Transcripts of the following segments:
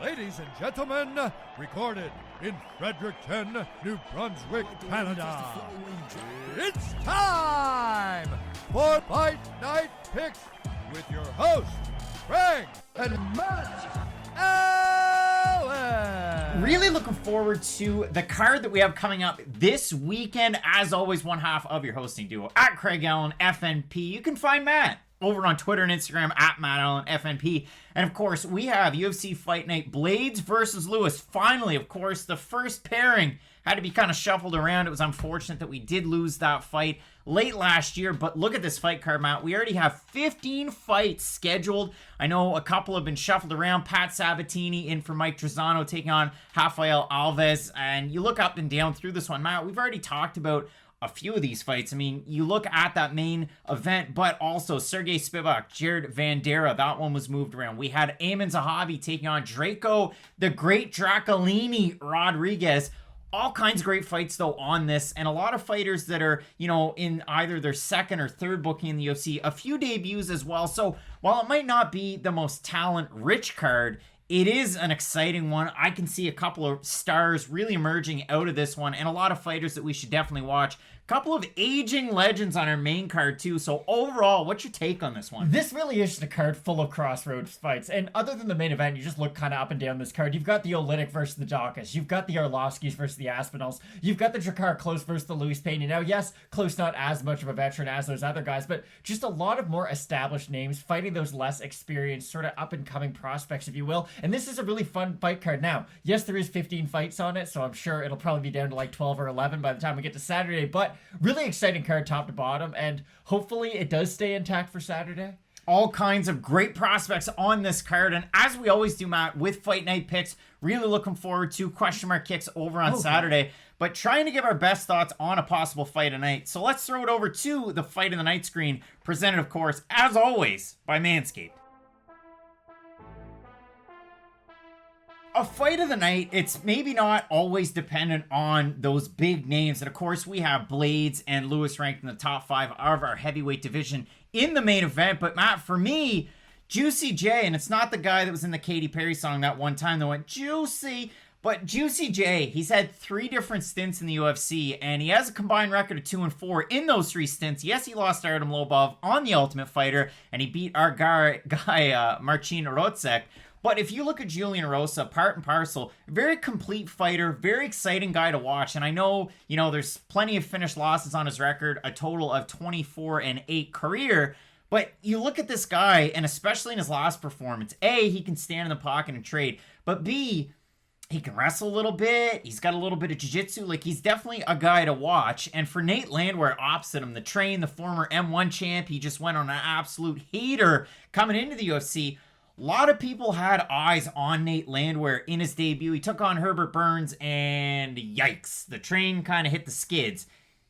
Ladies and gentlemen, recorded in Fredericton, New Brunswick, Canada. It's time for Fight Night Picks with your hosts, Frank and Matt Allen. Really looking forward to the card that we have coming up this weekend. As always, one half of your hosting duo at Craig Allen FNP. You can find Matt over on Twitter and Instagram at Matt Allen FNP. And of course, we have UFC Fight Night Blaydes versus Lewis. Finally, of course, the first pairing had to be kind of shuffled around. It was unfortunate that we did lose that fight late last year, but look at this fight card, Matt. We already have 15 fights scheduled. I know a couple have been shuffled around. Pat Sabatini in for Mike Trizano taking on Rafael Alves. And you look up and down through this one, Matt, we've already talked about a few of these fights. I mean, you look at that main event, but also Sergey Spivak, Jared Vanderaa, that one was moved around. We had Aiemann Zahabi taking on Drako, the great Drakolini Rodriguez. All kinds of great fights, though, on this, and a lot of fighters that are, you know, in either their second or third booking in the UFC. A few debuts as well. So while it might not be the most talent-rich card, it is an exciting one. I can see a couple of stars really emerging out of this one, and a lot of fighters that we should definitely watch. A couple of aging legends on our main card, too. So overall, what's your take on this one? This really is just a card full of crossroads fights. And other than the main event, you just look kind of up and down this card. You've got the Oleinik versus the Drakkars. You've got the Arlovskis versus the Aspinalls. You've got the Drakkar Klose versus the Luis Pena. Now, yes, Klose not as much of a veteran as those other guys, but just a lot of more established names fighting those less experienced, sort of up-and-coming prospects, if you will. And this is a really fun fight card. Now, yes, there is 15 fights on it, so I'm sure it'll probably be down to like 12 or 11 by the time we get to Saturday, but really exciting card top to bottom, and hopefully it does stay intact for Saturday. All kinds of great prospects on this card, and as we always do, Matt, with Fight Night Picks, really looking forward to question mark kicks over on Saturday, but trying to give our best thoughts on a possible fight of night. So let's throw it over to the Fight of the Night screen, presented, of course, as always, by Manscaped. A fight of the night, it's maybe not always dependent on those big names. And of course, we have Blaydes and Lewis ranked in the top 5 of our heavyweight division in the main event. But Matt, for me, Juicy J, and it's not the guy that was in the Katy Perry song that one time that went, Juicy, but Juicy J, he's had 3 different stints in the UFC, and he has a combined record of 2-4 in those 3 stints. Yes, he lost to Artem Lobov on The Ultimate Fighter, and he beat our guy Marcin Rotzek. But if you look at Julian Erosa, part and parcel, very complete fighter, very exciting guy to watch. And I know, you know, there's plenty of finished losses on his record, a total of 24-8 career. But you look at this guy, and especially in his last performance, A, he can stand in the pocket and trade. But B, he can wrestle a little bit. He's got a little bit of jiu-jitsu. Like, he's definitely a guy to watch. And for Nate Landwehr opposite him, the train, the former M1 champ, he just went on an absolute heater coming into the UFC. A lot of people had eyes on Nate Landwehr in his debut. He took on Herbert Burns, and yikes, the train kind of hit the skids.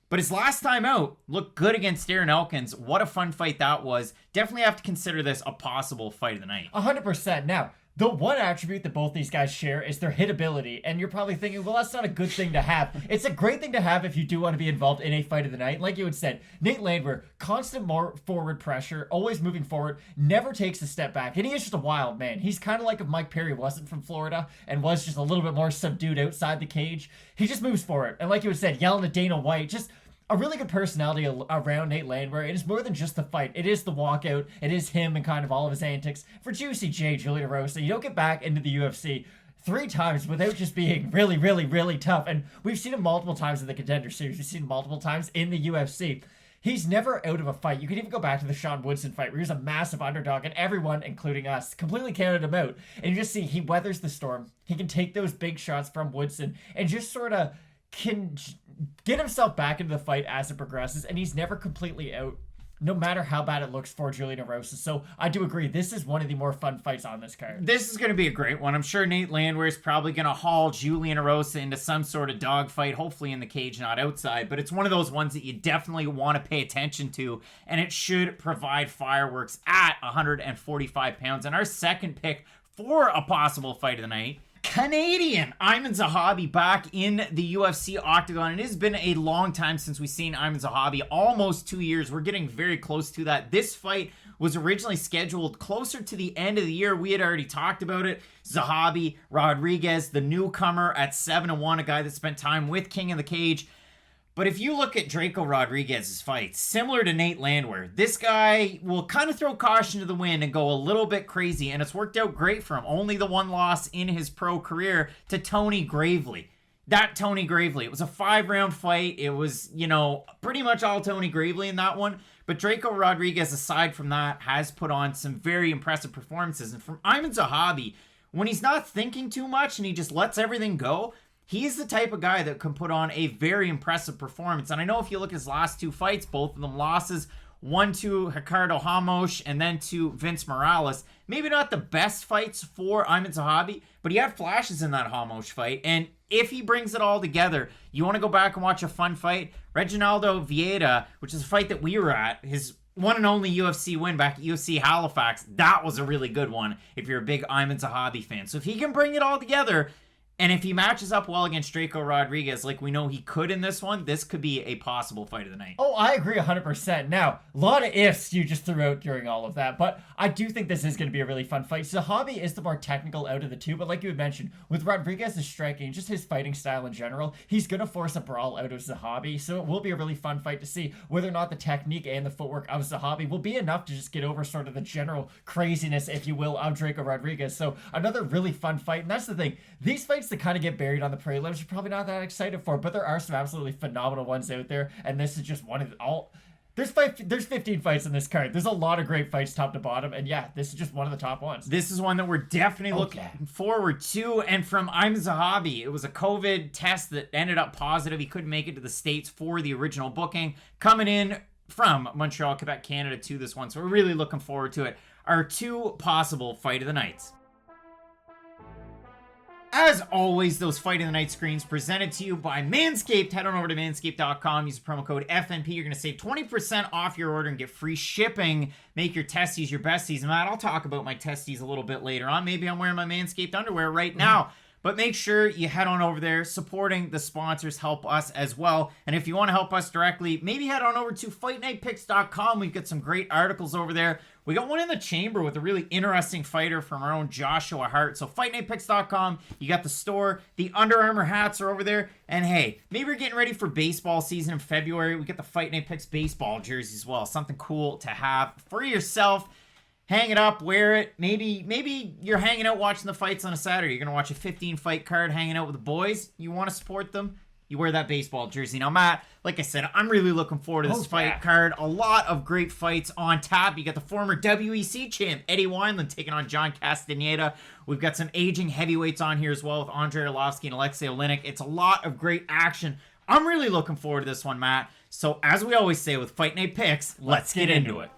But his last time out looked good against Darren Elkins. What a fun fight that was. Definitely have to consider this a possible fight of the night. 100%. Now, the one attribute that both these guys share is their hitability, and you're probably thinking, well, that's not a good thing to have. It's a great thing to have if you do want to be involved in a fight of the night. Like you had said, Nate Landwehr, constant more forward pressure, always moving forward, never takes a step back, and he is just a wild man. He's kind of like if Mike Perry wasn't from Florida and was just a little bit more subdued outside the cage. He just moves forward, and like you had said, yelling at Dana White, just a really good personality around Nate Landwehr. It is more than just the fight. It is the walkout. It is him and kind of all of his antics. For Juicy J, Julian Erosa, you don't get back into the UFC 3 times without just being really, really, really tough. And we've seen him multiple times in the Contender Series. We've seen him multiple times in the UFC. He's never out of a fight. You can even go back to the Sean Woodson fight where he was a massive underdog and everyone, including us, completely counted him out. And you just see he weathers the storm. He can take those big shots from Woodson and just sort of can get himself back into the fight as it progresses, and he's never completely out, no matter how bad it looks for Julian Erosa. So I do agree, this is one of the more fun fights on this card. This is going to be a great one. I'm sure Nate Landwehr is probably going to haul Julian Erosa into some sort of dogfight, hopefully in the cage, not outside, but it's one of those ones that you definitely want to pay attention to, and it should provide fireworks at 145 pounds. And our second pick for a possible fight of the night, Canadian Aiemann Zahabi back in the UFC octagon. It has been a long time since we've seen Aiemann Zahabi, almost 2 years. We're getting very close to that. This fight was originally scheduled closer to the end of the year. We had already talked about it. Zahabi, Rodriguez, the newcomer at 7-1, a guy that spent time with King of the Cage. But if you look at Drako Rodriguez's fights, similar to Nate Landwehr, this guy will kind of throw caution to the wind and go a little bit crazy, and it's worked out great for him. Only the one loss in his pro career to Tony Gravely. Tony Gravely. It was a 5-round fight. It was, pretty much all Tony Gravely in that one. But Drako Rodriguez, aside from that, has put on some very impressive performances. And from Aiemann Zahabi, when he's not thinking too much and he just lets everything go, he's the type of guy that can put on a very impressive performance. And I know if you look at his last 2 fights, both of them losses, one to Ricardo Ramos and then to Vince Morales. Maybe not the best fights for Aiemann Zahabi, but he had flashes in that Ramos fight. And if he brings it all together, you want to go back and watch a fun fight? Reginaldo Vieira, which is a fight that we were at, his one and only UFC win back at UFC Halifax, that was a really good one if you're a big Aiemann Zahabi fan. So if he can bring it all together, and if he matches up well against Drako Rodriguez like we know he could in this one, this could be a possible fight of the night. Oh, I agree 100%. Now, a lot of ifs you just threw out during all of that, but I do think this is going to be a really fun fight. Zahabi is the more technical out of the two, but like you had mentioned, with Rodriguez's striking, just his fighting style in general, he's going to force a brawl out of Zahabi, so it will be a really fun fight to see whether or not the technique and the footwork of Zahabi will be enough to just get over sort of the general craziness, if you will, of Drako Rodriguez. So another really fun fight, and that's the thing. These fights that kind of get buried on the prelims, you're probably not that excited for, but there are some absolutely phenomenal ones out there, and this is just one of all. There's 15 fights in this card. There's a lot of great fights top to bottom, and yeah, this is just one of the top ones. This is one that we're definitely looking forward to, and from Aiemann Zahabi, it was a COVID test that ended up positive. He couldn't make it to the States for the original booking. Coming in from Montreal, Quebec, Canada to this one, so we're really looking forward to it. Our 2 possible fight of the nights. As always, those Fight of the Night screens presented to you by Manscaped. Head on over to manscaped.com. Use the promo code FNP. You're going to save 20% off your order and get free shipping. Make your testes your besties. Matt, I'll talk about my testes a little bit later on. Maybe I'm wearing my Manscaped underwear right now. But make sure you head on over there. Supporting the sponsors help us as well. And if you want to help us directly, maybe head on over to fightnightpicks.com. We've got some great articles over there. We got one in the chamber with a really interesting fighter from our own Joshua Hart. So fightnightpicks.com. You got the store. The Under Armour hats are over there. And hey, maybe we're getting ready for baseball season in February. We get the Fight Night Picks baseball jersey as well. Something cool to have for yourself. Hang it up, wear it. Maybe you're hanging out watching the fights on a Saturday. You're going to watch a 15-fight card hanging out with the boys. You want to support them? You wear that baseball jersey. Now, Matt, like I said, I'm really looking forward to this fight card. A lot of great fights on tap. You got the former WEC champ, Eddie Wineland, taking on John Castaneda. We've got some aging heavyweights on here as well with Andrei Arlovski and Aleksei Oleinik. It's a lot of great action. I'm really looking forward to this one, Matt. So, as we always say with Fight Night Picks, let's get into it.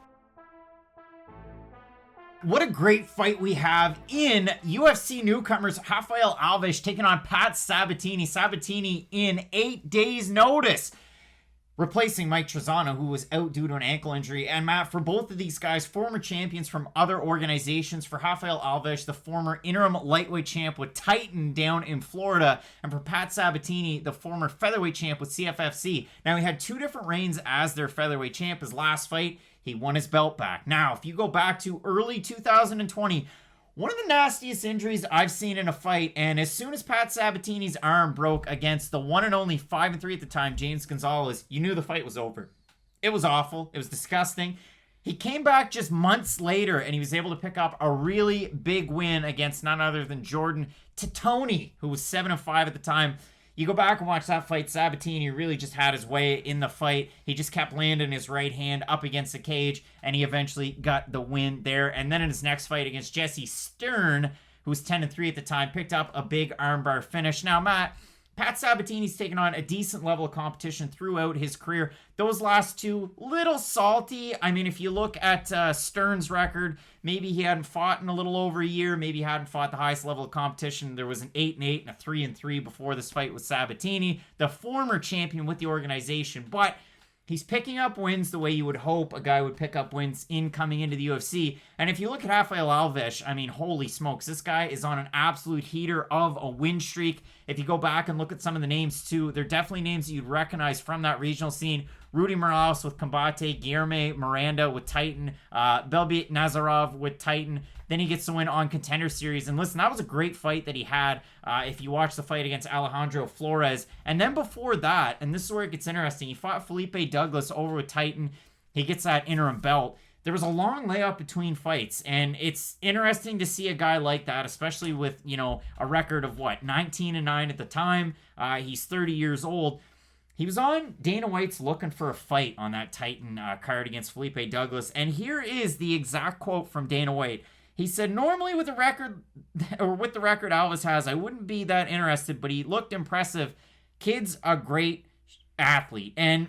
What a great fight we have in UFC newcomers. Rafael Alves taking on Pat Sabatini. Sabatini in 8 days' notice, replacing Mike Trizano, who was out due to an ankle injury. And Matt, for both of these guys, former champions from other organizations. For Rafael Alves, the former interim lightweight champ with Titan down in Florida. And for Pat Sabatini, the former featherweight champ with CFFC. Now, he had 2 different reigns as their featherweight champ. His last fight, he won his belt back. Now, if you go back to early 2020, one of the nastiest injuries I've seen in a fight, and as soon as Pat Sabatini's arm broke against the one and only 5-3 at the time, James Gonzalez, you knew the fight was over. It was awful. It was disgusting. He came back just months later, and he was able to pick up a really big win against none other than Jordan Titoni, who was 7-5 at the time. You go back and watch that fight, Sabatini really just had his way in the fight. He just kept landing his right hand up against the cage, and he eventually got the win there. And then in his next fight against Jesse Stern, who was 10-3 at the time, picked up a big armbar finish. Now, Matt, Pat Sabatini's taken on a decent level of competition throughout his career. Those last 2, little salty. I mean, if you look at Stern's record, maybe he hadn't fought in a little over a year. Maybe he hadn't fought the highest level of competition. There was an 8-8 and a 3-3 before this fight with Sabatini, the former champion with the organization. But he's picking up wins the way you would hope a guy would pick up wins in coming into the UFC. And if you look at Rafael Alves, I mean, holy smokes, this guy is on an absolute heater of a win streak. If you go back and look at some of the names too, they're definitely names that you'd recognize from that regional scene. Rudy Morales with Combate, Guilherme Miranda with Titan, Belbit Nazarov with Titan. Then he gets the win on Contender Series. And listen, that was a great fight that he had if you watch the fight against Alejandro Flores. And then before that, and this is where it gets interesting, he fought Felipe Douglas over with Titan. He gets that interim belt. There was a long layoff between fights, and it's interesting to see a guy like that, especially with, a record of 19-9 at the time. He's 30 years old. He was on Dana White's looking for a fight on that Titan card against Felipe Douglas, and here is the exact quote from Dana White. He said, normally with the record Alves has, I wouldn't be that interested, but he looked impressive. Kid's a great athlete. And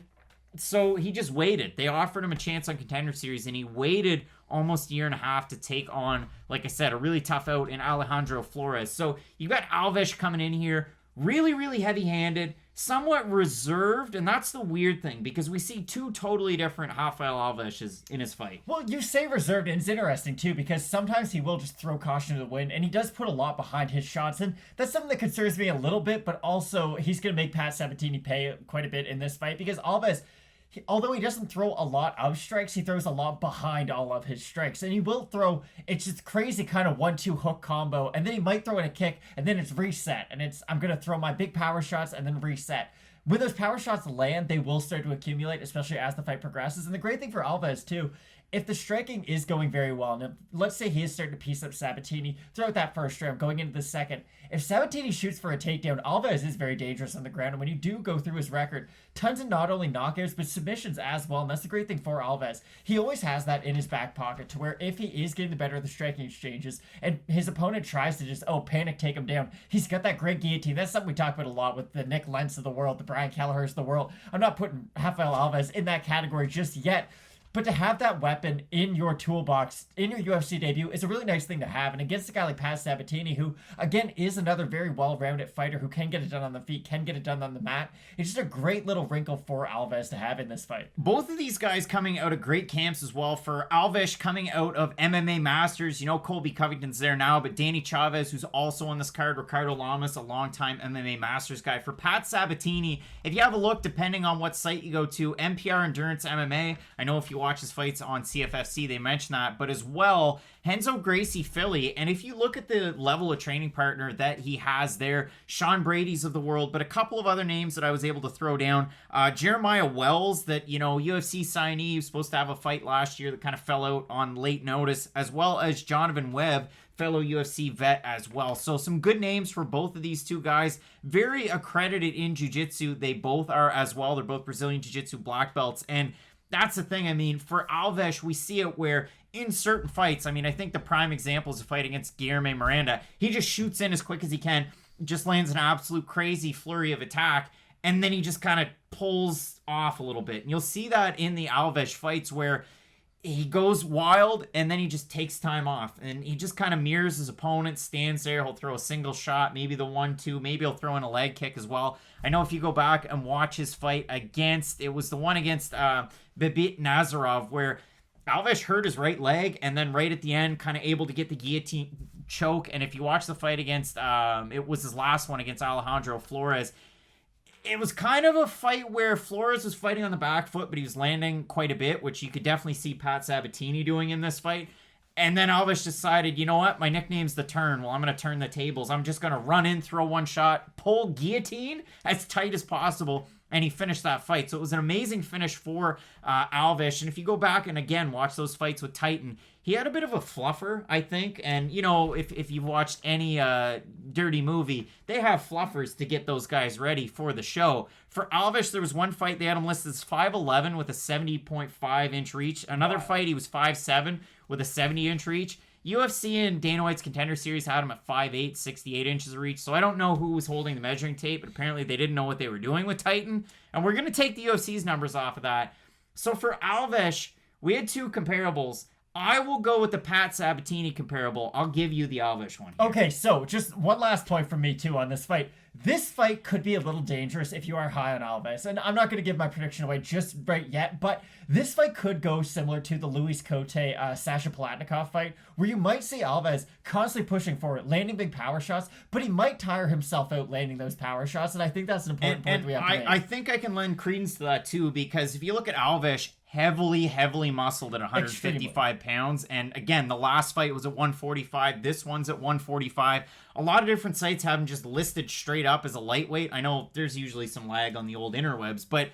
so he just waited. They offered him a chance on Contender Series, and he waited almost a year and a half to take on, like I said, a really tough out in Alejandro Flores. So you got Alves coming in here, really, really heavy-handed, somewhat reserved, and that's the weird thing, because we see two totally different Rafael Alves in his fight. Well, you say reserved, and it's interesting, too, because sometimes he will just throw caution to the wind, and he does put a lot behind his shots, and that's something that concerns me a little bit, but also he's going to make Pat Sabatini pay quite a bit in this fight, because Alves, although he doesn't throw a lot of strikes, he throws a lot behind all of his strikes. And he will throw, it's just crazy kind of 1-2 hook combo. And then he might throw in a kick, and then it's reset. And I'm going to throw my big power shots and then reset. When those power shots land, they will start to accumulate, especially as the fight progresses. And the great thing for Alves, too, if the striking is going very well, and let's say he is starting to piece up Sabatini throughout that first round, going into the second, if Sabatini shoots for a takedown, Alves is very dangerous on the ground. And when you do go through his record, tons of not only knockouts, but submissions as well. And that's the great thing for Alves. He always has that in his back pocket to where if he is getting the better of the striking exchanges and his opponent tries to just, panic, take him down, he's got that great guillotine. That's something we talk about a lot with the Nick Lentz of the world, the Brian Kelleher's of the world. I'm not putting Rafael Alves in that category just yet. But to have that weapon in your toolbox, in your UFC debut, is a really nice thing to have. And against a guy like Pat Sabatini, who, again, is another very well-rounded fighter who can get it done on the feet, can get it done on the mat, it's just a great little wrinkle for Alves to have in this fight. Both of these guys coming out of great camps as well. For Alves coming out of MMA Masters, Colby Covington's there now, but Danny Chavez, who's also on this card, Ricardo Lamas, a longtime MMA Masters guy. For Pat Sabatini, if you have a look, depending on what site you go to, NPR Endurance MMA, I know if you watch his fights on CFFC, they mention that, but as well, Renzo Gracie Philly. And if you look at the level of training partner that he has there, Sean Brady's of the world, but a couple of other names that I was able to throw down. Jeremiah Wells, that, UFC signee, who was supposed to have a fight last year that kind of fell out on late notice, as well as Jonathan Webb, fellow UFC vet as well. So some good names for both of these two guys. Very accredited in jiu-jitsu. They both are as well. They're both Brazilian jiu-jitsu black belts. And that's the thing. For Alves, we see it where in certain fights, I think the prime example is a fight against Guilherme Miranda. He just shoots in as quick as he can, just lands an absolute crazy flurry of attack, and then he just kind of pulls off a little bit. And you'll see that in the Alves fights where he goes wild and then he just takes time off and he just kind of mirrors his opponent, stands there. He'll throw a single shot, maybe the 1-2, maybe he'll throw in a leg kick as well. I know if you go back and watch his fight it was the one against Belbit Nazarov where Alves hurt his right leg and then right at the end kind of able to get the guillotine choke. And if you watch the fight against, it was his last one against Alejandro Flores, it was kind of a fight where Flores was fighting on the back foot, but he was landing quite a bit, which you could definitely see Pat Sabatini doing in this fight. And then Alves decided, you know what? My nickname's The Turn. Well, I'm going to turn the tables. I'm just going to run in, throw one shot, pull guillotine as tight as possible, and he finished that fight. So it was an amazing finish for Alves. And if you go back and, again, watch those fights with Titan, he had a bit of a fluffer, I think. And, if you've watched any dirty movie, they have fluffers to get those guys ready for the show. For Alves, there was one fight, they had him listed as 5'11" with a 70.5-inch reach. Another fight, he was 5'7" with a 70-inch reach. UFC and Dana White's Contender Series had him at 5'8", 68 inches of reach. So I don't know who was holding the measuring tape, but apparently they didn't know what they were doing with Titan. And we're going to take the UFC's numbers off of that. So for Alves, we had two comparables. I will go with the Pat Sabatini comparable. I'll give you the Alves one here. Okay, so just one last point from me too on this fight. This fight could be a little dangerous if you are high on Alves. And I'm not going to give my prediction away just right yet, but this fight could go similar to the Luis Cote Sasha Palatnikov fight, where you might see Alves constantly pushing forward, landing big power shots, but he might tire himself out landing those power shots. And I think that's an important point we have to make. I think I can lend credence to that too, because if you look at Alves, heavily muscled at 155 pounds. And again, the last fight was at 145. This one's at 145. A lot of different sites have him just listed straight up as a lightweight. I know there's usually some lag on the old interwebs, but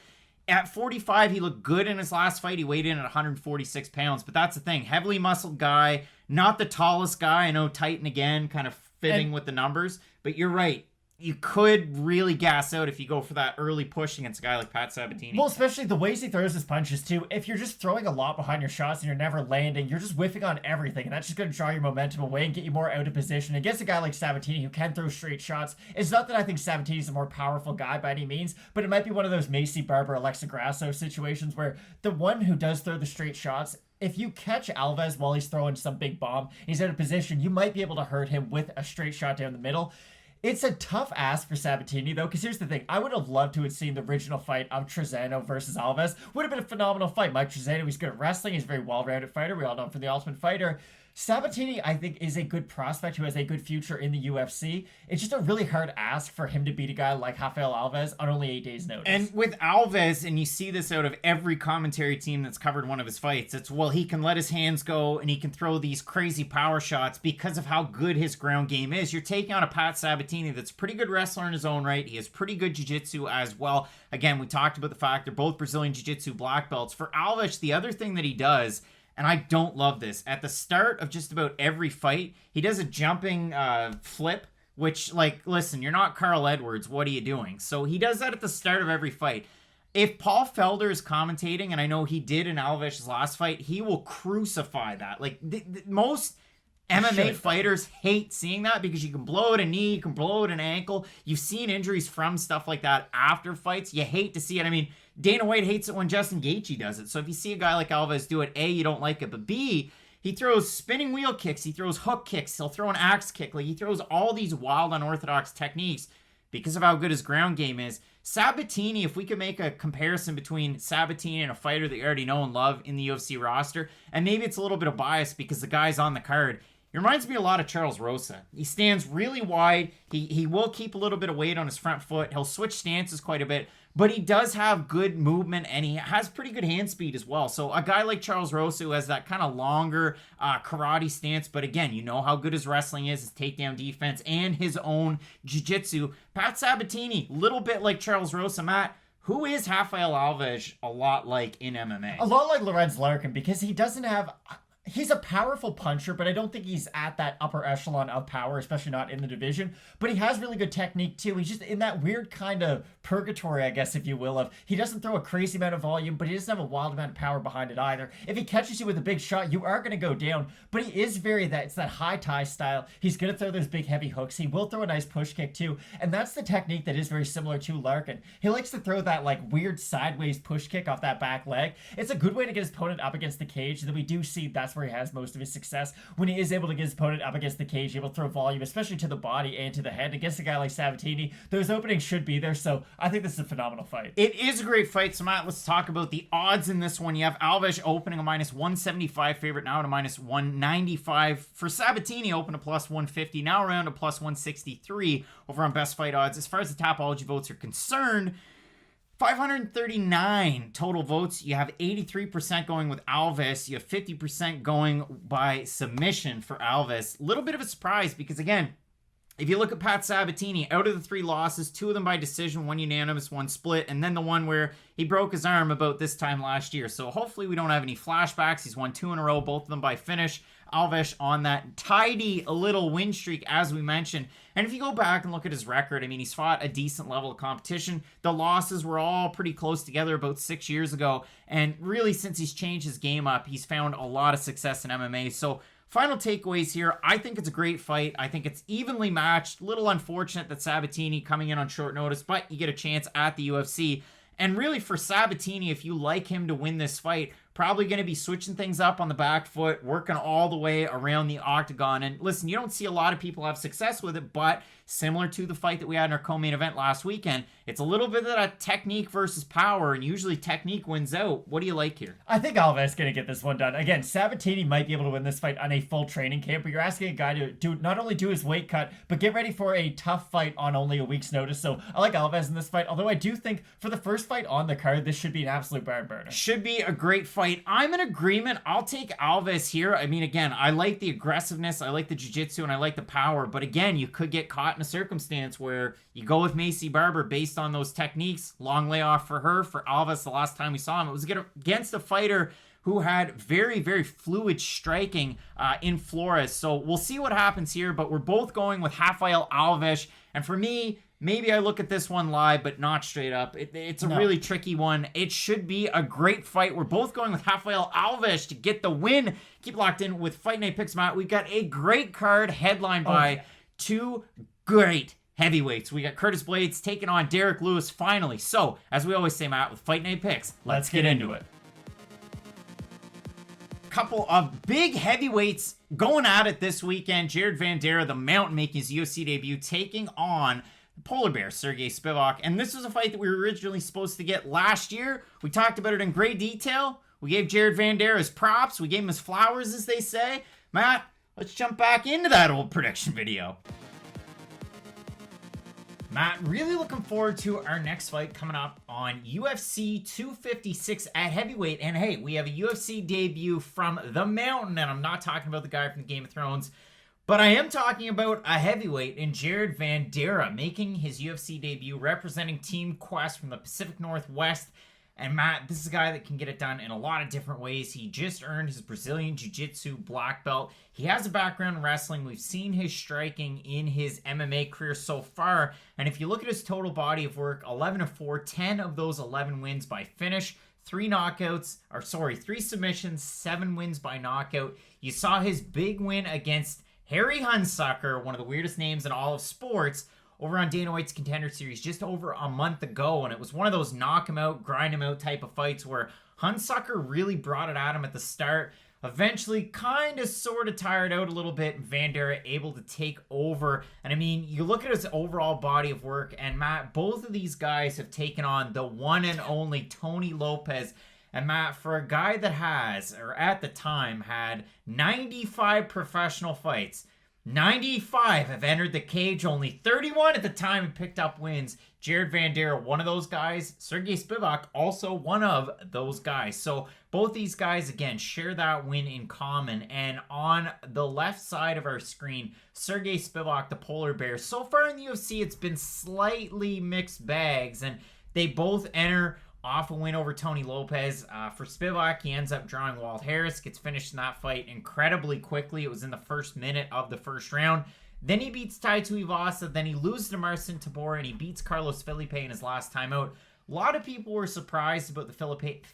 at 45, he looked good in his last fight. He weighed in at 146 pounds. But that's the thing. Heavily muscled guy, not the tallest guy. I know Titan again, kind of fitting with the numbers. But you're right. You could really gas out if you go for that early push against a guy like Pat Sabatini. Well, especially the ways he throws his punches, too. If you're just throwing a lot behind your shots and you're never landing, you're just whiffing on everything. And that's just going to draw your momentum away and get you more out of position. Against a guy like Sabatini who can throw straight shots, it's not that I think Sabatini's a more powerful guy by any means, but it might be one of those Macy Barber, Alexa Grasso situations where the one who does throw the straight shots, if you catch Alves while he's throwing some big bomb, he's out of position, you might be able to hurt him with a straight shot down the middle. It's a tough ask for Sabatini, though, because here's the thing. I would have loved to have seen the original fight of Trezano versus Alves. Would have been a phenomenal fight. Mike Trezano, he's good at wrestling. He's a very well-rounded fighter. We all know him from The Ultimate Fighter. Sabatini, I think, is a good prospect who has a good future in the UFC. It's just a really hard ask for him to beat a guy like Rafael Alves on only 8 days' notice. And with Alves, and you see this out of every commentary team that's covered one of his fights, it's, well, he can let his hands go and he can throw these crazy power shots because of how good his ground game is. You're taking on a Pat Sabatini that's a pretty good wrestler in his own right. He has pretty good jiu-jitsu as well. Again, we talked about the fact they're both Brazilian jiu-jitsu black belts. For Alves, the other thing that he does, and I don't love this, at the start of just about every fight, he does a jumping flip, which, like, listen, you're not Carl Edwards. What are you doing? So he does that at the start of every fight. If Paul Felder is commentating, and I know he did in Alves' last fight, he will crucify that. Like, most MMA fighters hate seeing that because you can blow out a knee, you can blow out an ankle. You've seen injuries from stuff like that after fights. You hate to see it. I mean, Dana White hates it when Justin Gaethje does it. So if you see a guy like Alves do it, A, you don't like it, but B, he throws spinning wheel kicks, he throws hook kicks, he'll throw an axe kick. Like, he throws all these wild, unorthodox techniques because of how good his ground game is. Sabatini, if we could make a comparison between Sabatini and a fighter that you already know and love in the UFC roster, and maybe it's a little bit of bias because the guy's on the card, he reminds me a lot of Charles Rosa. He stands really wide. He will keep a little bit of weight on his front foot. He'll switch stances quite a bit, but he does have good movement and he has pretty good hand speed as well. So a guy like Charles Rosa who has that kind of longer karate stance, but again, you know how good his wrestling is, his takedown defense, and his own jiu-jitsu. Pat Sabatini, little bit like Charles Rosa. Matt, who is Rafael Alves a lot like in MMA? A lot like Lorenz Larkin, because he doesn't have... He's a powerful puncher, but I don't think he's at that upper echelon of power, especially not in the division. But he has really good technique, too. He's just in that weird kind of purgatory, I guess, if you will, of he doesn't throw a crazy amount of volume, but he doesn't have a wild amount of power behind it either. If he catches you with a big shot, you are going to go down. But he is it's that high tie style. He's going to throw those big, heavy hooks. He will throw a nice push kick, too. And that's the technique that is very similar to Larkin. He likes to throw that, like, weird sideways push kick off that back leg. It's a good way to get his opponent up against the cage, that we do see that's where he has most of his success, when he is able to get his opponent up against the cage, able to throw volume, especially to the body and to the head. Against a guy like Sabatini, those openings should be there, so I think this is a phenomenal fight. It is a great fight, so Matt, let's talk about the odds in this one. You have Alves opening a minus 175 favorite, now at a minus 195. For Sabatini, open a plus 150, now around a plus 163 over on Best Fight Odds. As far as the Tapology votes are concerned, 539 total votes. You have 83% going with Alves. You have 50% going by submission for Alves. Little bit of a surprise because, again, if you look at Pat Sabatini, out of the 3 losses, 2 of them by decision, 1 unanimous, 1 split, and then the one where he broke his arm about this time last year. So hopefully we don't have any flashbacks. He's won 2 in a row, both of them by finish. Alves on that tidy little win streak, as we mentioned. And if you go back and look at his record, I mean, he's fought a decent level of competition. The losses were all pretty close together about 6 years ago. And really, since he's changed his game up, he's found a lot of success in MMA. So final takeaways here. I think it's a great fight. I think it's evenly matched. Little unfortunate that Sabatini coming in on short notice, but you get a chance at the UFC. And really, for Sabatini, if you like him to win this fight, probably going to be switching things up on the back foot, working all the way around the octagon. And listen, you don't see a lot of people have success with it, but similar to the fight that we had in our co-main event last weekend, it's a little bit of a technique versus power, and usually technique wins out. What do you like here? I think Alves is going to get this one done. Again, Sabatini might be able to win this fight on a full training camp, but you're asking a guy to not only do his weight cut, but get ready for a tough fight on only a week's notice. So I like Alves in this fight, although I do think for the first fight on the card, this should be an absolute barn burner. Should be a great fight. I'm in agreement. I'll take Alves here. I mean, again, I like the aggressiveness, I like the jiu-jitsu, and I like the power, but again, you could get caught in a circumstance where you go with Macy Barber based on those techniques. Long layoff for her. For Alves, the last time we saw him, it was against a fighter who had very, very fluid striking in Flores. So we'll see what happens here, but we're both going with Rafael Alves. And for me, maybe I look at this one live, but not straight up. It's a really tricky one. It should be a great fight. We're both going with Rafael Alves to get the win. Keep locked in with Fight Night Picks, Matt. We got a great card headlined by two great heavyweights. We got Curtis Blaydes taking on Derrick Lewis finally. So, as we always say, Matt, with Fight Night Picks, let's get into it. Couple of big heavyweights going at it this weekend. Jared Vanderaa, the Mountain, making his UFC debut, taking on the Polar Bear, Sergey Spivak. And this was a fight that we were originally supposed to get last year. We talked about it in great detail. We gave Jared Vanderaa his props. We gave him his flowers, as they say. Matt, let's jump back into that old prediction video. Matt, really looking forward to our next fight coming up on UFC 256 at heavyweight. And hey, we have a UFC debut from the Mountain, and I'm not talking about the guy from Game of Thrones, but I am talking about a heavyweight in Jared Vanderaa making his UFC debut, representing Team Quest from the Pacific Northwest. And Matt, this is a guy that can get it done in a lot of different ways. He just earned his Brazilian Jiu-Jitsu black belt. He has a background in wrestling. We've seen his striking in his MMA career so far. And if you look at his total body of work, 11-4, 10 of those 11 wins by finish, 3 submissions, 7 wins by knockout. You saw his big win against Harry Hunsucker, one of the weirdest names in all of sports, over on Dana White's Contender Series just over a month ago, and it was one of those knock him out, grind him out type of fights where Hunsucker really brought it at him at the start. Eventually, kind of sort of tired out a little bit, Vanderaa able to take over. And I mean, you look at his overall body of work, and Matt, both of these guys have taken on the one and only Tony Lopez. And Matt, for a guy that has, or at the time, had 95 professional fights, 95 have entered the cage, only 31 at the time have picked up wins. Jared Vanderaa, one of those guys. Sergey Spivak, also one of those guys. So both these guys, again, share that win in common. And on the left side of our screen, Sergey Spivak, the Polar Bear. So far in the UFC, it's been slightly mixed bags, and they both enter off a win over Tony Lopez. For Spivak, he ends up drawing Walt Harris, gets finished in that fight incredibly quickly. It was in the first minute of the first round. Then he beats Tai Tuivasa, then he loses to Marcin Tybura, and he beats Carlos Felipe in his last time out. A lot of people were surprised about the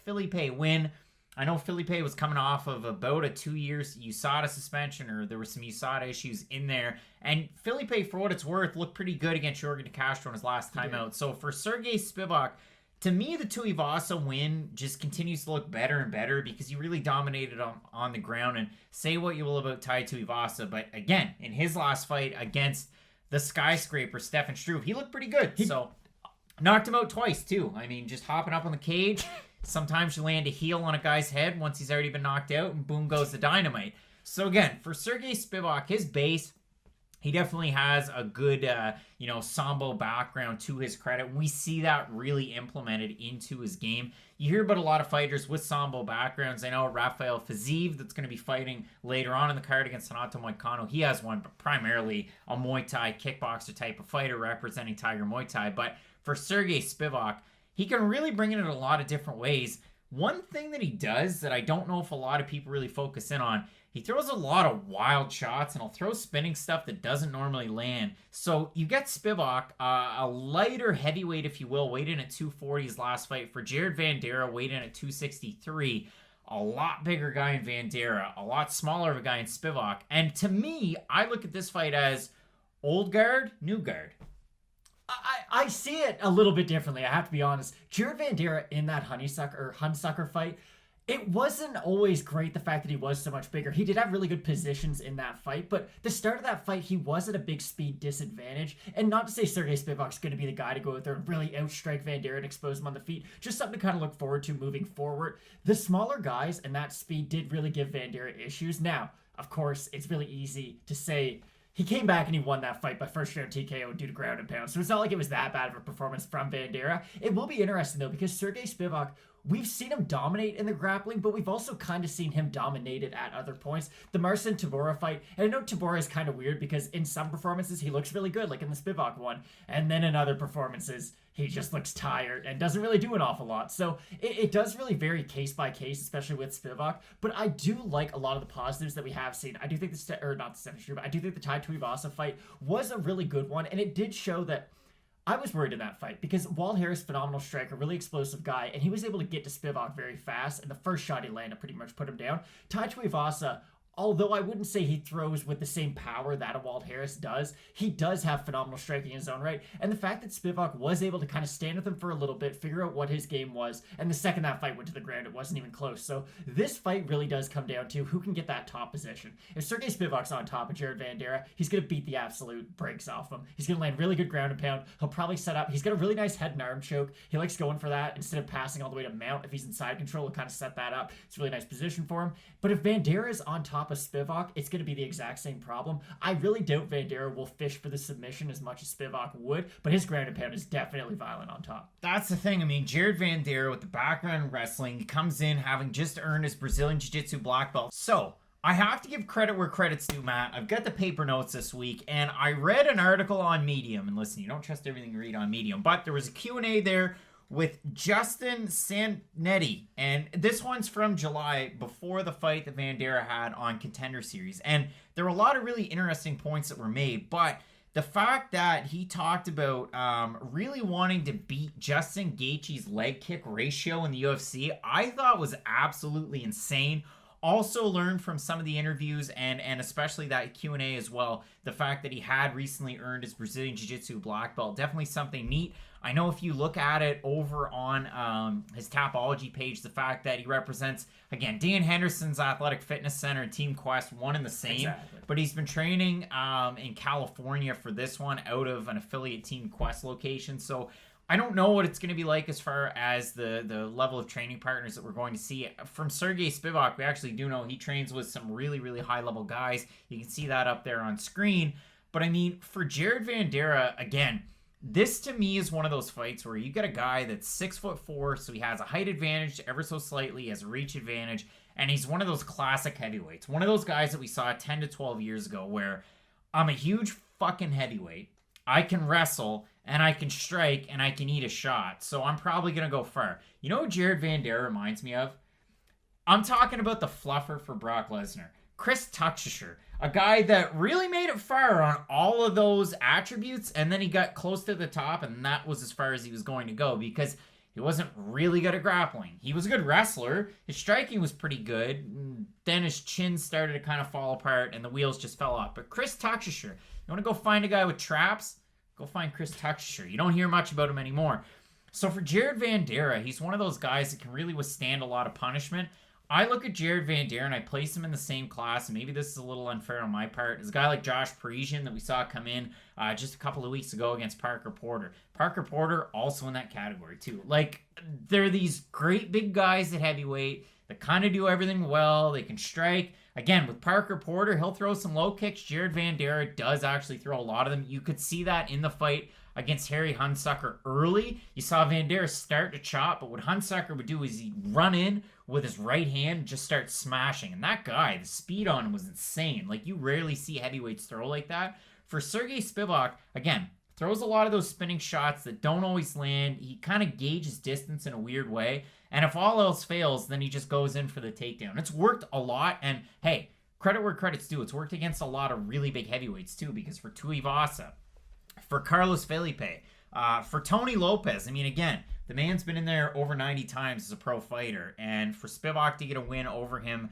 Felipe win. I know Felipe was coming off of about a 2 years USADA suspension, or there were some USADA issues in there. And Felipe, for what it's worth, looked pretty good against Jorge De Castro in his last time out. So for Sergey Spivak, to me, the Tuivasa win just continues to look better and better because he really dominated on the ground. And say what you will about Tai Tuivasa, but again, in his last fight against the skyscraper, Stefan Struve, he looked pretty good. So knocked him out twice, too. I mean, just hopping up on the cage. Sometimes you land a heel on a guy's head once he's already been knocked out, and boom goes the dynamite. So again, for Sergey Spivak, his base, he definitely has a good, Sambo background to his credit. We see that really implemented into his game. You hear about a lot of fighters with Sambo backgrounds. I know Rafael Fiziev that's going to be fighting later on in the card against Renato Moicano. He has one, but primarily a Muay Thai kickboxer type of fighter representing Tiger Muay Thai. But for Sergey Spivak, he can really bring it in a lot of different ways. One thing that he does that I don't know if a lot of people really focus in on, he throws a lot of wild shots, and he'll throw spinning stuff that doesn't normally land. So you get Spivak, a lighter heavyweight, if you will, weighed in at 240 his last fight. For Jared Vanderaa, weighed in at 263. A lot bigger guy in Vanderaa, a lot smaller of a guy in Spivak. And to me, I look at this fight as old guard, new guard. I see it a little bit differently, I have to be honest. Jared Vanderaa in that Hunsucker fight, It wasn't always great, the fact that he was so much bigger. He did have really good positions in that fight, but the start of that fight, he was at a big speed disadvantage. And not to say Sergey Spivak's going to be the guy to go out there and really outstrike Vanderaa and expose him on the feet. Just something to kind of look forward to moving forward. The smaller guys and that speed did really give Vanderaa issues. Now, of course, it's really easy to say he came back and he won that fight by first round TKO due to ground and pound. So it's not like it was that bad of a performance from Vanderaa. It will be interesting, though, because Sergey Spivak, we've seen him dominate in the grappling, but we've also kind of seen him dominated at other points. The Marcin Tybura fight, and I know Tybura is kind of weird because in some performances he looks really good, like in the Spivak one, and then in other performances he just looks tired and doesn't really do an awful lot. So it does really vary case by case, especially with Spivak, but I do like a lot of the positives that we have seen. I do think I do think the Tai Tuivasa fight was a really good one, and it did show that I was worried in that fight because Walt Harris, phenomenal striker, really explosive guy, and he was able to get to Spivak very fast, and the first shot he landed pretty much put him down. Tai Tuivasa, although I wouldn't say he throws with the same power that a Walt Harris does, he does have phenomenal striking in his own right. And the fact that Spivak was able to kind of stand with him for a little bit, figure out what his game was, and the second that fight went to the ground, it wasn't even close. So this fight really does come down to who can get that top position. If Sergey Spivak's on top of Jared Vanderaa, he's going to beat the absolute brakes off him. He's going to land really good ground and pound. He'll probably set up. He's got a really nice head and arm choke. He likes going for that instead of passing all the way to mount. If he's in side control, he'll kind of set that up. It's a really nice position for him. But if Vanderaa is on top of Spivak, it's going to be the exact same problem. I really doubt Vanderaa will fish for the submission as much as Spivak would, but his ground and pound is definitely violent on top. That's the thing. I mean, Jared Vanderaa with the background in wrestling comes in having just earned his Brazilian Jiu-Jitsu black belt. So I have to give credit where credit's due, Matt. I've got the paper notes this week, and I read an article on Medium. And listen, you don't trust everything you read on Medium, but there was a Q&A there with Justin Sannetti, and this one's from July, before the fight that Vanderaa had on Contender Series. And there were a lot of really interesting points that were made, but the fact that he talked about really wanting to beat Justin Gaethje's leg kick ratio in the UFC, I thought was absolutely insane. Also learned from some of the interviews and especially that Q&A as well, the fact that he had recently earned his Brazilian Jiu-Jitsu black belt. Definitely something neat. I know if you look at it over on his Tapology page, the fact that he represents, again, Dan Henderson's Athletic Fitness Center and Team Quest, one and the same. Exactly. But he's been training in California for this one out of an affiliate Team Quest location. So I don't know what it's going to be like as far as the level of training partners that we're going to see. From Sergey Spivak, we actually do know he trains with some really, really high-level guys. You can see that up there on screen. But, I mean, for Jared Vanderaa, again, this to me is one of those fights where you get a guy that's 6'4", so he has a height advantage ever so slightly, he has a reach advantage, and he's one of those classic heavyweights. One of those guys that we saw 10 to 12 years ago where I'm a huge fucking heavyweight, I can wrestle, and I can strike, and I can eat a shot, so I'm probably going to go far. You know what Jared Vanderaa reminds me of? I'm talking about the fluffer for Brock Lesnar. Chris Tuchscherer, a guy that really made it far on all of those attributes, and then he got close to the top, and that was as far as he was going to go because he wasn't really good at grappling. He was a good wrestler. His striking was pretty good. Then his chin started to kind of fall apart, and the wheels just fell off. But Chris Tuchscherer, you want to go find a guy with traps? Go find Chris Tuchscherer. You don't hear much about him anymore. So for Jared Vanderaa, he's one of those guys that can really withstand a lot of punishment. I look at Jared Vanderaa and I place him in the same class, and maybe this is a little unfair on my part, as a guy like Josh Parisian that we saw come in just a couple of weeks ago against Parker Porter. Parker Porter also in that category too. Like, they're these great big guys at heavyweight that kind of do everything well. They can strike. Again, with Parker Porter, he'll throw some low kicks. Jared Vanderaa does actually throw a lot of them. You could see that in the fight against Harry Hunsucker early. You saw Vanderaa start to chop, but what Hunsucker would do is he'd run in with his right hand and just start smashing. And that guy, the speed on him was insane. Like, you rarely see heavyweights throw like that. For Sergey Spivak, again, throws a lot of those spinning shots that don't always land. He kind of gauges distance in a weird way. And if all else fails, then he just goes in for the takedown. It's worked a lot. And hey, credit where credit's due. It's worked against a lot of really big heavyweights too, because for Tuivasa, for Carlos Felipe, for Tony Lopez, I mean, again, The man's been in there over 90 times as a pro fighter, and for Spivak to get a win over him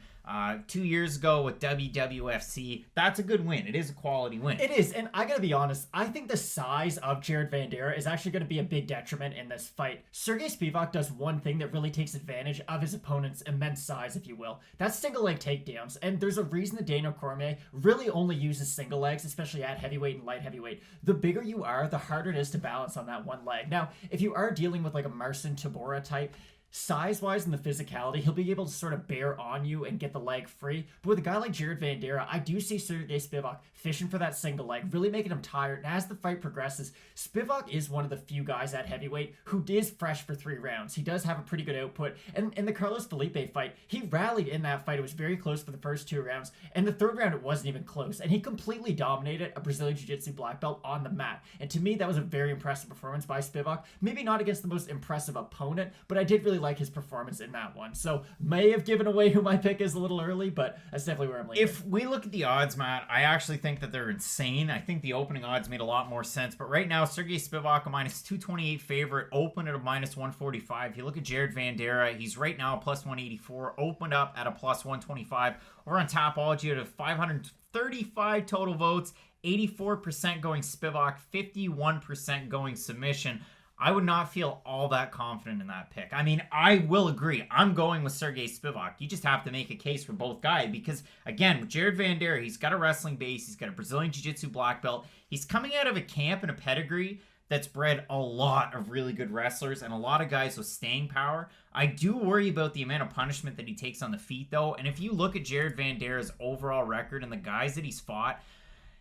2 years ago with WWFC, that's a good win. It is a quality win. It is, and I gotta be honest, I think the size of Jared Vanderaa is actually going to be a big detriment in this fight. Sergey Spivak does one thing that really takes advantage of his opponent's immense size, if you will. That's single leg takedowns, and there's a reason that Daniel Cormier really only uses single legs, especially at heavyweight and light heavyweight. The bigger you are, the harder it is to balance on that one leg. Now, if you are dealing with like a Marcin Tybura type, size-wise and the physicality, he'll be able to sort of bear on you and get the leg free. But with a guy like Jared Vanderaa, I do see Sergey Spivak fishing for that single leg, really making him tired. And as the fight progresses, Spivak is one of the few guys at heavyweight who is fresh for 3 rounds. He does have a pretty good output. And in the Carlos Felipe fight, he rallied in that fight. It was very close for the first 2 rounds. And the 3rd round, it wasn't even close. And he completely dominated a Brazilian Jiu-Jitsu black belt on the mat. And to me, that was a very impressive performance by Spivak. Maybe not against the most impressive opponent, but I did really like his performance in that one. So may have given away who my pick is a little early, but that's definitely where I'm leaning. If we look at the odds, Matt, I actually think that they're insane. I think the opening odds made a lot more sense, but right now Sergey Spivak a minus 228 favorite, open at a minus 145. If you look at Jared Vanderaa, he's right now a plus 184, opened up at a plus 125. We're on Tapology at a 535 total votes, 84% going Spivak, 51% going submission. I would not feel all that confident in that pick. I mean, I will agree. I'm going with Sergey Spivak. You just have to make a case for both guys because, again, with Jared Vanderaa, he's got a wrestling base. He's got a Brazilian Jiu-Jitsu black belt. He's coming out of a camp and a pedigree that's bred a lot of really good wrestlers and a lot of guys with staying power. I do worry about the amount of punishment that he takes on the feet, though. And if you look at Jared Vandeera's overall record and the guys that he's fought,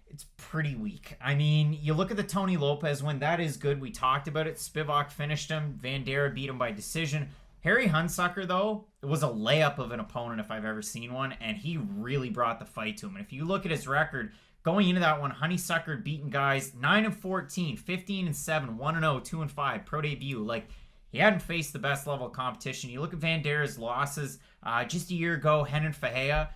it's pretty weak. I mean, you look at the Tony Lopez win, that is good. We talked about it. Spivak finished him. Vanderaa beat him by decision. Harry Hunsucker, though, it was a layup of an opponent if I've ever seen one, and he really brought the fight to him. And if you look at his record, going into that one, Honeysucker beating guys 9-14, 15-7, 1-0, 2-5, pro debut. Like, he hadn't faced the best level of competition. You look at Vandeera's losses just a year ago, Renan Ferreira.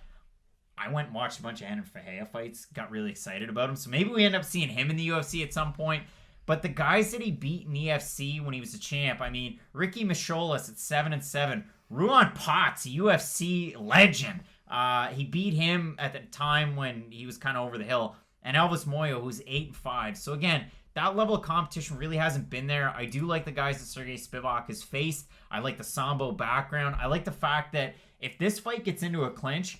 I went and watched a bunch of Renan Ferreira fights, got really excited about him. So maybe we end up seeing him in the UFC at some point. But the guys that he beat in EFC when he was a champ, I mean, Ricky Micholas at 7-7, Ruan Potts, a UFC legend. He beat him at the time when he was kind of over the hill. And Elvis Moyo, who's 8-5. So again, that level of competition really hasn't been there. I do like the guys that Sergey Spivak has faced. I like the Sambo background. I like the fact that if this fight gets into a clinch,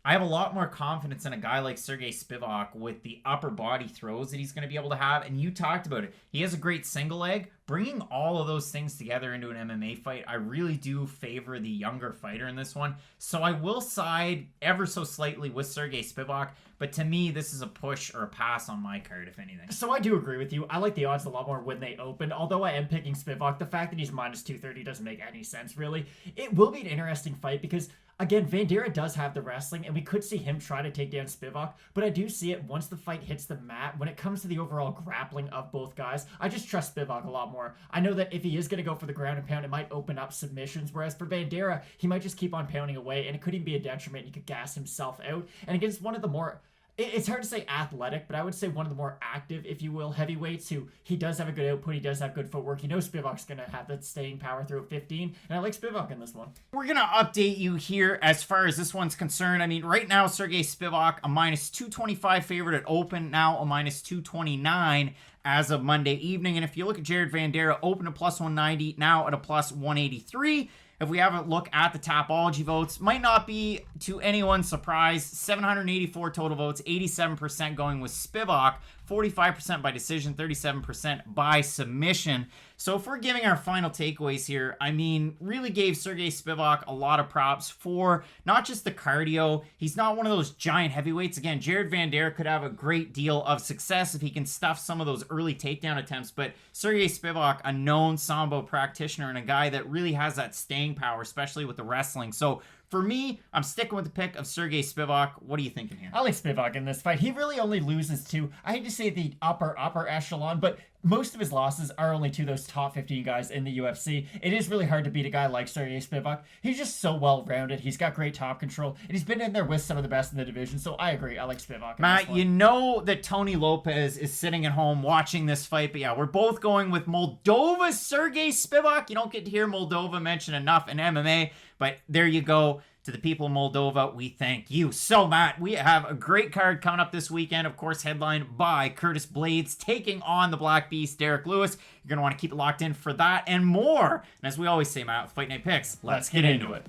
I have a lot more confidence in a guy like Sergey Spivak with the upper body throws that he's going to be able to have. And you talked about it. He has a great single leg. Bringing all of those things together into an MMA fight, I really do favor the younger fighter in this one. So I will side ever so slightly with Sergey Spivak. But to me, this is a push or a pass on my card, if anything. So I do agree with you. I like the odds a lot more when they open. Although I am picking Spivak, the fact that he's minus 230 doesn't make any sense, really. It will be an interesting fight because, again, Vanderaa does have the wrestling, and we could see him try to take down Spivak, but I do see it once the fight hits the mat. When it comes to the overall grappling of both guys, I just trust Spivak a lot more. I know that if he is going to go for the ground and pound, it might open up submissions, whereas for Vanderaa, he might just keep on pounding away, and it could even be a detriment. He could gas himself out, and against one of the more... It's hard to say athletic, but I would say one of the more active, if you will, heavyweights who he does have a good output, he does have good footwork. You know Spivak's going to have that staying power through 15, and I like Spivak in this one. We're going to update you here as far as this one's concerned. I mean, right now, Sergey Spivak, a minus 225 favorite at open, now a minus 229 as of Monday evening. And if you look at Jared Vanderaa, open at plus 190, now at a plus 183. If we have a look at the Tapology votes, might not be to anyone's surprise. 784 total votes, 87% going with Spivak, 45% by decision, 37% by submission. So if we're giving our final takeaways here, I mean, really gave Sergey Spivak a lot of props for not just the cardio. He's not one of those giant heavyweights. Again, Jared Vanderaa could have a great deal of success if he can stuff some of those early takedown attempts, but Sergey Spivak, a known Sambo practitioner and a guy that really has that staying power, especially with the wrestling. So for me, I'm sticking with the pick of Sergey Spivak. What are you thinking here? I like Spivak in this fight. He really only loses to, I hate to say the upper echelon, but most of his losses are only to those top 15 guys in the UFC. It is really hard to beat a guy like Sergey Spivak. He's just so well-rounded. He's got great top control, and he's been in there with some of the best in the division, so I agree. I like Spivak. Matt, you know that Tony Lopez is sitting at home watching this fight, but yeah, we're both going with Moldova's Sergey Spivak. You don't get to hear Moldova mentioned enough in MMA, but there you go. To the people of Moldova, we thank you. So, Matt, we have a great card coming up this weekend, of course, headlined by Curtis Blaydes taking on the Black Beast, Derrick Lewis. You're going to want to keep it locked in for that and more. And as we always say, Matt, with Fight Night Picks, let's get into it.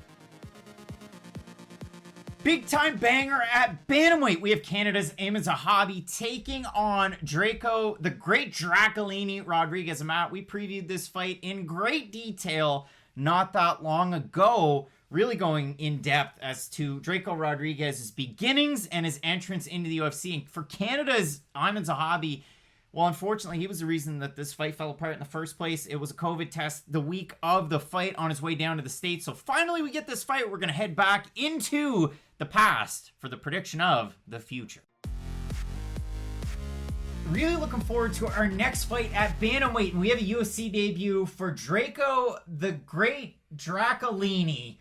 Big time banger at bantamweight. We have Canada's Aiemann Zahabi taking on Drako, the great Drakolini Rodriguez. Matt, we previewed this fight in great detail not that long ago, really going in depth as to Drako Rodriguez's beginnings and his entrance into the UFC. And for Canada's Aiemann Zahabi, well, unfortunately, he was the reason that this fight fell apart in the first place. It was a COVID test the week of the fight on his way down to the States. So finally, we get this fight. We're going to head back into the past for the prediction of the future. Really looking forward to our next fight at bantamweight, and we have a UFC debut for Drako, the great Drakolini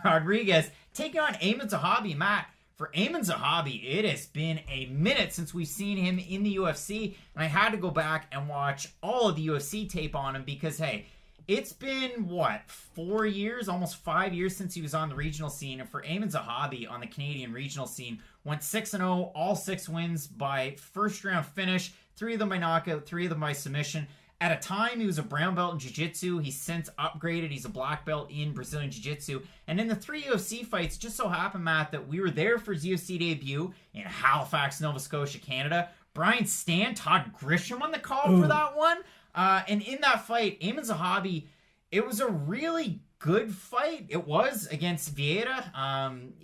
Rodriguez, taking on Aiemann Zahabi. Matt, for Aiemann Zahabi, it has been a minute since we've seen him in the UFC, and I had to go back and watch all of the UFC tape on him because, hey, it's been, 4 years, almost 5 years since he was on the regional scene. And for Aiemann Zahabi on the Canadian regional scene, went 6-0, all 6 wins by first round finish, 3 of them by knockout, 3 of them by submission. At a time, he was a brown belt in jiu-jitsu. He's since upgraded. He's a black belt in Brazilian jiu-jitsu. And in the 3 UFC fights, just so happened, Matt, that we were there for his UFC debut in Halifax, Nova Scotia, Canada. Brian Stan, Todd Grisham on the call for that one. And in that fight, Aiemann Zahabi, it was a really good fight. It was against Vieira.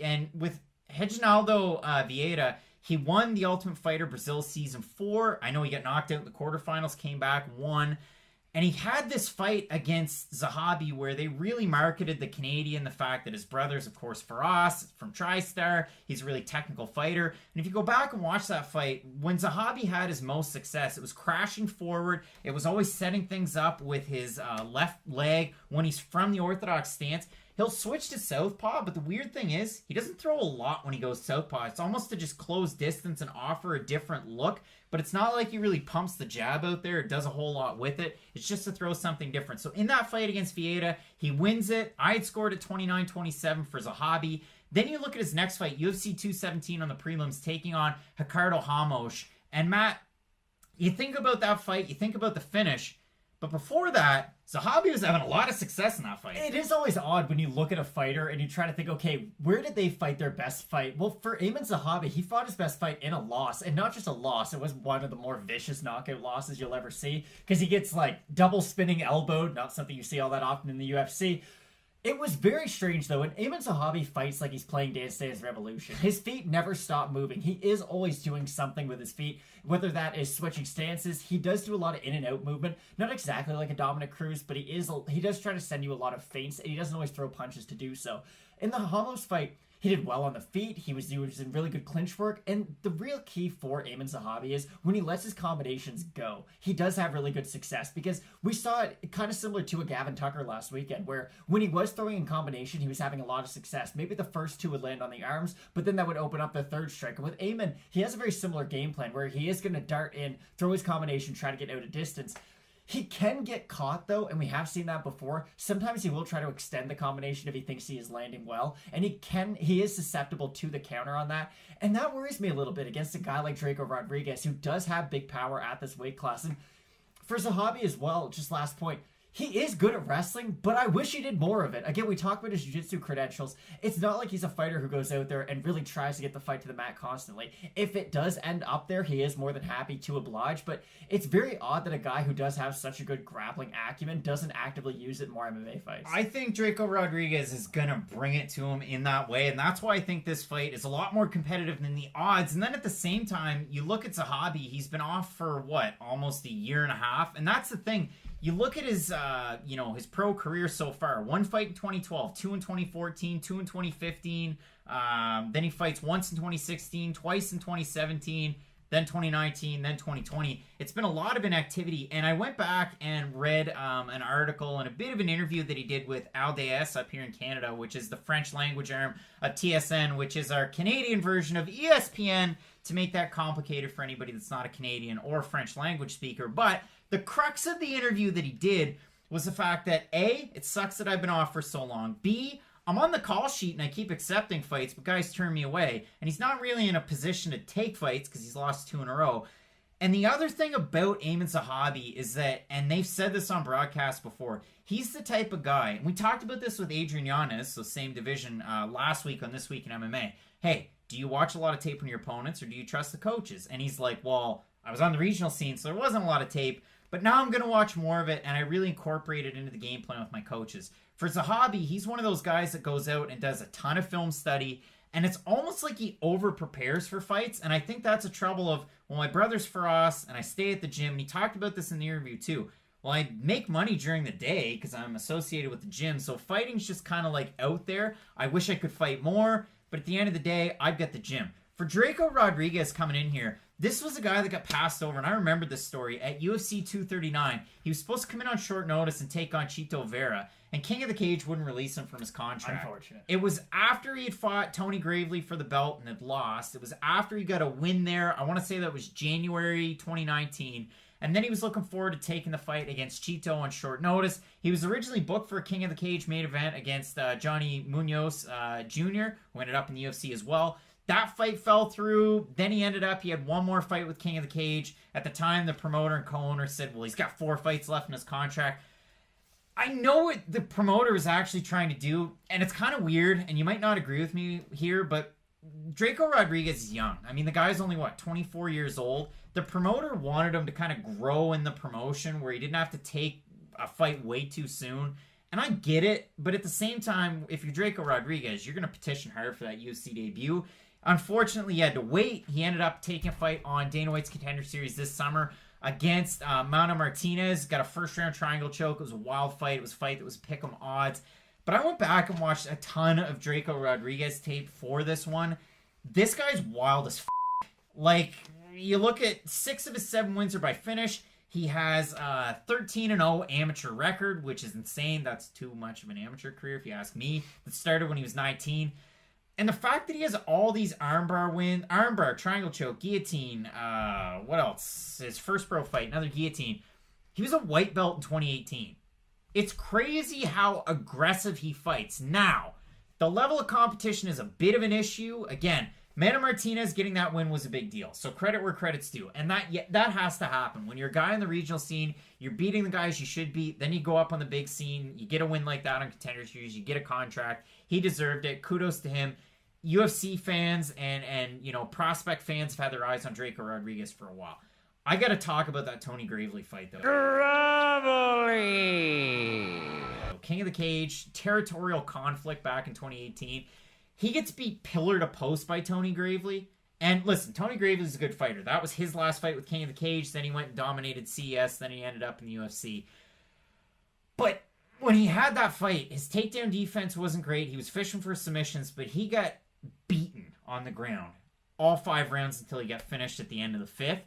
And with Reginaldo Vieira, he won the Ultimate Fighter Brazil Season 4. I know he got knocked out in the quarterfinals, came back, won. And he had this fight against Zahabi where they really marketed the Canadian, the fact that his brother's, of course, Faraz from TriStar. He's a really technical fighter. And if you go back and watch that fight, when Zahabi had his most success, it was crashing forward. It was always setting things up with his left leg when he's from the orthodox stance. He'll switch to southpaw, but the weird thing is he doesn't throw a lot when he goes southpaw. It's almost to just close distance and offer a different look, but it's not like he really pumps the jab out there. It does a whole lot with it. It's just to throw something different. So in that fight against Vieira, he wins it. I had scored at 29-27 for Zahabi. Then you look at his next fight, UFC 217 on the prelims, taking on Ricardo Ramos. And Matt, you think about that fight, you think about the finish, but before that, Zahabi was having a lot of success in that fight. It is always odd when you look at a fighter and you try to think, okay, where did they fight their best fight? Well, for Aiemann Zahabi, he fought his best fight in a loss. And not just a loss, it was one of the more vicious knockout losses you'll ever see. Because he gets, double spinning elbowed, not something you see all that often in the UFC. It was very strange, though. When Aiemann Zahabi fights like he's playing Dance Dance Revolution, his feet never stop moving. He is always doing something with his feet, whether that is switching stances. He does do a lot of in and out movement. Not exactly like a Dominic Cruz, but he does try to send you a lot of feints, and he doesn't always throw punches to do so. In the Ramos fight, he did well on the feet. He was in really good clinch work. And the real key for Aiemann Zahabi is when he lets his combinations go, he does have really good success, because we saw it kind of similar to a Gavin Tucker last weekend, where when he was throwing in combination, he was having a lot of success. Maybe the first 2 would land on the arms, but then that would open up the third strike. And with Aiemann, he has a very similar game plan where he is going to dart in, throw his combination, try to get out of distance. He can get caught, though, and we have seen that before. Sometimes he will try to extend the combination if he thinks he is landing well, and he is susceptible to the counter on that, and that worries me a little bit against a guy like Drako Rodriguez, who does have big power at this weight class. And for Zahabi as well, just last point, he is good at wrestling, but I wish he did more of it. Again, we talk about his jiu-jitsu credentials. It's not like he's a fighter who goes out there and really tries to get the fight to the mat constantly. If it does end up there, he is more than happy to oblige, but it's very odd that a guy who does have such a good grappling acumen doesn't actively use it in more MMA fights. I think Drako Rodriguez is going to bring it to him in that way, and that's why I think this fight is a lot more competitive than the odds. And then at the same time, you look at Zahabi, he's been off for, almost a year and a half, and that's the thing. You look at his, his pro career so far. 1 fight in 2012, 2 in 2014, 2 in 2015. Then he fights once in 2016, twice in 2017. then 2019, then 2020. It's been a lot of inactivity, and I went back and read an article and a bit of an interview that he did with Alves up here in Canada, which is the French language arm of TSN, which is our Canadian version of ESPN, to make that complicated for anybody that's not a Canadian or French language speaker. But the crux of the interview that he did was the fact that A, it sucks that I've been off for so long. B, I'm on the call sheet and I keep accepting fights, but guys turn me away. And he's not really in a position to take fights because he's lost 2 in a row. And the other thing about Aiemann Zahabi is that, and they've said this on broadcast before, he's the type of guy, and we talked about this with Adrian Yanez, so same division, last week on This Week in MMA. Hey, do you watch a lot of tape on your opponents or do you trust the coaches? And he's like, well, I was on the regional scene, so there wasn't a lot of tape, but now I'm going to watch more of it, and I really incorporate it into the game plan with my coaches. For Zahabi, he's one of those guys that goes out and does a ton of film study, and it's almost like he over-prepares for fights, and I think that's a trouble of, well, my brother's Faraz, and I stay at the gym, and he talked about this in the interview too. Well, I make money during the day because I'm associated with the gym, so fighting's just kind of like out there. I wish I could fight more, but at the end of the day, I've got the gym. For Drako Rodriguez coming in here, this was a guy that got passed over, and I remember this story. At UFC 239, he was supposed to come in on short notice and take on Chito Vera, and King of the Cage wouldn't release him from his contract. Unfortunate. It was after he had fought Tony Gravely for the belt and had lost. It was after he got a win there. I want to say that was January 2019. And then he was looking forward to taking the fight against Chito on short notice. He was originally booked for a King of the Cage main event against Johnny Munoz Jr., who ended up in the UFC as well. That fight fell through. Then he had one more fight with King of the Cage. At the time, the promoter and co-owner said, well, he's got 4 fights left in his contract. I know what the promoter is actually trying to do, and it's kind of weird, and you might not agree with me here, but Drako Rodriguez is young. I mean, the guy's only, 24 years old? The promoter wanted him to kind of grow in the promotion where he didn't have to take a fight way too soon. And I get it, but at the same time, if you're Drako Rodriguez, you're going to petition hard for that UFC debut. Unfortunately, he had to wait. He ended up taking a fight on Dana White's Contender Series this summer against Mana Martinez. Got a first-round triangle choke. It was a wild fight. It was a fight that was pick'em odds. But I went back and watched a ton of Drako Rodriguez tape for this one. This guy's wild as f***. Like, you look at 6 of his 7 wins are by finish. He has a 13-0 amateur record, which is insane. That's too much of an amateur career, if you ask me. It started when he was 19. And the fact that he has all these armbar, triangle choke, guillotine, what else? His first pro fight, another guillotine. He was a white belt in 2018. It's crazy how aggressive he fights. Now, the level of competition is a bit of an issue. Again, Mana Martinez getting that win was a big deal. So credit where credit's due. And that has to happen. When you're a guy in the regional scene, you're beating the guys you should beat. Then you go up on the big scene. You get a win like that on Contender Series. You get a contract. He deserved it. Kudos to him. UFC fans and prospect fans have had their eyes on Drako Rodriguez for a while. I got to talk about that Tony Gravely fight, though. Gravely! King of the Cage, territorial conflict back in 2018. He gets beat pillar to post by Tony Gravely. And listen, Tony Gravely's a good fighter. That was his last fight with King of the Cage. Then he went and dominated CES. Then he ended up in the UFC. But when he had that fight, his takedown defense wasn't great. He was fishing for submissions, but he got beaten on the ground all 5 rounds until he got finished at the end of the 5th.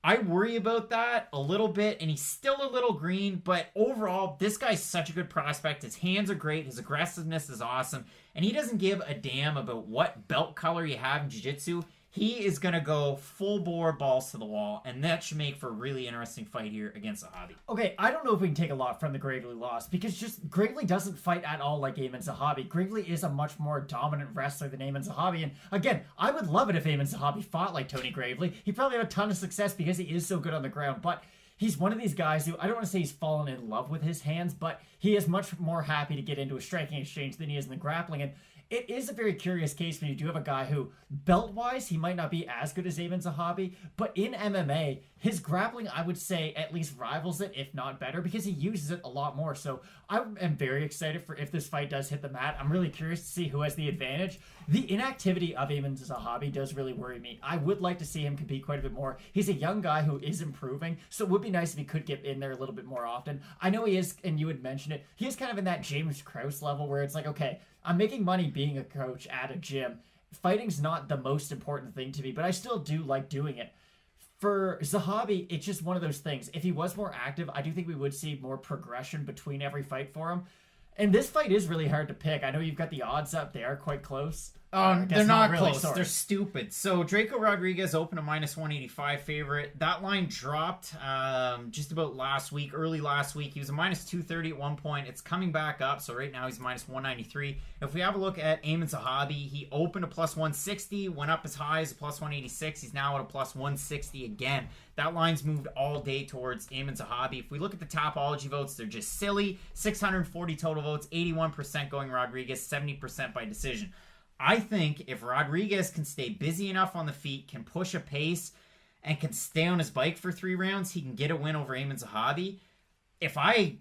I worry about that a little bit, and he's still a little green, but overall, this guy's such a good prospect. His hands are great. His aggressiveness is awesome, and he doesn't give a damn about what belt color you have in jiu-jitsu. He is going to go full bore, balls to the wall, and that should make for a really interesting fight here against Zahabi. Okay, I don't know if we can take a lot from the Gravely loss, because just Gravely doesn't fight at all like Aiemann Zahabi. Gravely is a much more dominant wrestler than Aiemann Zahabi, and again, I would love it if Aiemann Zahabi fought like Tony Gravely. He'd probably have a ton of success because he is so good on the ground, but he's one of these guys who, I don't want to say he's fallen in love with his hands, but he is much more happy to get into a striking exchange than he is in the grappling, and it is a very curious case when you do have a guy who, belt-wise, he might not be as good as Aiemann Zahabi, but in MMA, his grappling, I would say, at least rivals it, if not better, because he uses it a lot more. So I am very excited for if this fight does hit the mat. I'm really curious to see who has the advantage. The inactivity of Aiemann Zahabi does really worry me. I would like to see him compete quite a bit more. He's a young guy who is improving, so it would be nice if he could get in there a little bit more often. I know he is, and you would mention it, he is kind of in that James Krause level where it's like, okay, I'm making money being a coach at a gym. Fighting's not the most important thing to me, but I still do like doing it. For Zahabi, it's just one of those things. If he was more active, I do think we would see more progression between every fight for him. And this fight is really hard to pick. I know you've got the odds up. They are quite close. They're not really, close. sorry. They're stupid. So Drako Rodriguez opened a -185 favorite. That line dropped just about early last week. He was a -230 at one point. It's coming back up. So right now he's -193. If we have a look at Aiemann Zahabi, he opened a +160, went up as high as a +186. He's now at a +160 again. That line's moved all day towards Aiemann Zahabi. If we look at the Topology votes, they're just silly. 640 total votes, 81% going Rodriguez, 70% by decision. I think if Rodriguez can stay busy enough on the feet, can push a pace, and can stay on his bike for 3 rounds, he can get a win over Aiemann Zahabi. If I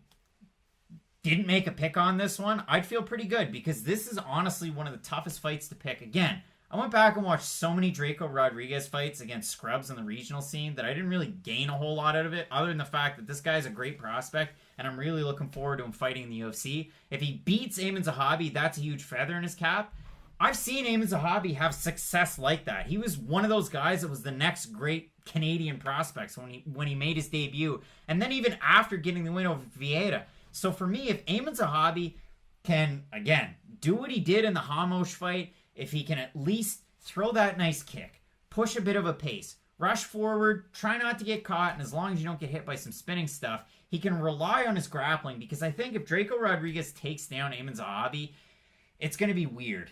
didn't make a pick on this one, I'd feel pretty good because this is honestly one of the toughest fights to pick. Again, I went back and watched so many Drako Rodriguez fights against scrubs in the regional scene that I didn't really gain a whole lot out of it other than the fact that this guy's a great prospect and I'm really looking forward to him fighting in the UFC. If he beats Aiemann Zahabi, that's a huge feather in his cap. I've seen Aiemann Zahabi have success like that. He was one of those guys that was the next great Canadian prospects when he made his debut. And then even after getting the win over Vieira. So for me, if Aiemann Zahabi can, again, do what he did in the Hamosh fight, if he can at least throw that nice kick, push a bit of a pace, rush forward, try not to get caught, and as long as you don't get hit by some spinning stuff, he can rely on his grappling. Because I think if Drako Rodriguez takes down Aiemann Zahabi, it's going to be weird.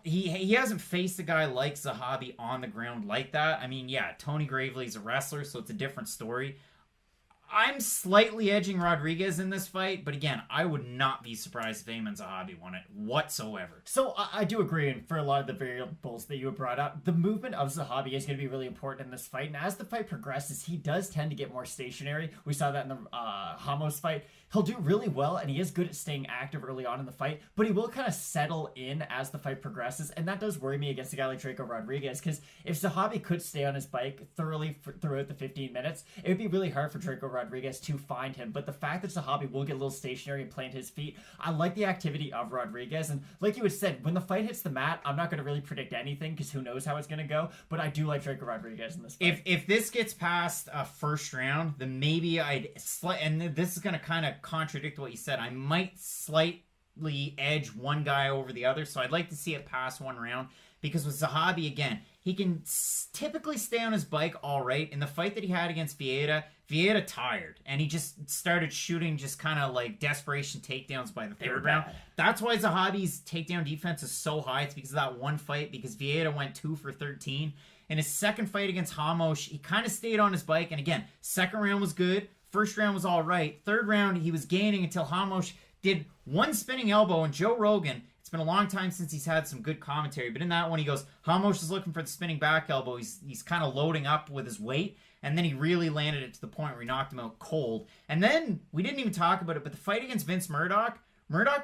He hasn't faced a guy like Zahabi on the ground like that. I mean, yeah, Tony Gravely's a wrestler, so it's a different story. I'm slightly edging Rodriguez in this fight, but again, I would not be surprised if Aiemann Zahabi won it whatsoever. So I do agree, and for a lot of the variables that you have brought up, the movement of Zahabi is going to be really important in this fight, and as the fight progresses, he does tend to get more stationary. We saw that in the Hamos fight. He'll do really well, and he is good at staying active early on in the fight, but he will kind of settle in as the fight progresses, and that does worry me against a guy like Drako Rodriguez, because if Zahabi could stay on his bike thoroughly throughout the 15 minutes, it would be really hard for Drako Rodriguez to find him. But the fact that Zahabi will get a little stationary and plant his feet, I like the activity of Rodriguez, and like you had said, when the fight hits the mat, I'm not going to really predict anything, because who knows how it's going to go, but I do like Drako Rodriguez in this fight. If this gets past a first round, then maybe and this is going to kind of contradict what you said. I might slightly edge one guy over the other, so I'd like to see it pass one round, because with Zahabi, again, he can typically stay on his bike all right. In the fight that he had against Vieira tired, and he just started shooting just kind of like desperation takedowns by the third round. That's why Zahabi's takedown defense is so high. It's because of that one fight, because Vieira went 2 for 13. In his second fight against Hamosh, he kind of stayed on his bike, and again, second round was good. First round was all right. Third round, he was gaining until Hamosh did one spinning elbow, and Joe Rogan, it's been a long time since he's had some good commentary, but in that one he goes, Hamosh is looking for the spinning back elbow. He's kind of loading up with his weight, and then he really landed it to the point where he knocked him out cold. And then, we didn't even talk about it, but the fight against Vince Murdoch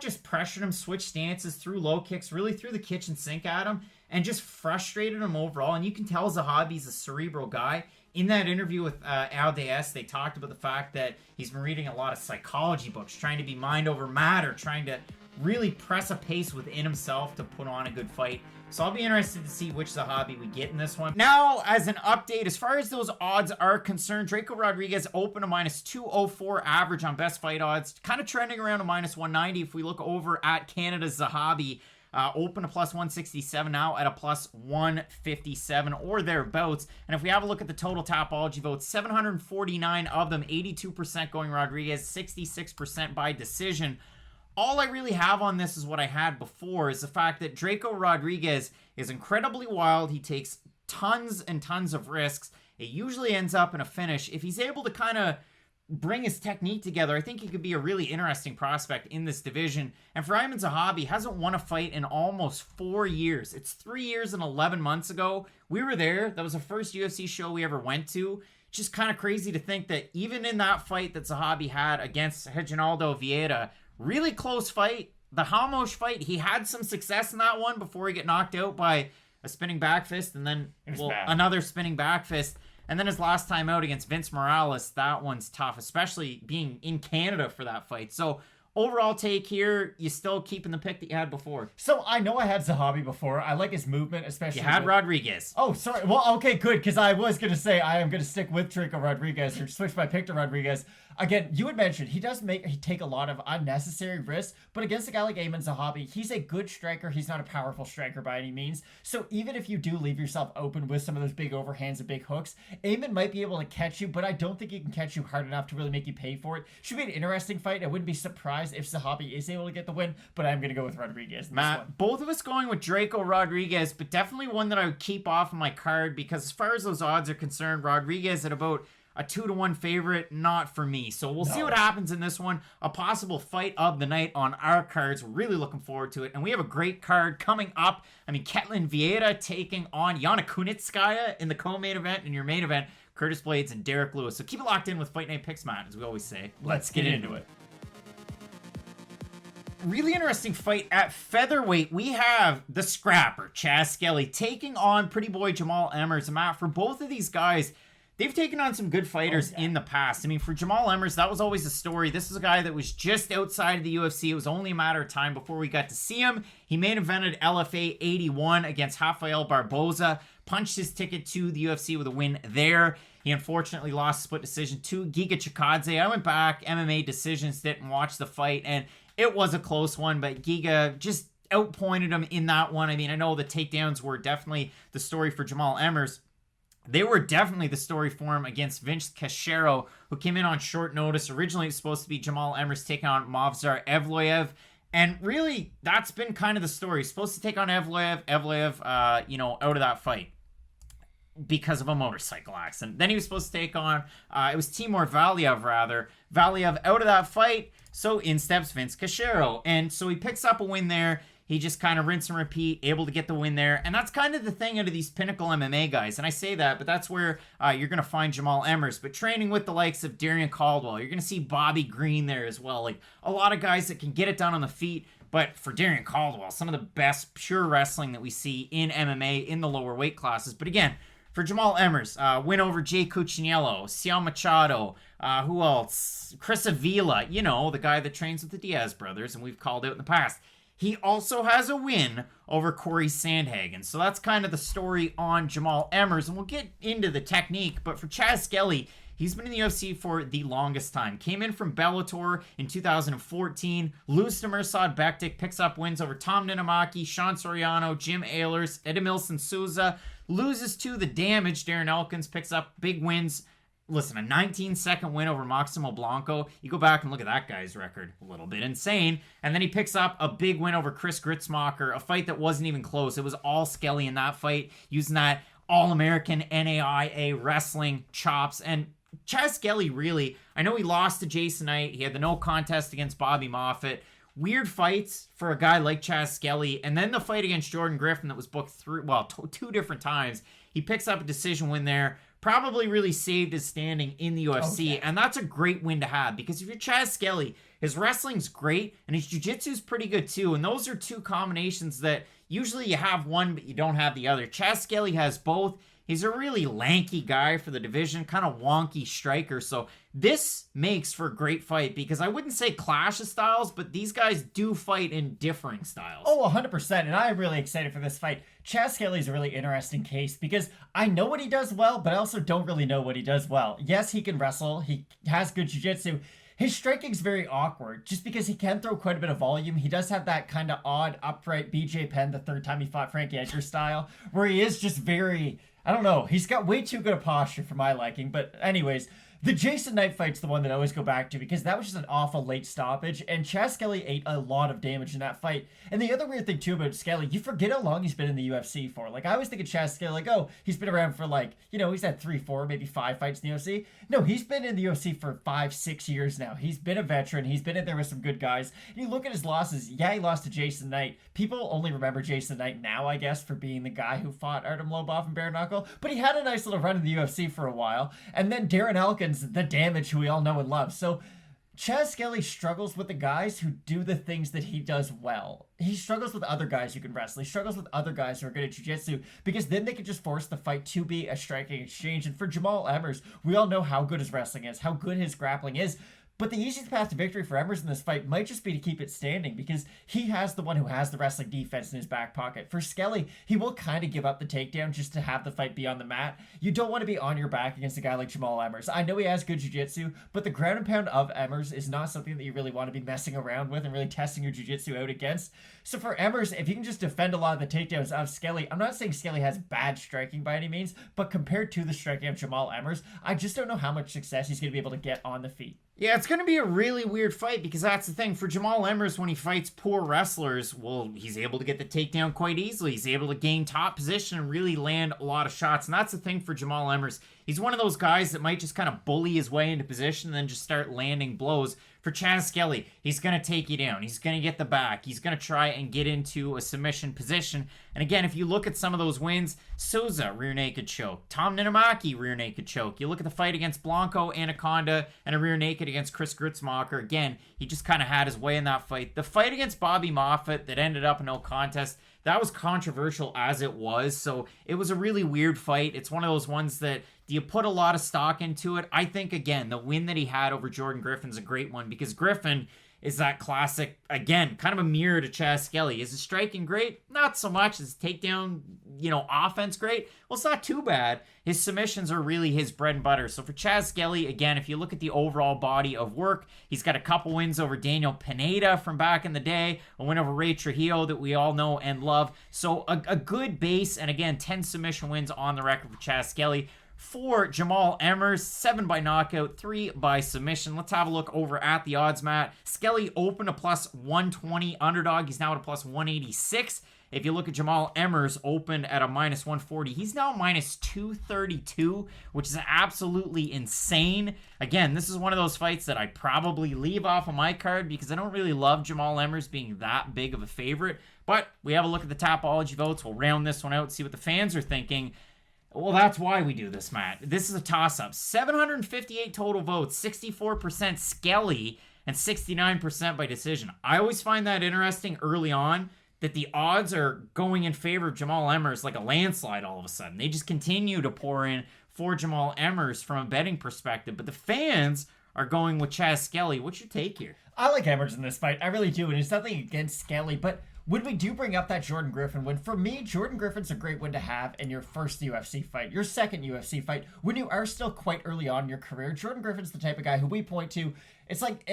just pressured him, switched stances, threw low kicks, really threw the kitchen sink at him, and just frustrated him overall. And you can tell Zahabi's a cerebral guy. In that interview with Alves, they talked about the fact that he's been reading a lot of psychology books, trying to be mind over matter, trying to really press a pace within himself to put on a good fight. So I'll be interested to see which Zahabi we get in this one. Now, as an update, as far as those odds are concerned, Drako Rodriguez opened a -204 average on best fight odds, kind of trending around a -190. If we look over at Canada's Zahabi, open a +167, now at a +157 or thereabouts. And if we have a look at the total Topology votes, 749 of them, 82% going Rodriguez, 66% by decision. All I really have on this is what I had before, is the fact that Drako Rodriguez is incredibly wild. He takes tons and tons of risks. It usually ends up in a finish. If he's able to kind of bring his technique together, I think he could be a really interesting prospect in this division. And for Aiemann Zahabi, hasn't won a fight in almost 4 years. It's 3 years and 11 months ago. We were there. That was the first UFC show we ever went to. Just kind of crazy to think that even in that fight that Zahabi had against Reginaldo Vieira, really close fight, the Hamosh fight, he had some success in that one before he got knocked out by a spinning back fist and then another spinning back fist. And then his last time out against Vince Morales, that one's tough, especially being in Canada for that fight. So overall take here, you still keeping the pick that you had before? So I know I had Zahabi before. I like his movement, especially. You had Rodrigez. Oh, sorry. Well, okay, good, because I was going to say I am going to stick with Drako Rodriguez or switch my pick to Rodriguez. Again, you had mentioned he take a lot of unnecessary risks, but against a guy like Aiemann Zahabi, he's a good striker. He's not a powerful striker by any means. So even if you do leave yourself open with some of those big overhands and big hooks, Aiemann might be able to catch you, but I don't think he can catch you hard enough to really make you pay for it. Should be an interesting fight. I wouldn't be surprised if Zahabi is able to get the win, but I'm going to go with Rodriguez. Matt, both of us going with Drako Rodriguez, but definitely one that I would keep off of my card because as far as those odds are concerned, Rodriguez at about a 2-1 favorite, not for me. So we'll see what happens in this one. A possible fight of the night on our cards. Really looking forward to it. And we have a great card coming up. I mean, Ketlin Vieira taking on Yana Kunitskaya in the co-main event. And your main event, Curtis Blaydes and Derrick Lewis. So keep it locked in with Fight Night Picks, Matt, as we always say. Let's get into it. Really interesting fight at featherweight. We have the scrapper, Chaz Skelly, taking on pretty boy Jamall Emmers. And Matt, for both of these guys, they've taken on some good fighters in the past. I mean, for Jamall Emmers, that was always a story. This is a guy that was just outside of the UFC. It was only a matter of time before we got to see him. He main evented LFA 81 against Rafael Barboza, punched his ticket to the UFC with a win there. He unfortunately lost split decision to Giga Chikadze. I went back, MMA decisions, didn't watch the fight, and it was a close one, but Giga just outpointed him in that one. I mean, I know the takedowns were definitely the story for Jamall Emmers. They were definitely the story for him against Vince Cachero, who came in on short notice. Originally, it was supposed to be Jamall Emmers taking on Movsar Evloev. And really, that's been kind of the story. He's supposed to take on Evloev. Evloev, out of that fight because of a motorcycle accident. Then he was supposed to take on, it was Timur Valiev, rather. Valiev out of that fight. So in steps Vince Cachero. And so he picks up a win there. He just kind of rinse and repeat, able to get the win there. And that's kind of the thing out of these pinnacle MMA guys. And I say that, but that's where you're going to find Jamall Emmers. But training with the likes of Darian Caldwell, you're going to see Bobby Green there as well. Like a lot of guys that can get it done on the feet. But for Darian Caldwell, some of the best pure wrestling that we see in MMA in the lower weight classes. But again, for Jamall Emmers, win over Jay Cuccinello, Ciel Machado, who else? Chris Avila, the guy that trains with the Diaz brothers, and we've called out in the past. He also has a win over Corey Sandhagen. So that's kind of the story on Jamall Emmers. And we'll get into the technique. But for Chaz Skelly, he's been in the UFC for the longest time. Came in from Bellator in 2014. Loses to Mirsad Bektic. Picks up wins over Tom Ninamaki, Sean Soriano, Jim Ehlers, Edmilson Souza. Loses to The Damage. Darren Elkins picks up big wins. Listen, a 19-second win over Maximo Blanco. You go back and look at that guy's record. A little bit insane. And then he picks up a big win over Chris Gritzmacher, a fight that wasn't even close. It was all Skelly in that fight, using that All-American NAIA wrestling chops. And Chaz Skelly, really, I know he lost to Jason Knight. He had the no contest against Bobby Moffett. Weird fights for a guy like Chaz Skelly. And then the fight against Jordan Griffin that was booked two different times. He picks up a decision win there. Probably really saved his standing in the UFC, and that's a great win to have, because if you're Chaz Skelly, his wrestling's great, and his jiu-jitsu's pretty good too, and those are two combinations that usually you have one, but you don't have the other. Chaz Skelly has both. He's a really lanky guy for the division, kind of wonky striker, so this makes for a great fight, because I wouldn't say clash of styles, but these guys do fight in differing styles. Oh, 100%, and I'm really excited for this fight. Chaz Skelly's a really interesting case, because I know what he does well, but I also don't really know what he does well. Yes, he can wrestle, he has good jiu-jitsu. His striking's very awkward, just because he can throw quite a bit of volume. He does have that kind of odd, upright BJ Penn the third time he fought Frankie Edgar style, where he is just very, I don't know, he's got way too good a posture for my liking. But anyways, the Jason Knight fight's the one that I always go back to, because that was just an awful late stoppage, and Chaz Skelly ate a lot of damage in that fight. And the other weird thing too about Skelly, you forget how long he's been in the UFC for. Like, I always think of Chaz Skelly like, oh, he's been around for he's had 3, 4, maybe 5 fights in the UFC. No, he's been in the UFC for 5, 6 years now. He's been a veteran. He's been in there with some good guys. And you look at his losses. Yeah, he lost to Jason Knight. People only remember Jason Knight now, I guess, for being the guy who fought Artem Lobov and bare knuckle. But he had a nice little run in the UFC for a while. And then Darren Elkins, The Damage, who we all know and love. So Chaz Skelly struggles with the guys who do the things that he does well. He struggles with other guys who can wrestle. He struggles with other guys who are good at jiu-jitsu, because then they can just force the fight to be a striking exchange. And for Jamall Emmers, we all know how good his wrestling is, how good his grappling is. But the easiest path to victory for Emmers in this fight might just be to keep it standing, because he has the one who has the wrestling defense in his back pocket. For Skelly, he will kind of give up the takedown just to have the fight be on the mat. You don't want to be on your back against a guy like Jamall Emmers. I know he has good jiu-jitsu, but the ground and pound of Emmers is not something that you really want to be messing around with and really testing your jiu-jitsu out against. So for Emmers, if you can just defend a lot of the takedowns of Skelly, I'm not saying Skelly has bad striking by any means, but compared to the striking of Jamall Emmers, I just don't know how much success he's going to be able to get on the feet. Yeah, it's going to be a really weird fight, because that's the thing. For Jamall Emmers, when he fights poor wrestlers, well, he's able to get the takedown quite easily. He's able to gain top position and really land a lot of shots. And that's the thing for Jamall Emmers. He's one of those guys that might just kind of bully his way into position and then just start landing blows. For Chaz Skelly, he's going to take you down. He's going to get the back. He's going to try and get into a submission position. And again, if you look at some of those wins, Souza, rear naked choke. Tom Ninamaki, rear naked choke. You look at the fight against Blanco, Anaconda, and a rear naked against Chris Grutzmacher. Again, he just kind of had his way in that fight. The fight against Bobby Moffett that ended up in no contest, that was controversial as it was. So it was a really weird fight. It's one of those ones that, do you put a lot of stock into it? I think, again, the win that he had over Jordan Griffin's a great one, because Griffin is that classic, again, kind of a mirror to Chaz Skelly. Is his striking great? Not so much. Is his takedown, offense great? Well, it's not too bad. His submissions are really his bread and butter. So for Chaz Skelly, again, if you look at the overall body of work, he's got a couple wins over Daniel Pineda from back in the day, a win over Ray Trujillo that we all know and love. So a good base, and again, 10 submission wins on the record for Chaz Skelly. For Jamall Emmers, 7 by knockout, 3 by submission. Let's have a look over at the odds, Matt. Skelly opened a plus 120 underdog. He's now at a plus 186. If you look at Jamall Emmers, opened at a minus 140. He's now minus 232, which is absolutely insane. Again, this is one of those fights that I'd probably leave off of my card, because I don't really love Jamall Emmers being that big of a favorite. But we have a look at the Tapology votes. We'll round this one out, see what the fans are thinking. Well, that's why we do this, Matt. This is a toss-up. 758 total votes, 64% Skelly, and 69% by decision. I always find that interesting early on, that the odds are going in favor of Jamall Emmers like a landslide all of a sudden. They just continue to pour in for Jamall Emmers from a betting perspective. But the fans are going with Chaz Skelly. What's your take here? I like Emmers in this fight. I really do. And it's nothing against Skelly, but when we do bring up that Jordan Griffin win, for me, Jordan Griffin's a great win to have in your first UFC fight, your second UFC fight, when you are still quite early on in your career. Jordan Griffin's the type of guy who we point to. It's like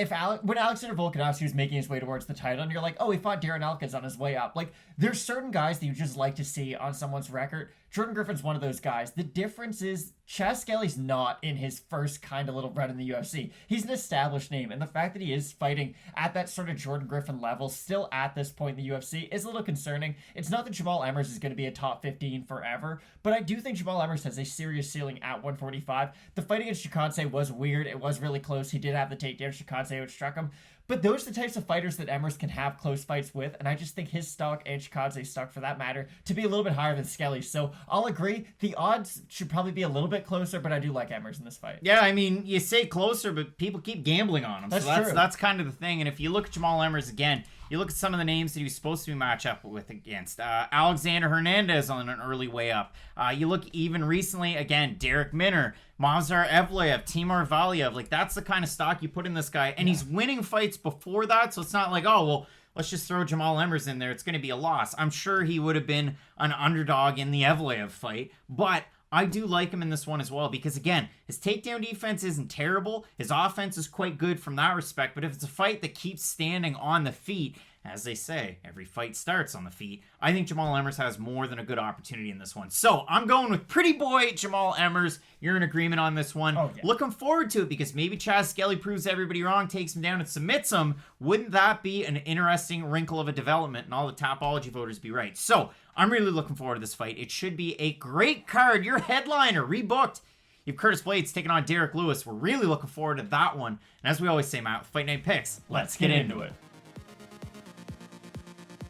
when Alexander Volkanovski was making his way towards the title, and you're like, oh, he fought Darren Elkins on his way up. Like, there's certain guys that you just like to see on someone's record. Jordan Griffin's one of those guys. The difference is Chaz Skelly's not in his first kind of little run in the UFC. He's an established name, and the fact that he is fighting at that sort of Jordan Griffin level still at this point in the UFC is a little concerning. It's not that Jamall Emmers is going to be a top 15 forever, but I do think Jamall Emmers has a serious ceiling at 145. The fight against Shikansei was weird. It was really close. He did have the takedown. Shikansei outstruck him. But those are the types of fighters that Emmers can have close fights with, and I just think his stock and Shikansei's stock, for that matter, to be a little bit higher than Skelly's. So I'll agree, the odds should probably be a little bit closer, but I do like Emmers in this fight. Yeah, I mean, you say closer, but people keep gambling on him. That's true. True. That's kind of the thing. And if you look at Jamall Emmers again, you look at some of the names that he was supposed to be matched up with against. Alexander Hernandez on an early way up. You look even recently, again, Derek Minner, Movsar Evloev, Timur Valiev. Like, that's the kind of stock you put in this guy. And he's winning fights before that, so it's not like, oh, well, let's just throw Jamall Emmers in there. It's going to be a loss. I'm sure he would have been an underdog in the Evloev fight, but I do like him in this one as well, because again, his takedown defense isn't terrible. His offense is quite good from that respect, but if it's a fight that keeps standing on the feet, as they say, every fight starts on the feet, I think Jamall Emmers has more than a good opportunity in this one. So I'm going with pretty boy Jamall Emmers. You're in agreement on this one. Oh, yeah. Looking forward to it, because maybe Chaz Skelly proves everybody wrong, takes him down and submits him. Wouldn't that be an interesting wrinkle of a development, and all the Tapology voters be right? So I'm really looking forward to this fight. It should be a great card. Your headliner rebooked. You have Curtis Blaydes taking on Derrick Lewis. We're really looking forward to that one. And as we always say, Matt, Fight Night Picks, let's get into it.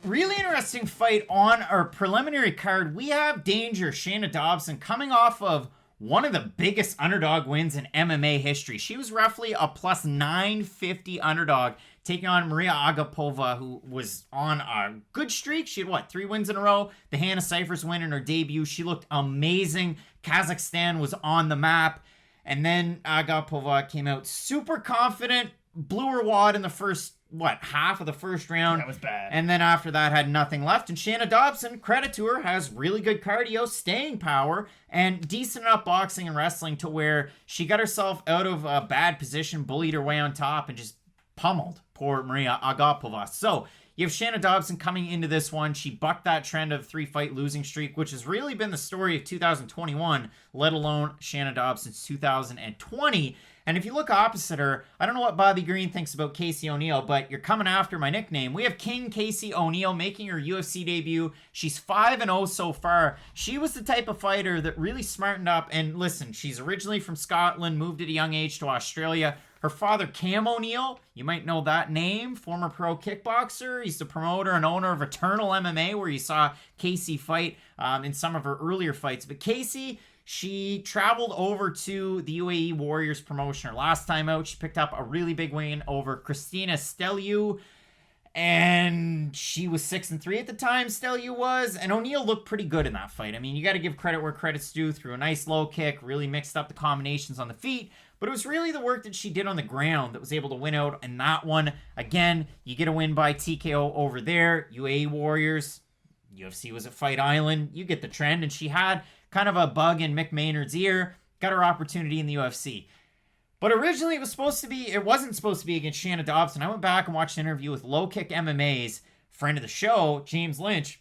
Really interesting fight on our preliminary card. We have Danger, Shana Dobson, coming off of one of the biggest underdog wins in MMA history. She was roughly a plus 950 underdog, taking on Maria Agapova, who was on a good streak. She had, 3 wins in a row? The Hannah Cyphers win in her debut. She looked amazing. Kazakhstan was on the map. And then Agapova came out super confident, blew her wad in the first, half of the first round. That was bad. And then after that had nothing left. And Shana Dobson, credit to her, has really good cardio, staying power, and decent enough boxing and wrestling to where she got herself out of a bad position, bullied her way on top, and just pummeled poor Maria Agapova. So you have Shana Dobson coming into this one. She bucked that trend of 3-fight losing streak, which has really been the story of 2021, let alone Shana Dobson's 2020. And if you look opposite her, I don't know what Bobby Green thinks about Casey O'Neill, but you're coming after my nickname. We have King Casey O'Neill making her UFC debut. She's 5-0 so far. She was the type of fighter that really smartened up. And listen, she's originally from Scotland, moved at a young age to Australia. Her father, Cam O'Neill, you might know that name, former pro kickboxer. He's the promoter and owner of Eternal MMA, where you saw Casey fight in some of her earlier fights. But Casey, she traveled over to the UAE Warriors promotion. Her last time out, she picked up a really big win over Christina Steliu. And she was 6-3 at the time, Steliu was. And O'Neill looked pretty good in that fight. I mean, you got to give credit where credit's due. Threw a nice low kick, really mixed up the combinations on the feet. But it was really the work that she did on the ground that was able to win out in that one. Again, you get a win by TKO over there. UAE Warriors, UFC was at Fight Island. You get the trend. And she had kind of a bug in Mick Maynard's ear. Got her opportunity in the UFC. But originally it wasn't supposed to be against Shana Dobson. I went back and watched an interview with Low Kick MMA's friend of the show, James Lynch.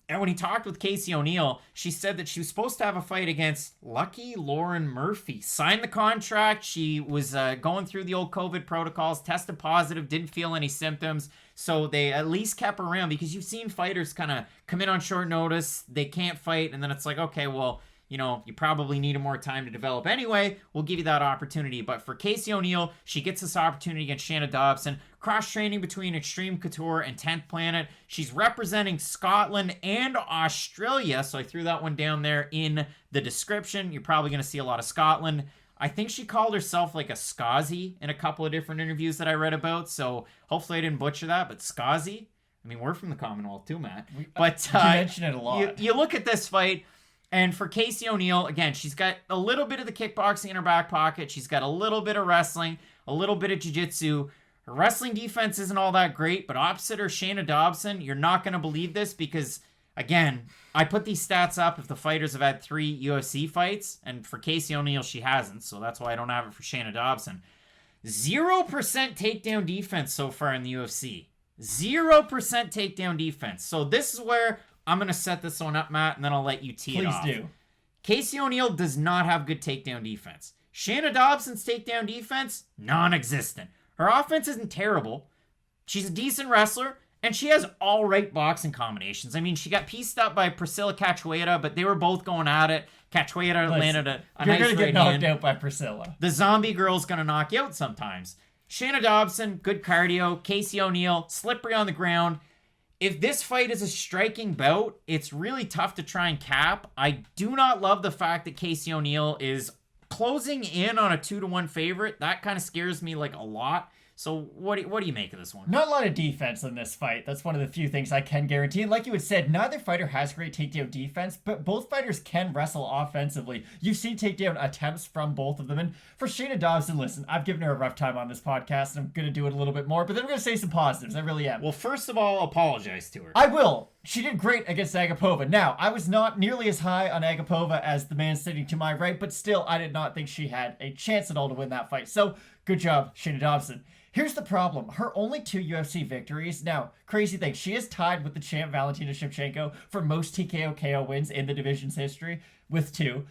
And when he talked with Casey O'Neill, she said that she was supposed to have a fight against Lucky Lauren Murphy. Signed the contract. She was going through the old COVID protocols, tested positive, didn't feel any symptoms. So they at least kept her around, because you've seen fighters kind of come in on short notice. They can't fight. And then it's like, okay, well, you know, you probably needed more time to develop anyway. We'll give you that opportunity. But for Casey O'Neill, she gets this opportunity against Shana Dobson. Cross-training between Extreme Couture and 10th Planet. She's representing Scotland and Australia. So I threw that one down there in the description. You're probably going to see a lot of Scotland. I think she called herself like a Skazi in a couple of different interviews that I read about. So hopefully I didn't butcher that. But Skazi, I mean, we're from the Commonwealth too, Matt. But you mention it a lot. You look at this fight. And for Casey O'Neill, again, she's got a little bit of the kickboxing in her back pocket. She's got a little bit of wrestling, a little bit of jiu-jitsu. Her wrestling defense isn't all that great, but opposite her, Shana Dobson, you're not going to believe this because, again, I put these stats up if the fighters have had 3 UFC fights, and for Casey O'Neill, she hasn't, so that's why I don't have it for Shana Dobson. 0% takedown defense so far in the UFC. 0% takedown defense. So this is where I'm going to set this one up, Matt, and then I'll let you tee it off. Please do. Casey O'Neill does not have good takedown defense. Shana Dobson's takedown defense, non-existent. Her offense isn't terrible. She's a decent wrestler, and she has all right boxing combinations. I mean, she got pieced up by Priscilla Cachoeira, but they were both going at it. Cachoeira landed a nice right hand. You're going to get knocked out by Priscilla. The zombie girl's going to knock you out sometimes. Shana Dobson, good cardio. Casey O'Neill, slippery on the ground. If this fight is a striking bout, it's really tough to try and cap. I do not love the fact that Casey O'Neill is closing in on a 2-1 favorite. That kind of scares me like a lot. So what do you make of this one? Not a lot of defense in this fight. That's one of the few things I can guarantee. And like you had said, neither fighter has great takedown defense, but both fighters can wrestle offensively. You've seen takedown attempts from both of them. And for Shana Dobson, listen, I've given her a rough time on this podcast, and I'm going to do it a little bit more, but then I'm going to say some positives. I really am. Well, first of all, apologize to her. I will. She did great against Agapova. Now, I was not nearly as high on Agapova as the man sitting to my right, but still, I did not think she had a chance at all to win that fight. So, good job, Shana Dobson. Here's the problem. Her only 2 UFC victories. Now, crazy thing, she is tied with the champ Valentina Shevchenko for most TKO KO wins in the division's history with 2.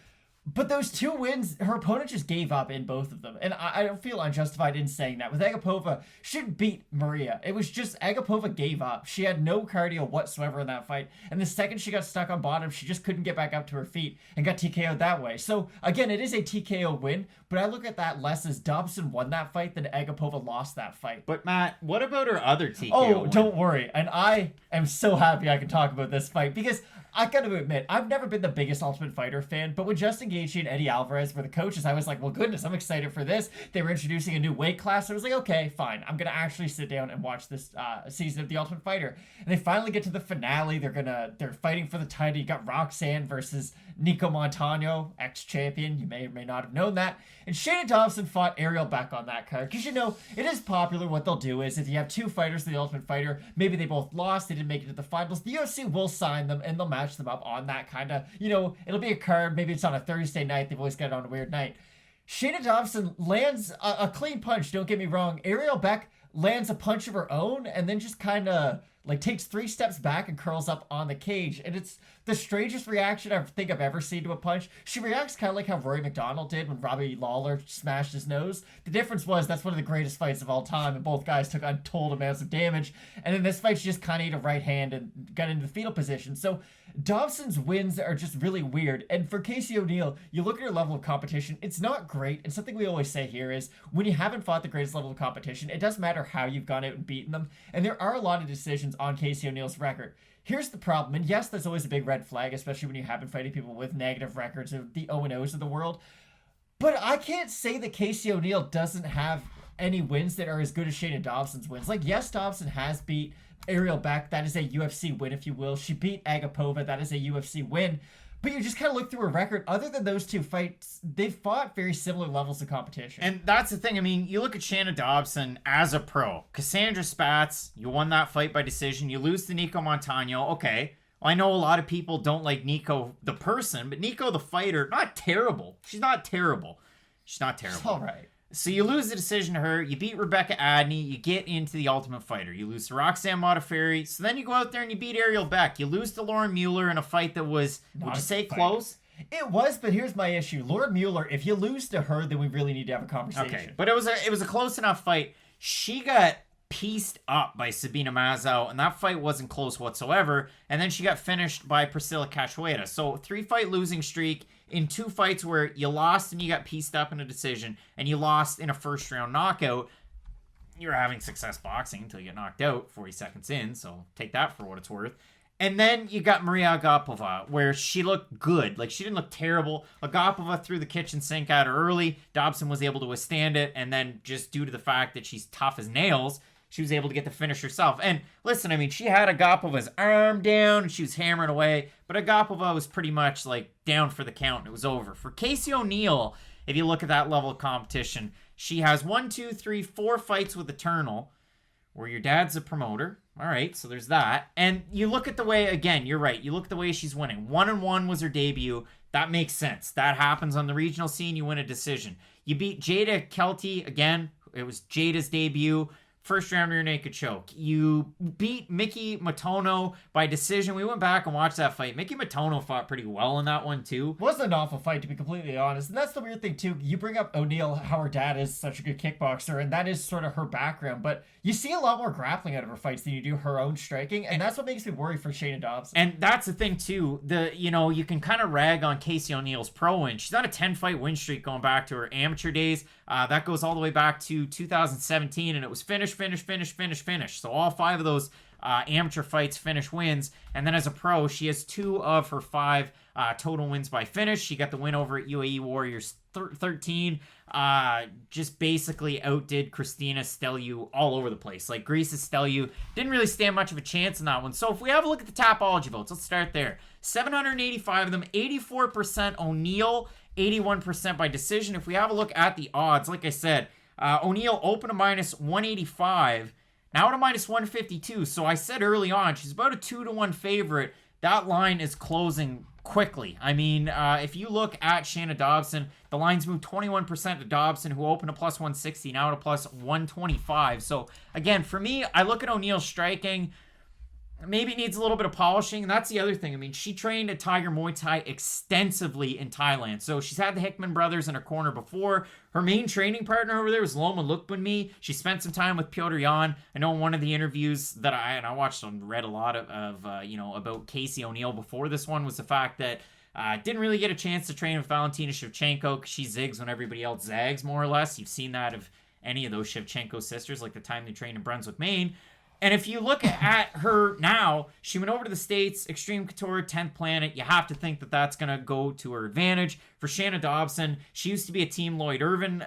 But those 2 wins, her opponent just gave up in both of them. And I don't feel unjustified in saying that. With Agapova, she didn't beat Maria. It was just Agapova gave up. She had no cardio whatsoever in that fight. And the second she got stuck on bottom, she just couldn't get back up to her feet and got TKO'd that way. So, again, it is a TKO win, but I look at that less as Dobson won that fight than Agapova lost that fight. But, Matt, what about her other TKO win? win? Don't worry. And I am so happy I can talk about this fight because I gotta admit, I've never been the biggest Ultimate Fighter fan, but when Justin Gaethje and Eddie Alvarez were the coaches, I was like, well, goodness, I'm excited for this. They were introducing a new weight class. I was like, okay, fine. I'm gonna actually sit down and watch this season of The Ultimate Fighter. And they finally get to the finale. They're fighting for the title. You got Roxanne versus Nico Montano, ex-champion. You may or may not have known that. And Shana Dobson fought Ariel Beck on that card. Because, it is popular. What they'll do is if you have two fighters in The Ultimate Fighter, maybe they both lost, they didn't make it to the finals, the UFC will sign them and they'll match them up on that kind of, it'll be a card. Maybe it's on a Thursday night. They've always got it on a weird night. Shana Dobson lands a clean punch. Don't get me wrong. Ariel Beck lands a punch of her own and then just kind of takes 3 steps back and curls up on the cage. And it's the strangest reaction I think I've ever seen to a punch. She reacts kind of like how Rory McDonald did when Robbie Lawler smashed his nose. The difference was that's one of the greatest fights of all time, and both guys took untold amounts of damage. And in this fight, she just kind of ate a right hand and got into the fetal position. So Dobson's wins are just really weird. And for Casey O'Neill, you look at her level of competition, it's not great. And something we always say here is when you haven't fought the greatest level of competition, it doesn't matter how you've gone out and beaten them. And there are a lot of decisions on Casey O'Neill's record. Here's the problem, and yes, that's always a big red flag, especially when you have been fighting people with negative records of the 0-0s of the world. But I can't say that Casey O'Neill doesn't have any wins that are as good as Shana Dobson's wins. Yes, Dobson has beat Ariel Beck. That is a UFC win, if you will. She beat Agapova. That is a UFC win. But you just kind of look through her record. Other than those two fights, they've fought very similar levels of competition. And that's the thing. I mean, you look at Shana Dobson as a pro. Cassandra Spatz, you won that fight by decision. You lose to Nico Montano. Okay. Well, I know a lot of people don't like Nico the person, but Nico the fighter, not terrible. She's not terrible. She's not terrible. It's all right. So you lose the decision to her. You beat Rebecca Adney. You get into the Ultimate Fighter. You lose to Roxanne Modafferi. So then you go out there and you beat Ariel Beck. You lose to Lauren Mueller in a fight that was, would you say, close? It was, but here's my issue. Lauren Mueller, if you lose to her, then we really need to have a conversation. Okay, but it was a close enough fight. She got pieced up by Sabina Mazow, and that fight wasn't close whatsoever. And then she got finished by Priscilla Cachoeira. So 3-fight losing streak in 2 fights where you lost and you got pieced up in a decision, and you lost in a first-round knockout. You're having success boxing until you get knocked out 40 seconds in, so take that for what it's worth. And then you got Maria Agapova, where she looked good. She didn't look terrible. Agapova threw the kitchen sink at her early. Dobson was able to withstand it, and then just due to the fact that she's tough as nails, she was able to get the finish herself. And listen, I mean, she had Agapova's arm down and she was hammering away, but Agapova was pretty much down for the count and it was over. For Casey O'Neill, if you look at that level of competition, she has 4 fights with Eternal, where your dad's a promoter. All right, so there's that. And you look at the way, again, you're right, you look at the way she's winning. 1-1 was her debut. That makes sense. That happens on the regional scene. You win a decision. You beat Jada Kelty. Again, it was Jada's debut. First round rear naked choke. You beat Mickey Matono by decision. We went back and watched that fight. Mickey Matono fought pretty well in that one too. Wasn't an awful fight, to be completely honest. And that's the weird thing too. You bring up O'Neill, how her dad is such a good kickboxer, and that is sort of her background. But you see a lot more grappling out of her fights than you do her own striking, and that's what makes me worry for Shana Dobson. And that's the thing too. You can kind of rag on Casey O'Neill's pro win. She's on a 10-fight win streak going back to her amateur days. That goes all the way back to 2017, and it was finish. So all 5 of those amateur fights finish wins. And then as a pro, she has 2 of her 5 total wins by finish. She got the win over at UAE Warriors 13. Just basically outdid Christina Steliou all over the place. Greece Steliou didn't really stand much of a chance in that one. So if we have a look at the Tapology votes, let's start there. 785 of them, 84% O'Neill, 81% by decision. If we have a look at the odds, like I said, O'Neill opened to -185, now to -152. So I said early on, she's about a 2-1 favorite. That line is closing quickly. I mean, if you look at Shana Dobson, the lines moved 21% to Dobson, who opened to +160, now to +125. So again, for me, I look at O'Neill striking. Maybe it needs a little bit of polishing, and that's the other thing. I mean, she trained at Tiger Muay Thai extensively in Thailand, so she's had the Hickman brothers in her corner before. Her main training partner over there was Loma Lukbanmi. She spent some time with Piotr Jan. I know in one of the interviews that I watched and read a lot of about Casey O'Neill before this one was the fact that didn't really get a chance to train with Valentina Shevchenko because she zigs when everybody else zags, more or less. You've seen that of any of those Shevchenko sisters, like the time they trained in Brunswick, Maine. And if you look at her now, she went over to the States, Extreme Couture, 10th Planet. You have to think that that's going to go to her advantage. For Shana Dobson, she used to be a Team Lloyd Irvin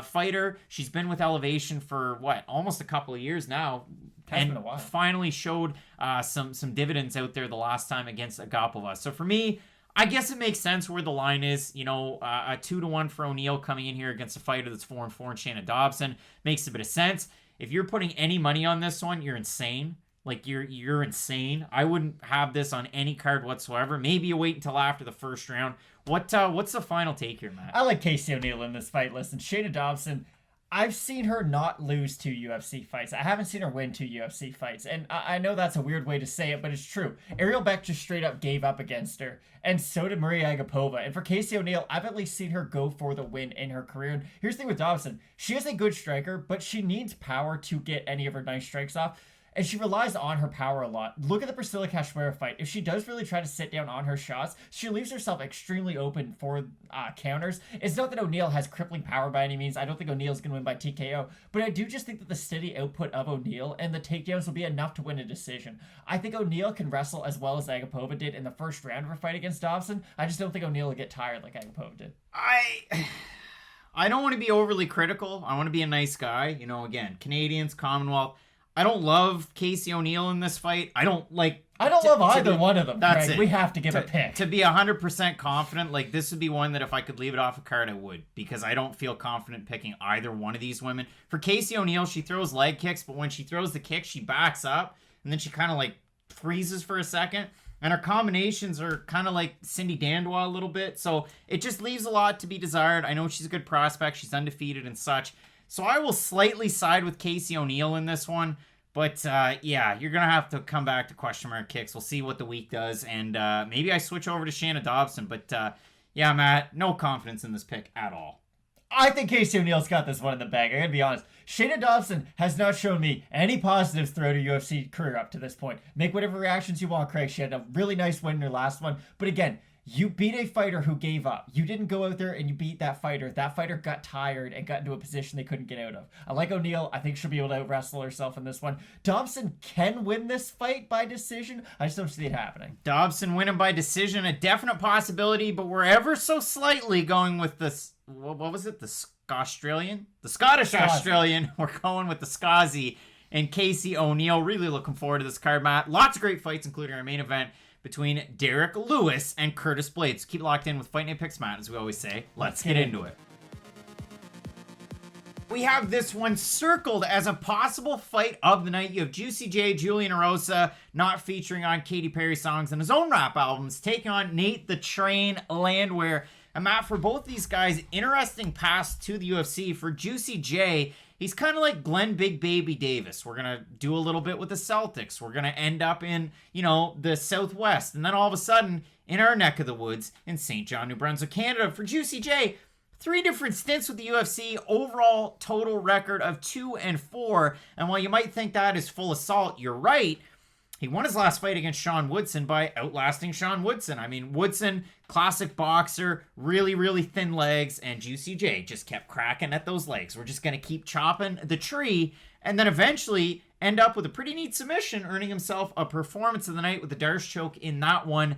fighter. She's been with Elevation for, almost a couple of years now. And finally showed some dividends out there the last time against Agapova. So for me, I guess it makes sense where the line is. A 2-1 for O'Neal coming in here against a fighter that's 4-4 and Shana Dobson. Makes a bit of sense. If you're putting any money on this one, you're insane. Like, you're insane. I wouldn't have this on any card whatsoever. Maybe you wait until after the first round. What's the final take here, Matt? I like Casey O'Neal in this fight. Listen, Shana Dobson, I've seen her not lose 2 UFC fights. I haven't seen her win 2 UFC fights. And I know that's a weird way to say it, but it's true. Ariel Beck just straight up gave up against her. And so did Maria Agapova. And for Casey O'Neal, I've at least seen her go for the win in her career. And here's the thing with Dobson. She is a good striker, but she needs power to get any of her nice strikes off. And she relies on her power a lot. Look at the Priscilla Cachoeira fight. If she does really try to sit down on her shots, she leaves herself extremely open for counters. It's not that O'Neal has crippling power by any means. I don't think O'Neal's going to win by TKO. But I do just think that the steady output of O'Neal and the takedowns will be enough to win a decision. I think O'Neal can wrestle as well as Agapova did in the first round of her fight against Dobson. I just don't think O'Neal will get tired like Agapova did. I don't want to be overly critical. I want to be a nice guy. Again, Canadians, Commonwealth. I don't love Casey O'Neal in this fight. I don't love either one of them. That's Craig. it. We have to give a pick. To be 100% confident, this would be one that if I could leave it off a card, I would. Because I don't feel confident picking either one of these women. For Casey O'Neal, she throws leg kicks, but when she throws the kick, she backs up. And then she kind of freezes for a second. And her combinations are kind of like Cindy Dandois a little bit. So it just leaves a lot to be desired. I know she's a good prospect. She's undefeated and such. So I will slightly side with Casey O'Neal in this one. But, you're going to have to come back to question mark kicks. We'll see what the week does. And maybe I switch over to Shana Dobson. But, Matt, no confidence in this pick at all. I think Casey O'Neal's got this one in the bag. I gotta be honest. Shana Dobson has not shown me any positives throughout her UFC career up to this point. Make whatever reactions you want, Craig. She had a really nice win in her last one. But again, you beat a fighter who gave up. You didn't go out there and you beat that fighter. That fighter got tired and got into a position they couldn't get out of. I like O'Neal. I think she'll be able to out-wrestle herself in this one. Dobson can win this fight by decision. I just don't see it happening. Dobson winning by decision, a definite possibility, but we're ever so slightly going with this. What was it? The Scottish Australian. We're going with the Scozzy and Casey O'Neal. Really looking forward to this card, Matt. Lots of great fights, including our main event between Derrick Lewis and Curtis Blaydes. Keep locked in with Fight Night Picks, Matt, as we always say. Let's get into it. We have this one circled as a possible fight of the night. You have Juicy J, Julian Erosa, not featuring on Katy Perry songs and his own rap albums, taking on Nate the Train Landwehr. And Matt, for both these guys, interesting pass to the UFC. For Juicy J, he's kind of like Glenn Big Baby Davis. We're going to do a little bit with the Celtics. We're going to end up in, the Southwest. And then all of a sudden, in our neck of the woods, in St. John, New Brunswick, Canada. For Juicy J, 3 different stints with the UFC, overall total record of 2-4. And while you might think that is full of salt, you're right. He won his last fight against Sean Woodson by outlasting Sean Woodson. I mean, Woodson, classic boxer, really, really thin legs, and Juicy J just kept cracking at those legs. We're just going to keep chopping the tree, and then eventually end up with a pretty neat submission, earning himself a performance of the night with the Darce choke in that one.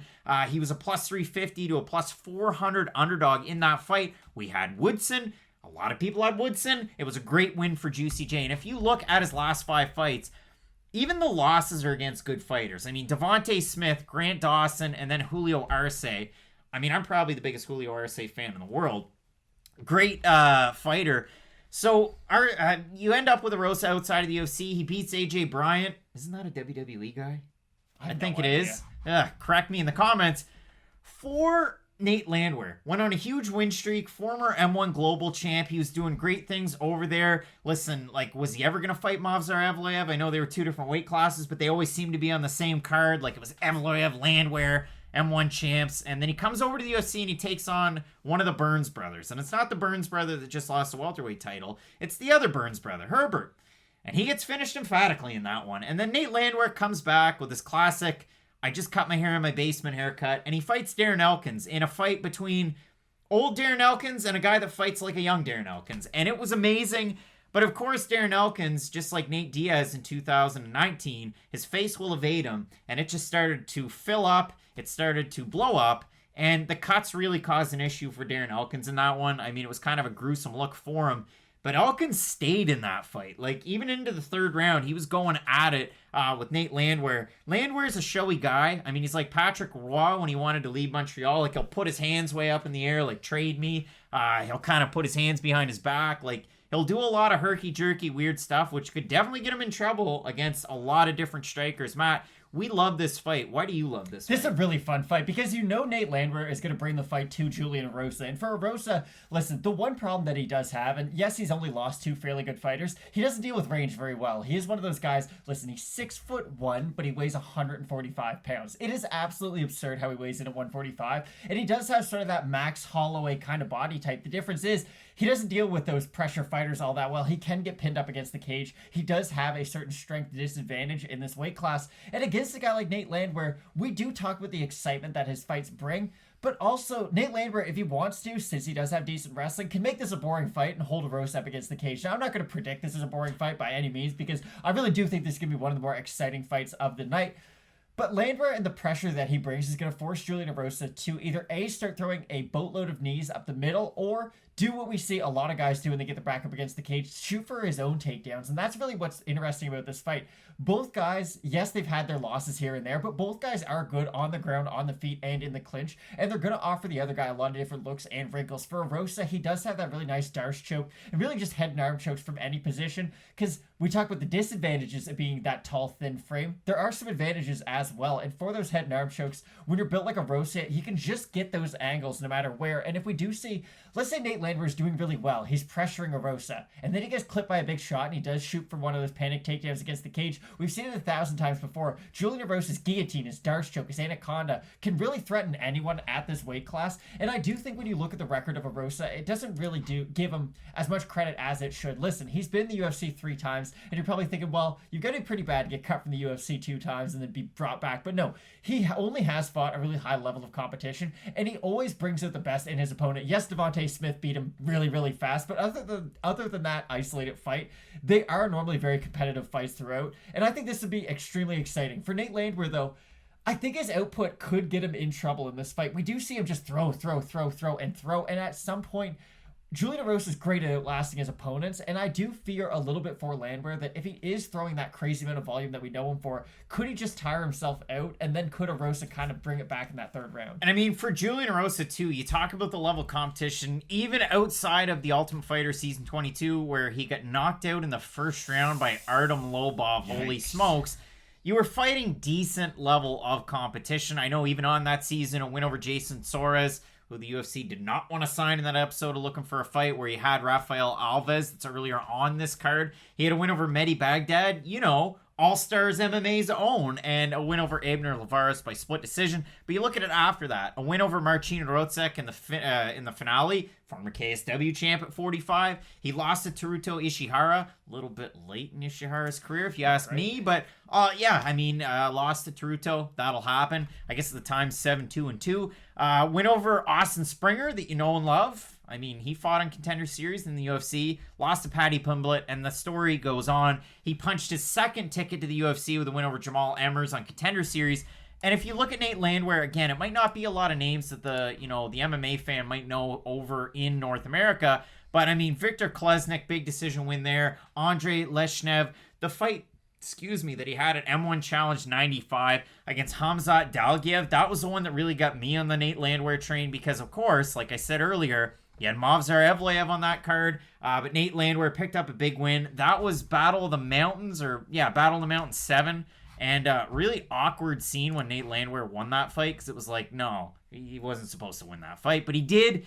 He was a plus 350 to a plus 400 underdog in that fight. We had Woodson. A lot of people had Woodson. It was a great win for Juicy J. And if you look at his last 5 fights, even the losses are against good fighters. I mean, Devontae Smith, Grant Dawson, and then Julio Arce. I mean, I'm probably the biggest Julio Arce fan in the world. Great fighter. So you end up with Erosa outside of the UFC. He beats AJ Bryant. Isn't that a WWE guy? I think it is. Correct me in the comments. For Nate Landwehr, went on a huge win streak, former M1 global champ. He was doing great things over there. Listen, was he ever going to fight Movsar Evloev? I know they were 2 different weight classes, but they always seemed to be on the same card. It was Evloev, Landwehr, M1 champs. And then he comes over to the UFC and he takes on one of the Burns brothers. And it's not the Burns brother that just lost a welterweight title. It's the other Burns brother, Herbert. And he gets finished emphatically in that one. And then Nate Landwehr comes back with his classic, I just cut my hair in my basement haircut, and he fights Darren Elkins in a fight between old Darren Elkins and a guy that fights like a young Darren Elkins. And it was amazing, But of course, Darren Elkins, just like Nate Diaz in 2019, his face will evade him, and it just started to fill up, it started to blow up, and the cuts really caused an issue for Darren Elkins in that one. I mean, it was kind of a gruesome look for him. But Elkins stayed in that fight. Like, even into the third round, he was going at it with Nate Landwehr. Landwehr's a showy guy. I mean, he's like Patrick Roy when he wanted to leave Montreal. Like, he'll put his hands way up in the air, like, trade me. He'll kind of put his hands behind his back. Like, he'll do a lot of herky-jerky weird stuff, which could definitely get him in trouble against a lot of different strikers. Matt, we love this fight. Why do you love this fight? This is a really fun fight because you know Nate Landwehr is going to bring the fight to Julian Erosa. And for Erosa, listen, the one problem that he does have, and yes, he's only lost 2 fairly good fighters, he doesn't deal with range very well. He is one of those guys, listen, he's 6'1", but he weighs 145 pounds. It is absolutely absurd how he weighs in at 145. And he does have sort of that Max Holloway kind of body type. The difference is he doesn't deal with those pressure fighters all that well. He can get pinned up against the cage. He does have a certain strength disadvantage in this weight class. And against a guy like Nate Landwehr, we do talk about the excitement that his fights bring. But also, Nate Landwehr, if he wants to, since he does have decent wrestling, can make this a boring fight and hold Erosa up against the cage. Now, I'm not going to predict this is a boring fight by any means because I really do think this is going to be one of the more exciting fights of the night. But Landwehr and the pressure that he brings is going to force Julian Erosa to either A, start throwing a boatload of knees up the middle, or do what we see a lot of guys do when they get the back up against the cage, shoot for his own takedowns. And that's really what's interesting about this fight. Both guys, yes, they've had their losses here and there, but both guys are good on the ground, on the feet, and in the clinch. And they're going to offer the other guy a lot of different looks and wrinkles. For Erosa, he does have that really nice Darce choke and really just head and arm chokes from any position. Because we talk about the disadvantages of being that tall, thin frame. There are some advantages as well. And for those head and arm chokes, when you're built like Erosa, you can just get those angles no matter where. And if we do see, let's say Nate Landwehr is doing really well. He's pressuring Erosa. And then he gets clipped by a big shot and he does shoot for one of those panic takedowns against the cage. We've seen it 1,000 times before. Julian Erosa's guillotine, his Darce choke, his anaconda can really threaten anyone at this weight class. And I do think when you look at the record of Erosa, it doesn't really give him as much credit as it should. Listen, he's been in the UFC 3 times and you're probably thinking, well, you're getting pretty bad to get cut from the UFC 2 times and then be brought back. But no, he only has fought a really high level of competition and he always brings out the best in his opponent. Yes, Devontae Smith beat him really, really fast, but other than that isolated fight, they are normally very competitive fights throughout. And I think this would be extremely exciting. For Nate Landwehr, though, I think his output could get him in trouble in this fight. We do see him just throw. And at some point, Julian Erosa is great at outlasting his opponents, and I do fear a little bit for Landwehr that if he is throwing that crazy amount of volume that we know him for, could he just tire himself out, and then could Erosa kind of bring it back in that third round? And I mean, for Julian Erosa, too, you talk about the level of competition, even outside of the Ultimate Fighter Season 22, where he got knocked out in the first round by Artem Lobov, holy smokes. You were fighting decent level of competition. I know even on that season, a win over Jason Soares, who the UFC did not want to sign in that episode of Looking for a Fight, where he had Rafael Alves, that's earlier on this card. He had a win over Mehdi Baghdad, you know, All-Stars MMA's own, and a win over Abner Lavares by split decision. But you look at it after that, a win over Marcin Rotzek in the finale, former KSW champ at 45. He lost to Teruto Ishihara, a little bit late in Ishihara's career, if you ask me. But lost to Teruto, that'll happen. I guess at the time, 7-2-2. Win over Austin Springer, that you know and love. I mean, he fought on Contender Series in the UFC, lost to Paddy Pimblett, and the story goes on. He punched his second ticket to the UFC with a win over Jamall Emmers on Contender Series. And if you look at Nate Landwehr, again, it might not be a lot of names that the MMA fan might know over in North America, but I mean, Victor Klesnik, big decision win there. Andrei Leshnev, the fight that he had at M1 Challenge 95 against Hamzat Dalgiev, that was the one that really got me on the Nate Landwehr train because, of course, like I said earlier, you had Movsar Evloev on that card, but Nate Landwehr picked up a big win. That was Battle of the Mountains 7, and really awkward scene when Nate Landwehr won that fight because it was like, no, he wasn't supposed to win that fight, but he did.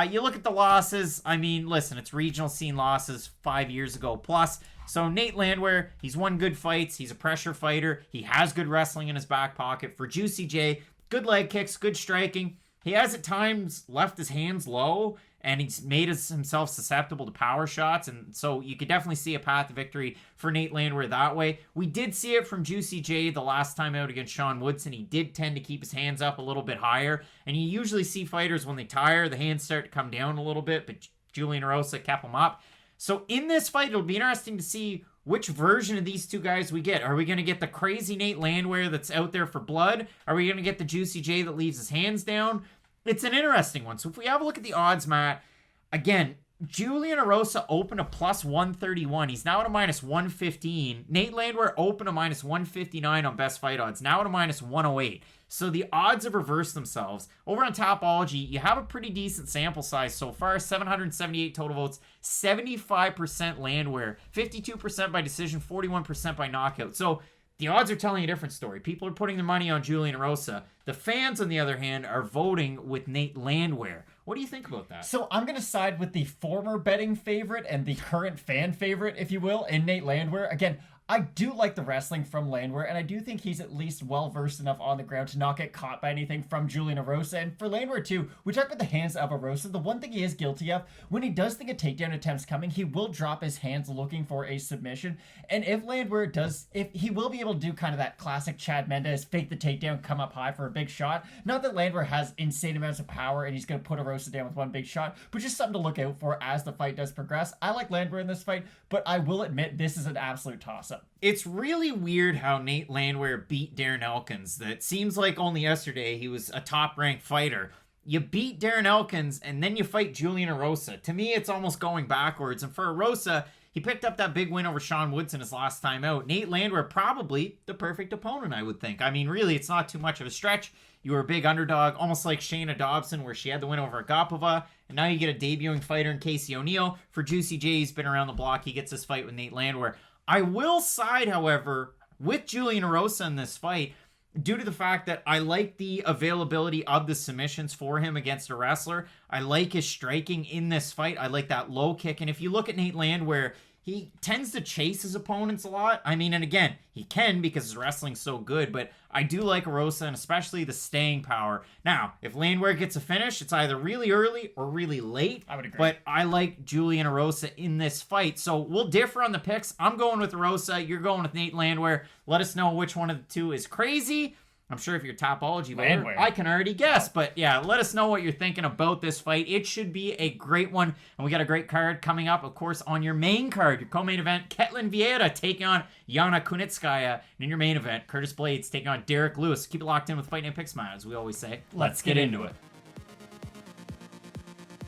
You look at the losses, I mean, listen, it's regional scene losses 5 years ago plus. So Nate Landwehr, he's won good fights. He's a pressure fighter. He has good wrestling in his back pocket. For Juicy J, good leg kicks, good striking. He has at times left his hands low, and he's made himself susceptible to power shots, and so you could definitely see a path to victory for Nate Landwehr that way. We did see it from Juicy J the last time out against Sean Woodson. He did tend to keep his hands up a little bit higher, and you usually see fighters when they tire, the hands start to come down a little bit, but Julian Erosa kept him up. So in this fight, it'll be interesting to see which version of these two guys we get. Are we going to get the crazy Nate Landwehr that's out there for blood? Are we going to get the Juicy J that leaves his hands down? It's an interesting one. So if we have a look at the odds, Matt, again, Julian Erosa opened a plus 131. He's now at a minus 115. Nate Landwehr opened a minus 159 on best fight odds. Now at a minus 108. So the odds have reversed themselves. Over on Topology, you have a pretty decent sample size so far. 778 total votes. 75% Landwehr. 52% by decision. 41% by knockout. So the odds are telling a different story. People are putting their money on Julian Erosa. The fans, on the other hand, are voting with Nate Landwehr. What do you think about that? So I'm going to side with the former betting favorite and the current fan favorite, if you will, in Nate Landwehr. Again, I do like the wrestling from Landwehr, and I do think he's at least well-versed enough on the ground to not get caught by anything from Julian Erosa. And for Landwehr, too, we talked about the hands of Erosa. The one thing he is guilty of, when he does think a takedown attempt's coming, he will drop his hands looking for a submission. And if Landwehr does, if he will be able to do kind of that classic Chad Mendes, fake the takedown, come up high for a big shot. Not that Landwehr has insane amounts of power and he's going to put Erosa down with one big shot, but just something to look out for as the fight does progress. I like Landwehr in this fight, but I will admit this is an absolute toss-up. It's really weird how Nate Landwehr beat Darren Elkins. That seems like only yesterday he was a top-ranked fighter. You beat Darren Elkins, and then you fight Julian Erosa. To me, it's almost going backwards. And for Erosa, he picked up that big win over Sean Woodson his last time out. Nate Landwehr, probably the perfect opponent, I would think. I mean, really, it's not too much of a stretch. You were a big underdog, almost like Shana Dobson, where she had the win over Agapova. And now you get a debuting fighter in Casey O'Neill. For Juicy J, he's been around the block. He gets this fight with Nate Landwehr. I will side, however, with Julian Erosa in this fight due to the fact that I like the availability of the submissions for him against a wrestler. I like his striking in this fight. I like that low kick. And if you look at Nate Landwehr, he tends to chase his opponents a lot. I mean, and again, he can because his wrestling's so good, but I do like Erosa and especially the staying power. Now, if Landwehr gets a finish, it's either really early or really late. I would agree. But I like Julian Erosa in this fight. So we'll differ on the picks. I'm going with Erosa. You're going with Nate Landwehr. Let us know which one of the two is crazy. I'm sure if you're Topology voter, I can already guess. But yeah, let us know what you're thinking about this fight. It should be a great one. And we got a great card coming up, of course, on your main card. Your co-main event, Ketlin Vieira taking on Yana Kunitskaya. And in your main event, Curtis Blaydes taking on Derrick Lewis. Keep it locked in with Fight Night Picks, Matt, as we always say. Let's get into it.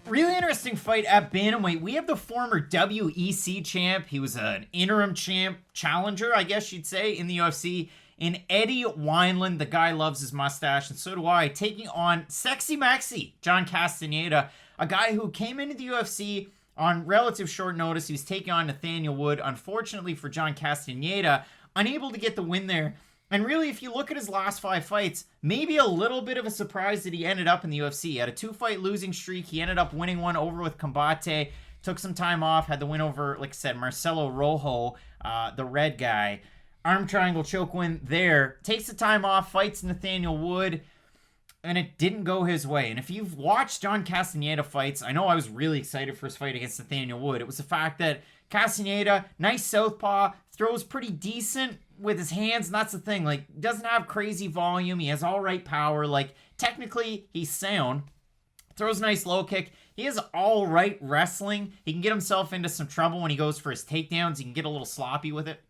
Really interesting fight at bantamweight. We have the former WEC champ. He was an interim champ challenger, I guess you'd say, in the UFC. In Eddie Wineland, the guy loves his mustache, and so do I, taking on Sexy Maxi, John Castaneda, a guy who came into the UFC on relative short notice. He was taking on Nathaniel Wood. Unfortunately for John Castaneda, unable to get the win there. And really, if you look at his last 5 fights, maybe a little bit of a surprise that he ended up in the UFC. He had a 2-fight losing streak. He ended up winning one over with Combate. Took some time off, had the win over, like I said, Marcelo Rojo, the red guy. Arm triangle choke win there. Takes the time off, fights Nathaniel Wood, and it didn't go his way. And if you've watched John Castaneda fights, I know I was really excited for his fight against Nathaniel Wood. It was the fact that Castaneda, nice southpaw, throws pretty decent with his hands, and that's the thing. Like, doesn't have crazy volume. He has all right power. Like, technically, he's sound. Throws a nice low kick. He has all right wrestling. He can get himself into some trouble when he goes for his takedowns. He can get a little sloppy with it.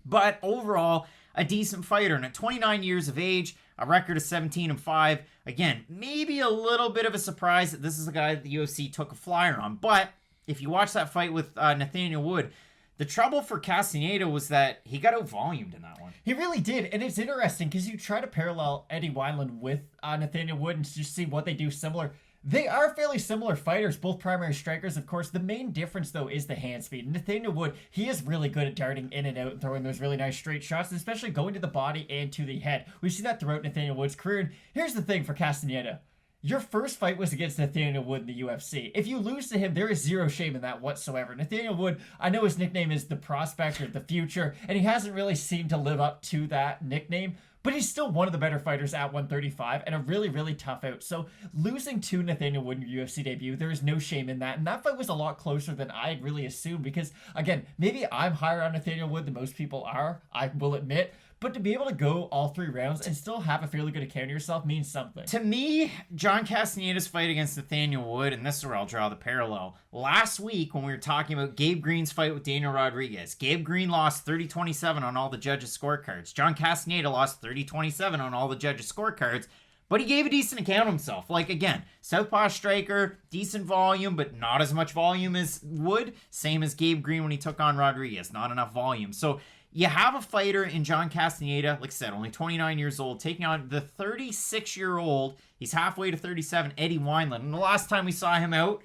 But overall, a decent fighter. And at 29 years of age, a record of 17-5. Again, maybe a little bit of a surprise that this is a guy that the UFC took a flyer on. But if you watch that fight with Nathaniel Wood, the trouble for Castaneda was that he got out-volumed in that one. He really did. And it's interesting because you try to parallel Eddie Wineland with Nathaniel Wood and just see what they do similar. They are fairly similar fighters, both primary strikers, of course. The main difference, though, is the hand speed. Nathaniel Wood, he is really good at darting in and out and throwing those really nice straight shots, especially going to the body and to the head. We've seen that throughout Nathaniel Wood's career. And here's the thing for Castaneda. Your first fight was against Nathaniel Wood in the UFC. If you lose to him, there is zero shame in that whatsoever. Nathaniel Wood, I know his nickname is the Prospect or the Future, and he hasn't really seemed to live up to that nickname. but he's still one of the better fighters at 135 and a really, really tough out. So losing to Nathaniel Wood in your UFC debut, there is no shame in that. And that fight was a lot closer than I had really assumed because, again, maybe I'm higher on Nathaniel Wood than most people are, I will admit. But to be able to go all 3 rounds and still have a fairly good account of yourself means something. To me, John Castaneda's fight against Nathaniel Wood, and this is where I'll draw the parallel. Last week, when we were talking about Gabe Green's fight with Daniel Rodriguez, Gabe Green lost 30-27 on all the judges' scorecards. John Castaneda lost 30-27 on all the judges' scorecards, but he gave a decent account of himself. Like, again, southpaw striker, decent volume, but not as much volume as Wood. Same as Gabe Green when he took on Rodriguez, not enough volume. So you have a fighter in John Castaneda, like I said, only 29 years old, taking on the 36-year-old, he's halfway to 37, Eddie Wineland. And the last time we saw him out,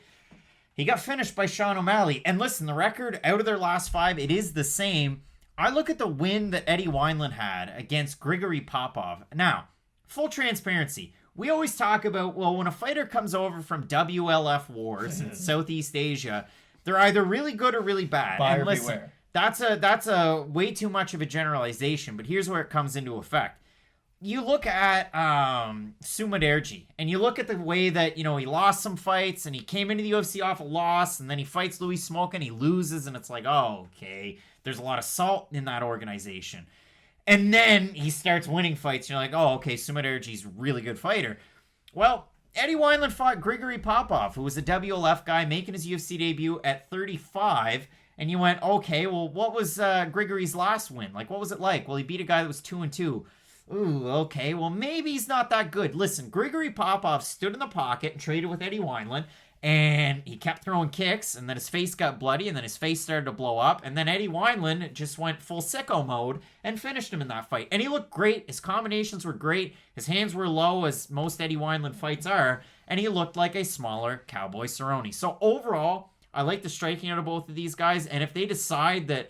he got finished by Sean O'Malley. And listen, the record out of their last 5, it is the same. I look at the win that Eddie Wineland had against Grigory Popov. Now, full transparency, we always talk about, well, when a fighter comes over from WLF wars in Southeast Asia, they're either really good or really bad. Buyer and listen, beware. That's a way too much of a generalization, but here's where it comes into effect. You look at Sumaderji, and you look at the way that, he lost some fights, and he came into the UFC off a loss, and then he fights Louis Smoke, and he loses, and it's like, oh, okay, there's a lot of salt in that organization. And then he starts winning fights, and you're like, oh, okay, Sumaderji's a really good fighter. Well, Eddie Wineland fought Grigory Popov, who was a WLF guy making his UFC debut at 35, and you went, okay, well, what was Grigory's last win? Like, what was it like? Well, he beat a guy that was 2-2. Ooh, okay, well, maybe he's not that good. Listen, Grigory Popov stood in the pocket and traded with Eddie Wineland, and he kept throwing kicks, and then his face got bloody, and then his face started to blow up, and then Eddie Wineland just went full sicko mode and finished him in that fight. And he looked great. His combinations were great. His hands were low, as most Eddie Wineland fights are, and he looked like a smaller Cowboy Cerrone. So overall, I like the striking out of both of these guys, and if they decide that,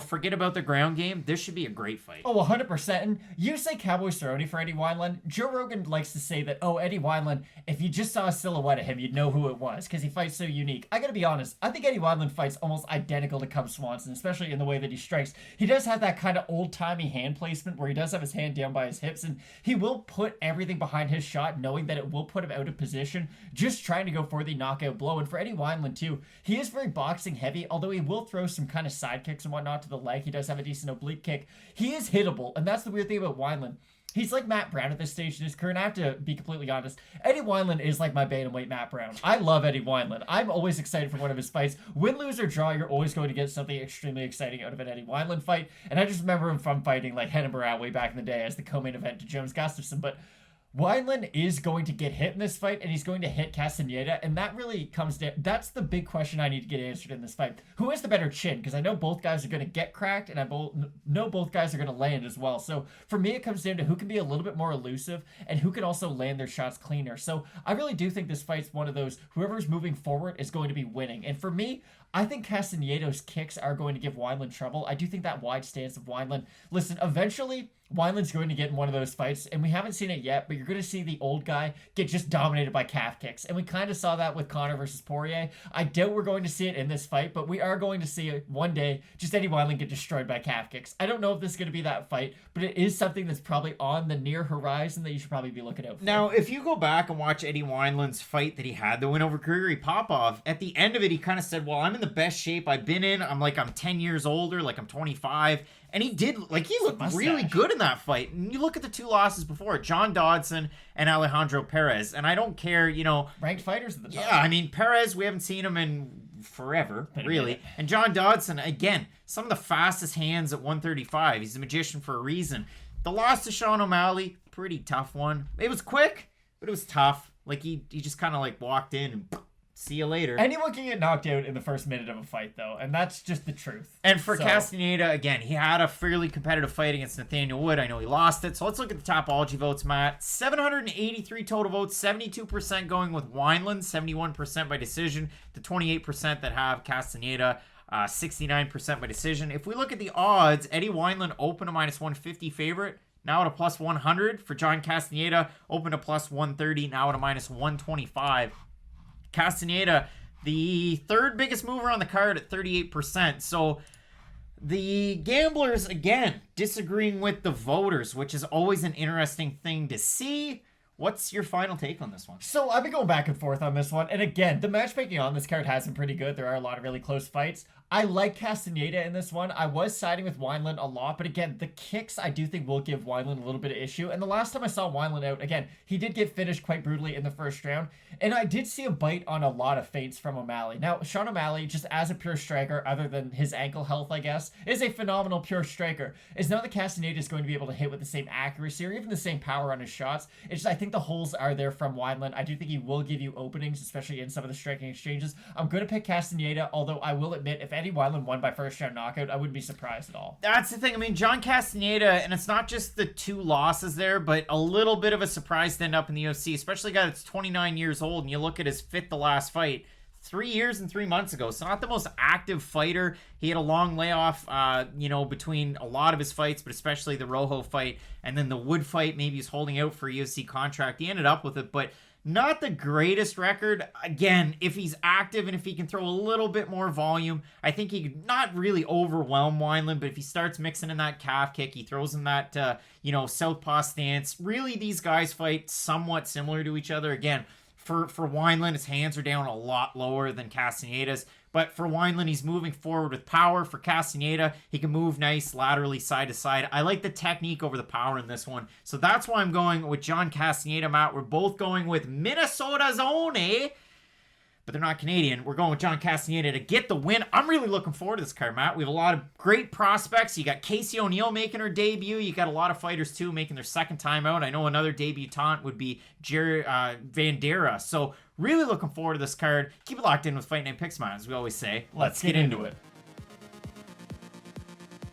forget about the ground game, this should be a great fight. Oh, 100%. And you say Cowboy Cerrone for Eddie Wineland. Joe Rogan likes to say that, Eddie Wineland, if you just saw a silhouette of him, you'd know who it was because he fights so unique. I gotta be honest, I think Eddie Wineland fights almost identical to Cub Swanson, especially in the way that he strikes. He does have that kind of old-timey hand placement where he does have his hand down by his hips, and he will put everything behind his shot, knowing that it will put him out of position, just trying to go for the knockout blow. And for Eddie Wineland, too, he is very boxing heavy, although he will throw some kind of side kicks and whatnot to the leg. He does have a decent oblique kick. He is hittable, and that's the weird thing about Wineland. He's like Matt Brown at this stage in his career, and I have to be completely honest. Eddie Wineland is like my bantamweight Matt Brown. I love Eddie Wineland. I'm always excited for one of his fights. Win, lose, or draw, you're always going to get something extremely exciting out of an Eddie Wineland fight, and I just remember him from fighting like Henan Barrow way back in the day as the co-main event to Jones Gustafsson, but Wineland is going to get hit in this fight, and he's going to hit Castaneda, and that really comes down. That's the big question I need to get answered in this fight. Who has the better chin? Because I know both guys are going to get cracked, and I know both guys are going to land as well. So for me, it comes down to who can be a little bit more elusive and who can also land their shots cleaner. So I really do think this fight's one of those, whoever's moving forward is going to be winning. And for me, I think Castaneda's kicks are going to give Wineland trouble. I do think that wide stance of Wineland. Listen, eventually, Wineland's going to get in one of those fights, and we haven't seen it yet, but you're going to see the old guy get just dominated by calf kicks. And we kind of saw that with Conor versus Poirier. I doubt we're going to see it in this fight, but we are going to see it one day, just Eddie Wineland get destroyed by calf kicks. I don't know if this is going to be that fight, but it is something that's probably on the near horizon that you should probably be looking out for. Now, if you go back and watch Eddie Wineland's fight that he had, the win over Grigory Popov, at the end of it, he kind of said, well, I'm in the best shape I've been in. I'm 10 years older, like I'm 25. And he did, he looked really good in that fight. And you look at the two losses before, John Dodson and Alejandro Perez. And I don't care, ranked fighters at the time. Yeah, I mean, Perez, we haven't seen him in forever, really. And John Dodson, again, some of the fastest hands at 135. He's a magician for a reason. The loss to Sean O'Malley, pretty tough one. It was quick, but it was tough. He just kind of walked in and see you later. Anyone can get knocked out in the first minute of a fight, though, and that's just the truth. And for Castaneda, again, he had a fairly competitive fight against Nathaniel Wood. I know he lost it, so let's look at the Topology votes, Matt. 783 total votes, 72% going with Wineland, 71% by decision, the 28% that have Castaneda, 69% by decision. If we look at the odds, Eddie Wineland opened a -150 favorite, now at a +100. For John Castaneda, opened a +130, now at a -125. Castaneda, the third biggest mover on the card at 38%. So The gamblers, again, disagreeing with the voters, which is always an interesting thing to see. What's your final take on this one? So I've been going back and forth on this one. And again, the matchmaking on this card has been pretty good. There are a lot of really close fights. I like Castaneda in this one. I was siding with Wineland a lot, but again, the kicks I do think will give Wineland a little bit of issue. And the last time I saw Wineland out, again, he did get finished quite brutally in the first round. And I did see a bite on a lot of feints from O'Malley. Now, Sean O'Malley, just as a pure striker, other than his ankle health, I guess, is a phenomenal pure striker. It's not that Castaneda is going to be able to hit with the same accuracy or even the same power on his shots. It's just, I think the holes are there from Wineland. I do think he will give you openings, especially in some of the striking exchanges. I'm going to pick Castaneda, although I will admit, if Eddie Wineland won by first round knockout, I wouldn't be surprised at all. That's the thing. I mean, John Castaneda, and it's not just the 2 losses there, but a little bit of a surprise to end up in the UFC, especially a guy that's 29 years old, and you look at his fifth to last fight 3 years and 3 months ago. So not the most active fighter. He had a long layoff, between a lot of his fights, but especially the Rojo fight, and then the Wood fight. Maybe he's holding out for a UFC contract. He ended up with it, but not the greatest record. Again, if he's active and if he can throw a little bit more volume, I think he could not really overwhelm Wineland, but if he starts mixing in that calf kick, he throws in that, southpaw stance. Really, these guys fight somewhat similar to each other. Again, for Wineland, his hands are down a lot lower than Castaneda's. But for Wineland, he's moving forward with power. For Castaneda, he can move nice laterally side to side. I like the technique over the power in this one. So that's why I'm going with John Castaneda, Matt. We're both going with Minnesota's own, eh? But they're not Canadian. We're going with John Castaneda to get the win. I'm really looking forward to this card, Matt. We have a lot of great prospects. You got Casey O'Neill making her debut. You got a lot of fighters, too, making their second time out. I know another debutante would be Vanderaa. So really looking forward to this card. Keep it locked in with Fight Night Picks, Matt, as we always say. Let's get into it.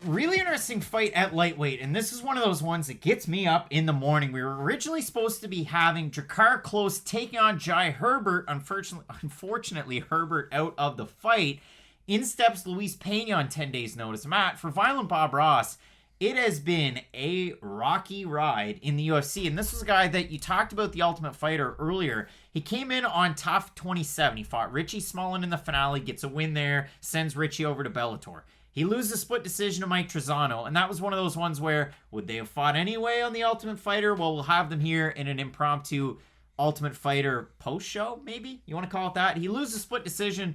Really interesting fight at lightweight, and this is one of those ones that gets me up in the morning. We were originally supposed to be having Drakkar Klose taking on Jai Herbert. Unfortunately, Herbert out of the fight. In steps Luis Pena on 10 days' notice. Matt, for Violent Bob Ross, it has been a rocky ride in the UFC, and this was a guy that you talked about, the Ultimate Fighter, earlier. He came in on TUF 27. He fought Richie Smullen in the finale, gets a win there, sends Richie over to Bellator. He loses a split decision to Mike Trezano, and that was one of those ones where, would they have fought anyway on the Ultimate Fighter? Well, we'll have them here in an impromptu Ultimate Fighter post-show, maybe? You want to call it that? He loses a split decision.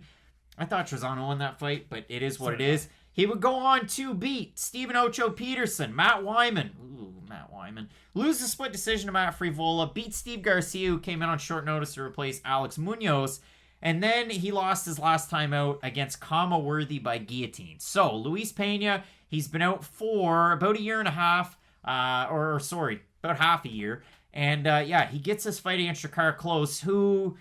I thought Trezano won that fight, but it is what it is. He would go on to beat Stephen Ocho Peterson, Matt Wyman. Matt Wyman. Lose a split decision to Matt Frivola. Beat Steve Garcia, who came in on short notice to replace Alex Munoz. And then he lost his last time out against Kama Worthy by guillotine. So, Luis Pena, he's been out for about a year and a half. About half a year. And, he gets this fight against Drakkar Klose, who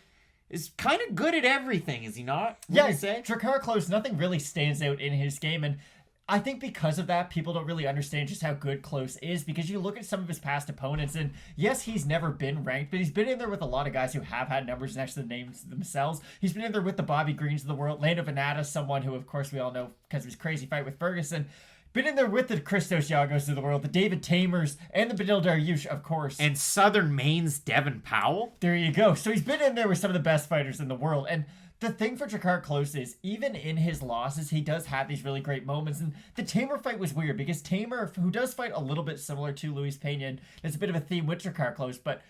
is kind of good at everything, is he not? Yeah, Drakkar Klose, nothing really stands out in his game, and I think because of that, people don't really understand just how good Klose is, because you look at some of his past opponents, and yes, he's never been ranked, but he's been in there with a lot of guys who have had numbers next to the names themselves. He's been in there with the Bobby Greens of the world, Lando Venata, someone who, of course, we all know because of his crazy fight with Ferguson. Been in there with the Christos Yagos of the world, the David Tamers, and the Benil Dariush, of course. And Southern Maine's Devin Powell. There you go. So he's been in there with some of the best fighters in the world, and the thing for Drakkar Klose is, even in his losses, he does have these really great moments. And the Tamer fight was weird, because Tamer, who does fight a little bit similar to Luis Pena, and there's a bit of a theme with Drakkar Klose, but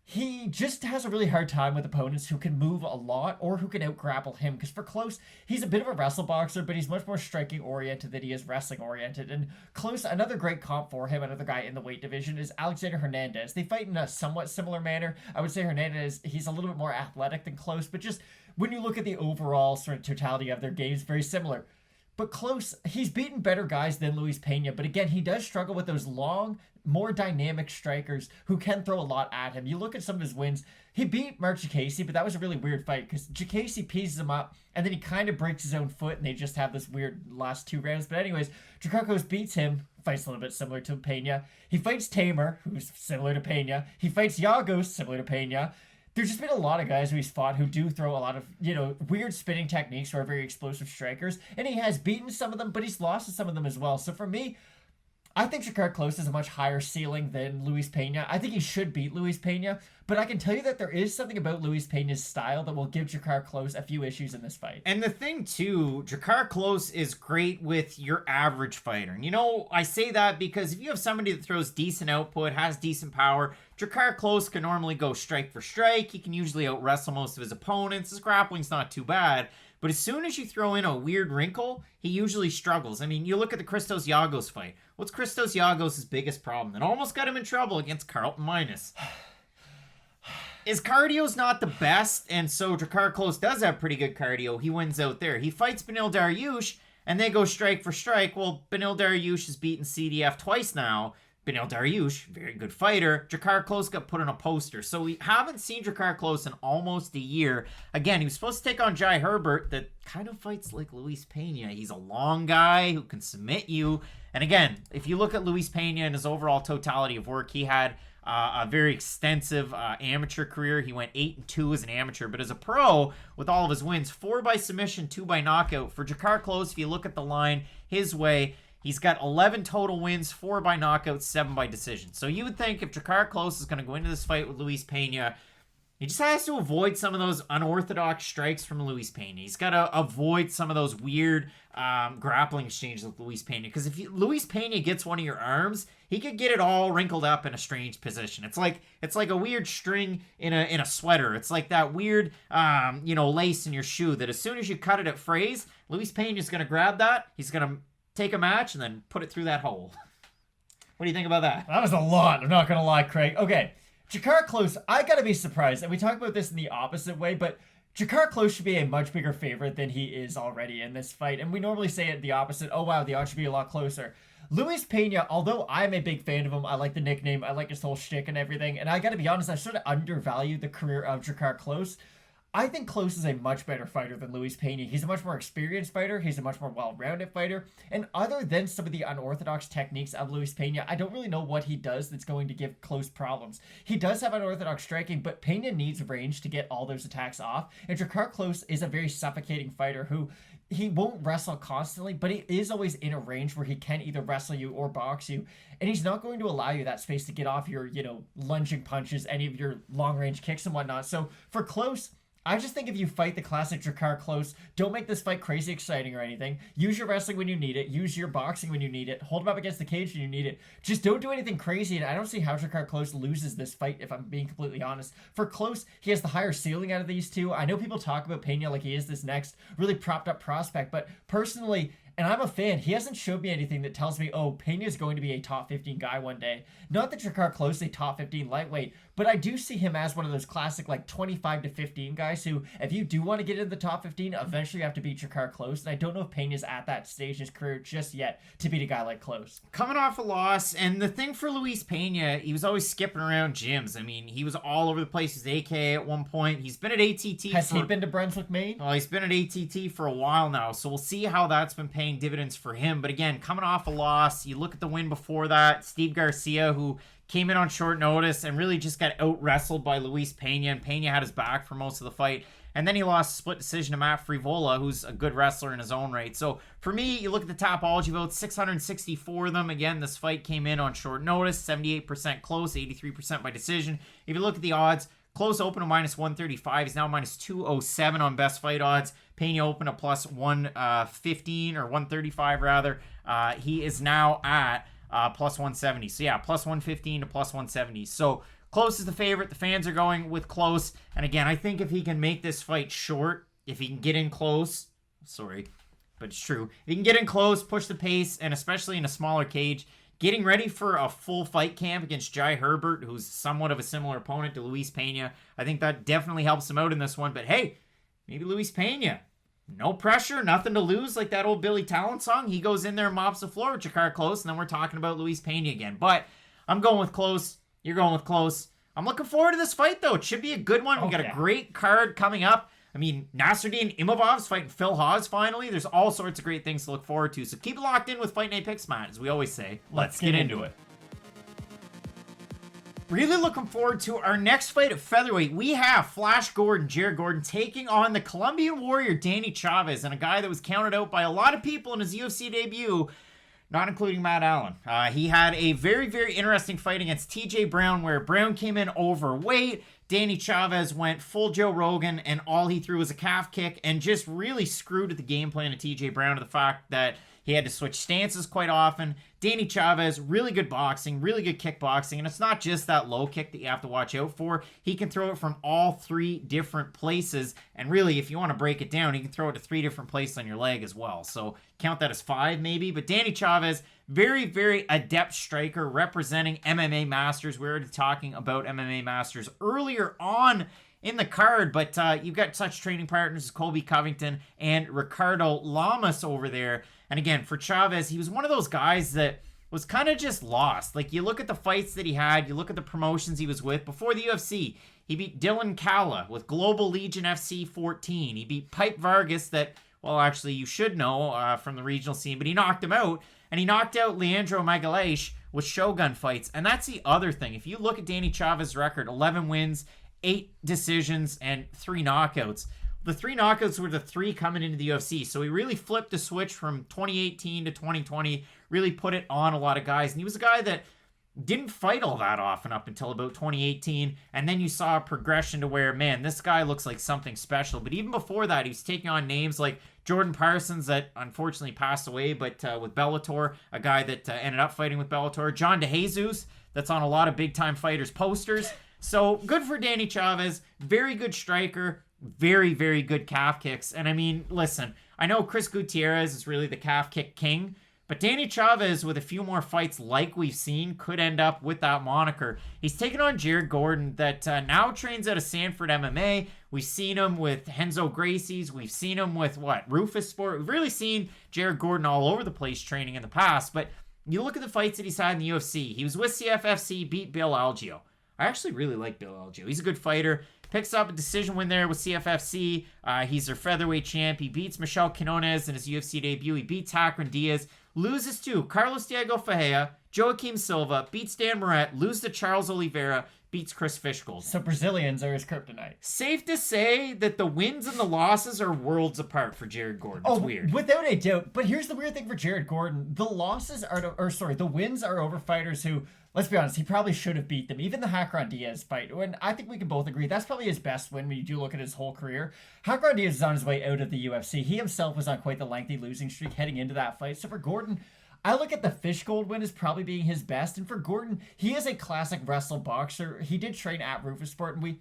he just has a really hard time with opponents who can move a lot or who can out-grapple him. Because for Klose, he's a bit of a wrestle boxer, but he's much more striking-oriented than he is wrestling-oriented. And Klose, another great comp for him, another guy in the weight division, is Alexander Hernandez. They fight in a somewhat similar manner. I would say Hernandez, he's a little bit more athletic than Klose, but just when you look at the overall sort of totality of their games, very similar. But Klose, he's beaten better guys than Luis Pena, but again, he does struggle with those long, more dynamic strikers who can throw a lot at him. You look at some of his wins, he beat Mark Jacasey, but that was a really weird fight because Jacasey pieces him up, and then he kind of breaks his own foot, and they just have this weird last 2 rounds. But anyways, Drakkar Klose beats him, fights a little bit similar to Pena. He fights Tamer, who's similar to Pena. He fights Yagos, similar to Pena. There's just been a lot of guys who he's fought who do throw a lot of, weird spinning techniques who are very explosive strikers. And he has beaten some of them, but he's lost to some of them as well. So for me, I think Drakkar Klose has a much higher ceiling than Luis Pena. I think he should beat Luis Pena, but I can tell you that there is something about Luis Pena's style that will give Drakkar Klose a few issues in this fight. And the thing, too, Drakkar Klose is great with your average fighter. And, you know, I say that because if you have somebody that throws decent output, has decent power, Drakkar Klose can normally go strike for strike. He can usually out-wrestle most of his opponents. His grappling's not too bad. But as soon as you throw in a weird wrinkle, he usually struggles. I mean, you look at the Christos Giagos fight. What's Christos Giagos' biggest problem? It almost got him in trouble against Carlton Minus. His cardio's not the best, and so Drakkar Klose does have pretty good cardio. He wins out there. He fights Beneil Dariush, and they go strike for strike. Well, Beneil Dariush has beaten CDF twice now. Beneil Dariush, very good fighter. Drakkar Klose got put on a poster. So we haven't seen Drakkar Klose in almost a year. Again, he was supposed to take on Jai Herbert that kind of fights like Luis Pena. He's a long guy who can submit you. And again, if you look at Luis Pena and his overall totality of work, he had a very extensive amateur career. He went 8-2 as an amateur, but as a pro, with all of his wins, 4 by submission, 2 by knockout. For Drakkar Klose, if you look at the line his way, he's got 11 total wins, 4 by knockout, 7 by decision. So you would think if Drakkar Klose is going to go into this fight with Luis Pena, he just has to avoid some of those unorthodox strikes from Luis Pena. He's got to avoid some of those weird grappling exchanges with Luis Pena. Because if Luis Pena gets one of your arms, he could get it all wrinkled up in a strange position. It's like a weird string in a sweater. It's like that weird lace in your shoe that as soon as you cut it at phrase, Luis Pena is going to grab that. He's going to take a match and then put it through that hole. What do you think about that? That was a lot. I'm not going to lie, Craig. Okay, Drakkar Klose, I got to be surprised. And we talk about this in the opposite way, but Drakkar Klose should be a much bigger favorite than he is already in this fight. And we normally say it the opposite. Oh, wow, the odds should be a lot closer. Luis Pena, although I'm a big fan of him, I like the nickname, I like his whole shtick and everything. And I got to be honest, I sort of undervalued the career of Drakkar Klose. I think Klose is a much better fighter than Luis Pena. He's a much more experienced fighter. He's a much more well-rounded fighter. And other than some of the unorthodox techniques of Luis Pena, I don't really know what he does that's going to give Klose problems. He does have unorthodox striking, but Pena needs range to get all those attacks off. And Drakkar Klose is a very suffocating fighter who he won't wrestle constantly, but he is always in a range where he can either wrestle you or box you. And he's not going to allow you that space to get off your, lunging punches, any of your long-range kicks and whatnot. So for Klose, I just think if you fight the classic Drakkar Klose, don't make this fight crazy exciting or anything. Use your wrestling when you need it. Use your boxing when you need it. Hold him up against the cage when you need it. Just don't do anything crazy, and I don't see how Drakkar Klose loses this fight, if I'm being completely honest. For Klose, he has the higher ceiling out of these two. I know people talk about Pena like he is this next really propped up prospect, but personally, and I'm a fan, he hasn't showed me anything that tells me, oh, Pena is going to be a top 15 guy one day. Not that Drakkar Klose is a top 15 lightweight, but I do see him as one of those classic 25 to 15 guys who, if you do want to get into the top 15, eventually you have to beat Drakkar Klose. And I don't know if Pena's at that stage in his career just yet to beat a guy like Klose. Coming off a loss, and the thing for Luis Pena, he was always skipping around gyms. I mean, he was all over the place. He was AK at one point. He's been at ATT. Has he been to Brunswick, Maine? Well, he's been at ATT for a while now, so we'll see how that's been paying dividends for him. But again, coming off a loss, you look at the win before that, Steve Garcia, who came in on short notice and really just got out-wrestled by Luis Pena, and Pena had his back for most of the fight. And then he lost a split decision to Matt Frivola, who's a good wrestler in his own right. So for me, you look at the Tapology votes, 664 of them. Again, this fight came in on short notice, 78% close, 83% by decision. If you look at the odds, Klose open to minus 135. He's now minus 207 on best fight odds. Pena open to plus 115 or 135 rather. He is now at plus 170. So yeah, plus 115 to plus 170. So Klose is the favorite. The fans are going with Klose. And again, I think if he can make this fight short, if he can get in close, sorry, but it's true. If he can get in close, push the pace, and especially in a smaller cage, getting ready for a full fight camp against Jai Herbert, who's somewhat of a similar opponent to Luis Pena, I think that definitely helps him out in this one. But hey, maybe Luis Pena, no pressure, nothing to lose, like that old Billy Talent song. He goes in there and mops the floor with Drakkar Klose, and then we're talking about Luis Pena again. But I'm going with Klose. You're going with Klose. I'm looking forward to this fight, though. It should be a good one. We got a great card coming up. I mean, Nasruddin Imovov's fighting Phil Hawes finally. There's all sorts of great things to look forward to. So keep it locked in with Fight Night Picks, Matt. As we always say, let's get into it. Really looking forward to our next fight at featherweight. We have Flash Gordon, Jared Gordon, taking on the Colombian warrior, Danny Chavez, and a guy that was counted out by a lot of people in his UFC debut. not including Matt Allen. He had a very, very interesting fight against TJ Brown where Brown came in overweight. Danny Chavez went full Joe Rogan, and all he threw was a calf kick and just really screwed with the game plan of TJ Brown to the fact that he had to switch stances quite often. Danny Chavez, really good boxing, really good kickboxing, and it's not just that low kick that you have to watch out for. He can throw it from all 3 different places, and really, if you want to break it down, he can throw it to 3 different places on your leg as well. So count that as 5 maybe, but Danny Chavez, very, very adept striker representing MMA Masters. We were already talking about MMA Masters earlier on in the card, but you've got such training partners as Colby Covington and Ricardo Lamas over there. And again, for Chavez, he was one of those guys that was kind of just lost. Like, you look at the fights that he had, you look at the promotions he was with. Before the UFC, he beat Dylan Calla with Global Legion FC 14. He beat Pipe Vargas that, well, actually, you should know from the regional scene, but he knocked him out. And he knocked out Leandro Magalhães with Shogun fights. And that's the other thing. If you look at Danny Chavez's record, 11 wins, 8 decisions, and 3 knockouts. The 3 knockouts were the 3 coming into the UFC. So he really flipped the switch from 2018 to 2020, really put it on a lot of guys. And he was a guy that didn't fight all that often up until about 2018. And then you saw a progression to where, man, this guy looks like something special. But even before that, he was taking on names like Jordan Parsons that unfortunately passed away, but with Bellator, a guy that ended up fighting with Bellator. John DeJesus, that's on a lot of big-time fighters' posters. So good for Danny Chavez. Very good striker. Very, very good calf kicks. And I mean, listen, I know Chris Gutierrez is really the calf kick king, but Danny Chavez, with a few more fights like we've seen, could end up with that moniker. He's taken on Jared Gordon that now trains out of Sanford MMA. We've seen him with Renzo Gracie's. We've seen him with, Rufus Sport. We've really seen Jared Gordon all over the place training in the past. But you look at the fights that he's had in the UFC. He was with CFFC, beat Bill Algeo. I actually really like Bill Algeo. He's a good fighter. Picks up a decision win there with CFFC. He's their featherweight champ. He beats Michel Quinones in his UFC debut. He beats Hakron Diaz. Loses to Carlos Diego Ferreira, Joaquim Silva, beats Dan Moret, loses to Charles Oliveira, beats Chris Fishgold. So Brazilians are his kryptonite. Safe to say that the wins and the losses are worlds apart for Jared Gordon. It's weird. Without a doubt. But here's the weird thing for Jared Gordon. The wins are over fighters who, let's be honest, he probably should have beat them. Even the Hakron Diaz fight. And I think we can both agree that's probably his best win when you do look at his whole career. Hakron Diaz is on his way out of the UFC. He himself was on quite the lengthy losing streak heading into that fight. So for Gordon, I look at the Fishgold win as probably being his best. And for Gordon, he is a classic wrestle boxer. He did train at Rufus Sport, and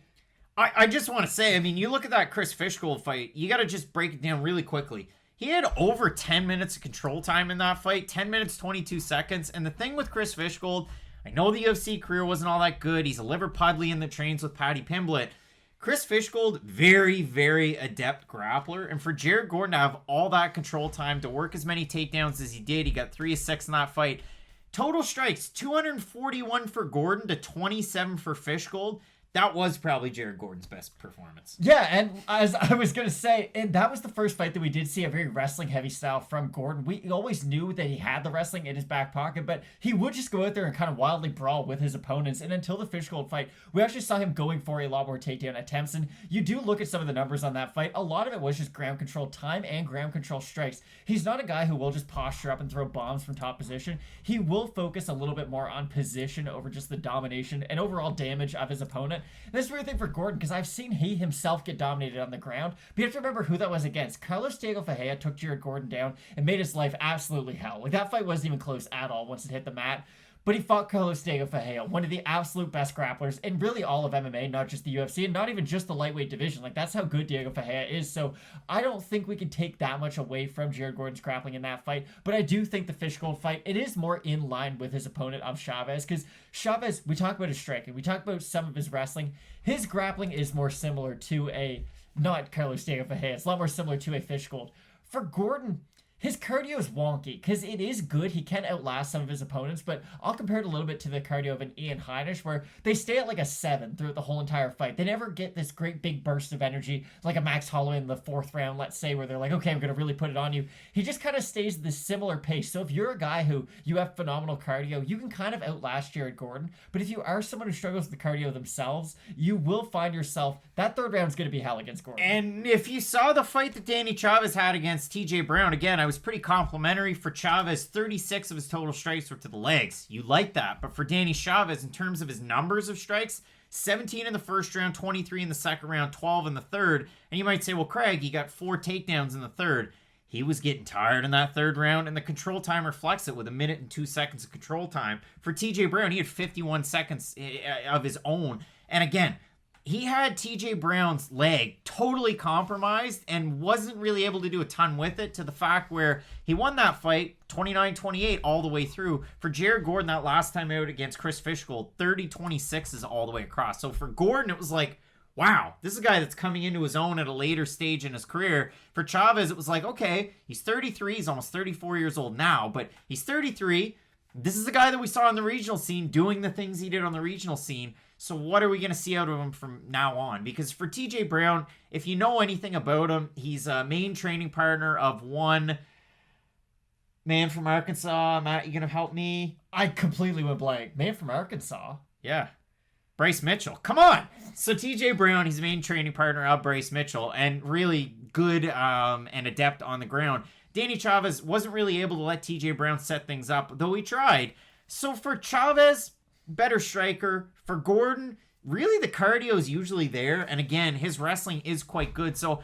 I just want to say, I mean, you look at that Chris Fishgold fight, you got to just break it down really quickly. He had over 10 minutes of control time in that fight, 10 minutes, 22 seconds. And the thing with Chris Fishgold, I know the UFC career wasn't all that good. He's a Liverpudlian that trains with Paddy Pimblett. Chris Fishgold, very, very adept grappler. And for Jared Gordon to have all that control time, to work as many takedowns as he did, he got 3 of 6 in that fight. Total strikes, 241 for Gordon to 27 for Fishgold. That was probably Jared Gordon's best performance. Yeah, and as I was going to say, and that was the first fight that we did see a very wrestling-heavy style from Gordon. We always knew that he had the wrestling in his back pocket, but he would just go out there and kind of wildly brawl with his opponents. And until the Fishgold fight, we actually saw him going for a lot more takedown attempts. And you do look at some of the numbers on that fight. A lot of it was just ground control time and ground control strikes. He's not a guy who will just posture up and throw bombs from top position. He will focus a little bit more on position over just the domination and overall damage of his opponent. And this is a weird thing for Gordon, because I've seen he himself get dominated on the ground, but you have to remember who that was against. Carlos Diego Ferreira took Jared Gordon down and made his life absolutely hell. Like, that fight wasn't even close at all once it hit the mat. But he fought Carlos Diego Ferreira, one of the absolute best grapplers in really all of MMA, not just the UFC, and not even just the lightweight division. Like, that's how good Diego Ferreira is. So I don't think we can take that much away from Jared Gordon's grappling in that fight. But I do think the Fishgold fight, it is more in line with his opponent of Chavez. Because Chavez, we talk about his striking, we talk about some of his wrestling. His grappling is more similar to not Carlos Diego Ferreira. It's a lot more similar to a Fishgold. For Gordon, his cardio is wonky, because it is good. He can outlast some of his opponents, but I'll compare it a little bit to the cardio of an Ian Heinisch, where they stay at like a 7 throughout the whole entire fight. They never get this great big burst of energy, like a Max Holloway in the 4th round, let's say, where they're like, okay, I'm going to really put it on you. He just kind of stays at this similar pace. So if you're a guy who you have phenomenal cardio, you can kind of outlast Jared Gordon. But if you are someone who struggles with the cardio themselves, you will find yourself, that 3rd round is going to be hell against Gordon. And if you saw the fight that Danny Chavez had against TJ Brown, again, I was was pretty complimentary. For Chavez, 36 of his total strikes were to the legs. You like that. But for Danny Chavez, in terms of his numbers of strikes, 17 in the first round, 23 in the second round, 12 in the third. And you might say, well, Craig, he got 4 takedowns in the third. He was getting tired in that third round, and the control time reflects it with 1 minute and 2 seconds of control time. For TJ Brown, he had 51 seconds of his own. And again, he had TJ Brown's leg totally compromised and wasn't really able to do a ton with it, to the fact where he won that fight 29-28 all the way through. For Jared Gordon, that last time out against Chris Fishgold, 30-26 is all the way across. So for Gordon, it was like, wow, this is a guy that's coming into his own at a later stage in his career. For Chavez, it was like, okay, he's 33, he's almost 34 years old now, but he's 33. This is the guy that we saw on the regional scene doing the things he did on the regional scene. So what are we going to see out of him from now on? Because for TJ Brown, if you know anything about him, he's a main training partner of one man from Arkansas. Matt, you going to help me? I completely went blank. Man from Arkansas? Yeah. Bryce Mitchell. Come on! So TJ Brown, he's the main training partner of Bryce Mitchell, and really good and adept on the ground. Danny Chavez wasn't really able to let TJ Brown set things up, though he tried. So for Chavez, better striker. For Gordon, really the cardio is usually there. And again, his wrestling is quite good. So,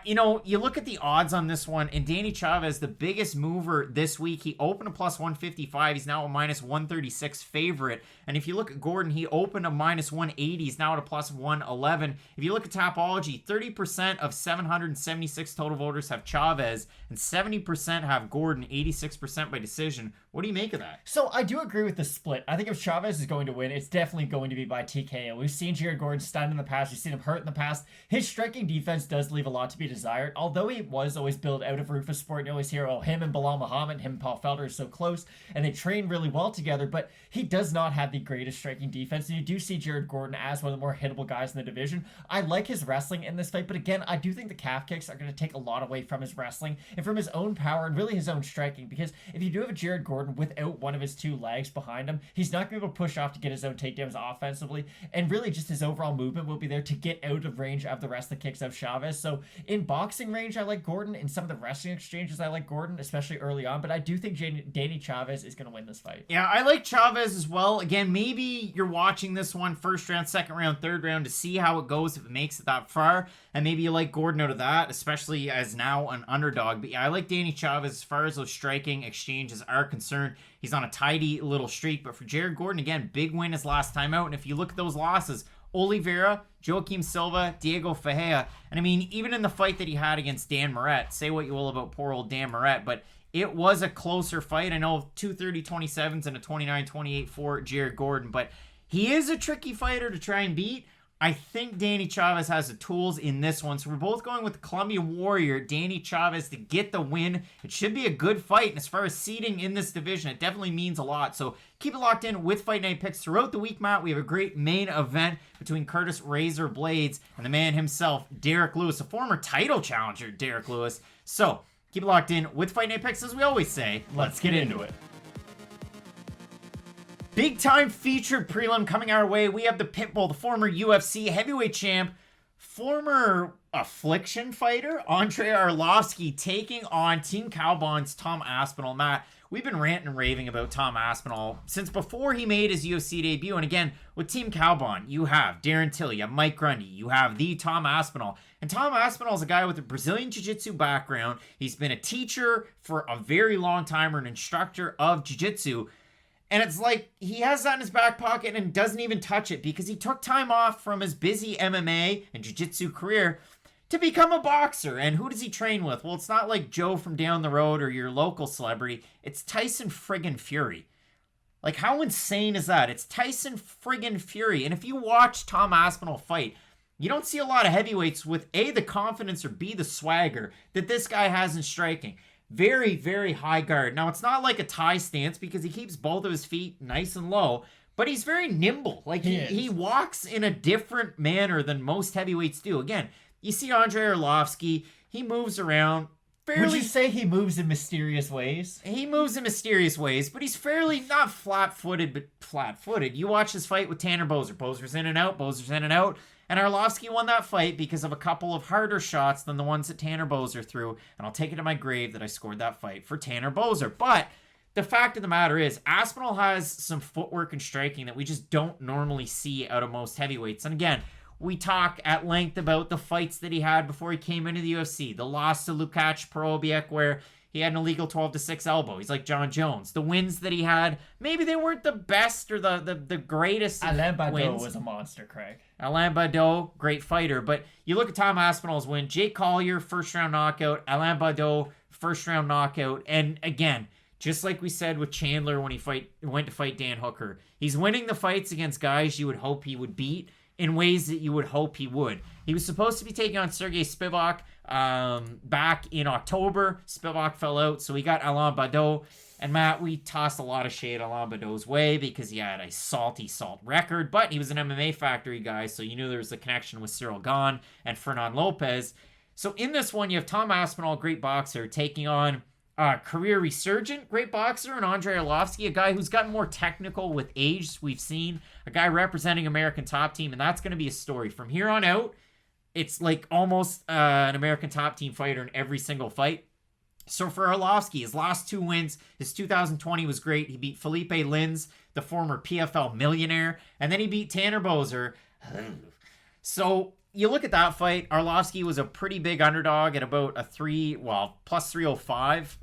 you look at the odds on this one, and Danny Chavez, the biggest mover this week, he opened a plus 155. He's now a minus 136 favorite. And if you look at Gordon, he opened a minus 180. He's now at a plus 111. If you look at Tapology, 30% of 776 total voters have Chavez, and 70% have Gordon, 86% by decision. What do you make of that? So I do agree with the split. I think if Chavez is going to win, it's definitely going to be by TKO. We've seen Jared Gordon stunned in the past. We've seen him hurt in the past. His striking defense does leave a lot to be desired. Although he was always built out of Rufus Sport, you always hear, oh, him and Bilal Muhammad, him and Paul Felder are so close, and they train really well together, but he does not have the greatest striking defense, and you do see Jared Gordon as one of the more hittable guys in the division. I like his wrestling in this fight, but again, I do think the calf kicks are going to take a lot away from his wrestling and from his own power and really his own striking, because if you do have a Jared Gordon without one of his 2 legs behind him, he's not going to be able to push off to get his own takedowns offensively, and really just his overall movement will be there to get out of range of the rest of the kicks of Chavez. So in boxing range, I like Gordon. In some of the wrestling exchanges, I like Gordon, especially early on, but I do think Danny Chavez is going to win this fight. Yeah, I like Chavez as well. Again, maybe you're watching this one first round, second round, third round to see how it goes if it makes it that far, and maybe you like Gordon out of that, especially as now an underdog. But yeah, I like Danny Chavez as far as those striking exchanges are concerned. He's on a tidy little streak, but for Jared Gordon, again, big win his last time out, and if you look at those losses, Oliveira, Joaquim Silva, Diego Ferreira. And I mean, even in the fight that he had against Dan Moret, say what you will about poor old Dan Moret, but it was a closer fight. I know 2 30-27s and a 29-28 for Jared Gordon, but he is a tricky fighter to try and beat. I think Danny Chavez has the tools in this one. So we're both going with the Columbia Warrior, Danny Chavez, to get the win. It should be a good fight. And as far as seeding in this division, it definitely means a lot. So keep it locked in with Fight Night picks throughout the week, Matt. We have a great main event between Curtis Razor Blaydes and the man himself, Derrick Lewis, a former title challenger, Derrick Lewis. So keep it locked in with Fight Night picks. As we always say, let's get into it. Big time featured prelim coming our way. We have the Pitbull, the former UFC heavyweight champ, former Affliction fighter, Andrei Arlovski, taking on Team Cowbond's Tom Aspinall. Matt, we've been ranting and raving about Tom Aspinall since before he made his UFC debut. And again, with Team Cowbond, you have Darren Till, you have Mike Grundy, you have the Tom Aspinall. And Tom Aspinall is a guy with a Brazilian Jiu-Jitsu background. He's been a teacher for a very long time, or an instructor of Jiu-Jitsu. And it's like he has that in his back pocket and doesn't even touch it because he took time off from his busy MMA and jiu-jitsu career to become a boxer. And who does he train with? Well, it's not like Joe from down the road or your local celebrity. It's Tyson friggin' Fury. Like, how insane is that? It's Tyson friggin' Fury. And if you watch Tom Aspinall fight, you don't see a lot of heavyweights with A, the confidence, or B, the swagger that this guy has in striking. Very, very high guard. Now, it's not like a tie stance because he keeps both of his feet nice and low, but he's very nimble. Like, he walks in a different manner than most heavyweights do. Again, you see Andrei Arlovski, he moves around. fairly... Would you say he moves in mysterious ways? He moves in mysterious ways, but he's fairly not flat-footed, but flat-footed. You watch his fight with Tanner Boser. Boser's in and out, and Arlovski won that fight because of a couple of harder shots than the ones that Tanner Boser threw, and I'll take it to my grave that I scored that fight for Tanner Boser. But the fact of the matter is, Aspinall has some footwork and striking that we just don't normally see out of most heavyweights. And again, we talk at length about the fights that he had before he came into the UFC. The loss to Lukacs Porobiec, where he had an illegal 12-6 elbow. He's like John Jones. The wins that he had, maybe they weren't the best or the greatest Alain Baudot wins. was a monster, Craig. Alain Baudot, great fighter. But you look at Tom Aspinall's win. Jake Collier, first-round knockout. Alain Baudot, first-round knockout. And again, just like we said with Chandler when he went to fight Dan Hooker, he's winning the fights against guys you would hope he would beat in ways that you would hope he would. He was supposed to be taking on Sergey Spivak back in October. Spivak fell out, so he got Alain Baudot. And Matt, we tossed a lot of shade Alain Baudot's way because he had a salty salt record, but he was an MMA Factory guy, so you knew there was a connection with Cyril Gahn and Fernand Lopez. So in this one, you have Tom Aspinall, great boxer, taking on career resurgent, great boxer, and Andrei Arlovski, a guy who's gotten more technical with age. We've seen a guy representing American Top Team, and that's going to be a story. From here on out, it's like almost an American Top Team fighter in every single fight. So for Arlovski, his last 2 wins, his 2020 was great. He beat Felipe Lins, the former PFL millionaire, and then he beat Tanner Boser. So you look at that fight, Arlovski was a pretty big underdog at about plus 305.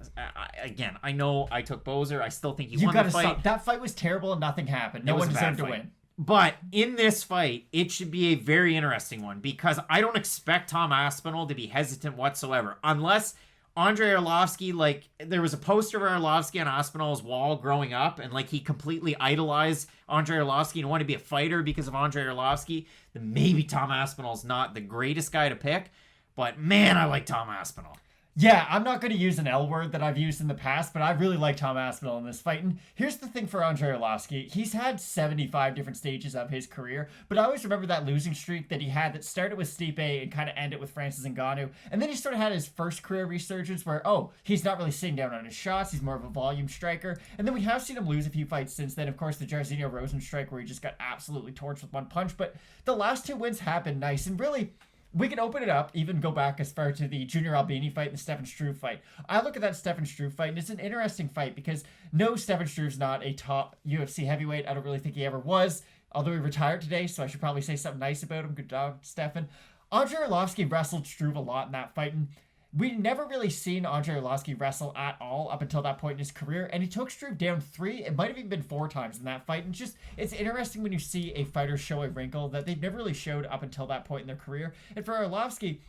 Again, I know I took Boser. I still think he won the fight. Stop. That fight was terrible and nothing happened. No one deserved to win. But in this fight, it should be a very interesting one because I don't expect Tom Aspinall to be hesitant whatsoever. Unless Andrei Arlovski, there was a poster of Arlovski on Aspinall's wall growing up, and he completely idolized Andrei Arlovski and wanted to be a fighter because of Andrei Arlovski, then maybe Tom Aspinall's not the greatest guy to pick. But man, I like Tom Aspinall. Yeah, I'm not going to use an L word that I've used in the past, but I really like Tom Aspinall in this fight. And here's the thing for Andrei Arlovski. He's had 75 different stages of his career, but I always remember that losing streak that he had that started with Stipe and kind of ended with Francis Ngannou. And then he sort of had his first career resurgence where, he's not really sitting down on his shots. He's more of a volume striker. And then we have seen him lose a few fights since then. Of course, the Jairzinho Rosen strike where he just got absolutely torched with one punch. But the last 2 wins have been nice. And really, we can open it up, even go back as far to the Junior Albini fight and the Stefan Struve fight. I look at that Stefan Struve fight, and it's an interesting fight because no, Stefan Struve's not a top UFC heavyweight. I don't really think he ever was, although he retired today, so I should probably say something nice about him. Good dog, Stefan. Andrei Arlovski wrestled Struve a lot in that fight, and we never really seen Andrei Arlovski wrestle at all up until that point in his career, and he took Struve down 3, it might have even been 4 times in that fight, and it's interesting when you see a fighter show a wrinkle that they've never really showed up until that point in their career. And for Arlovski,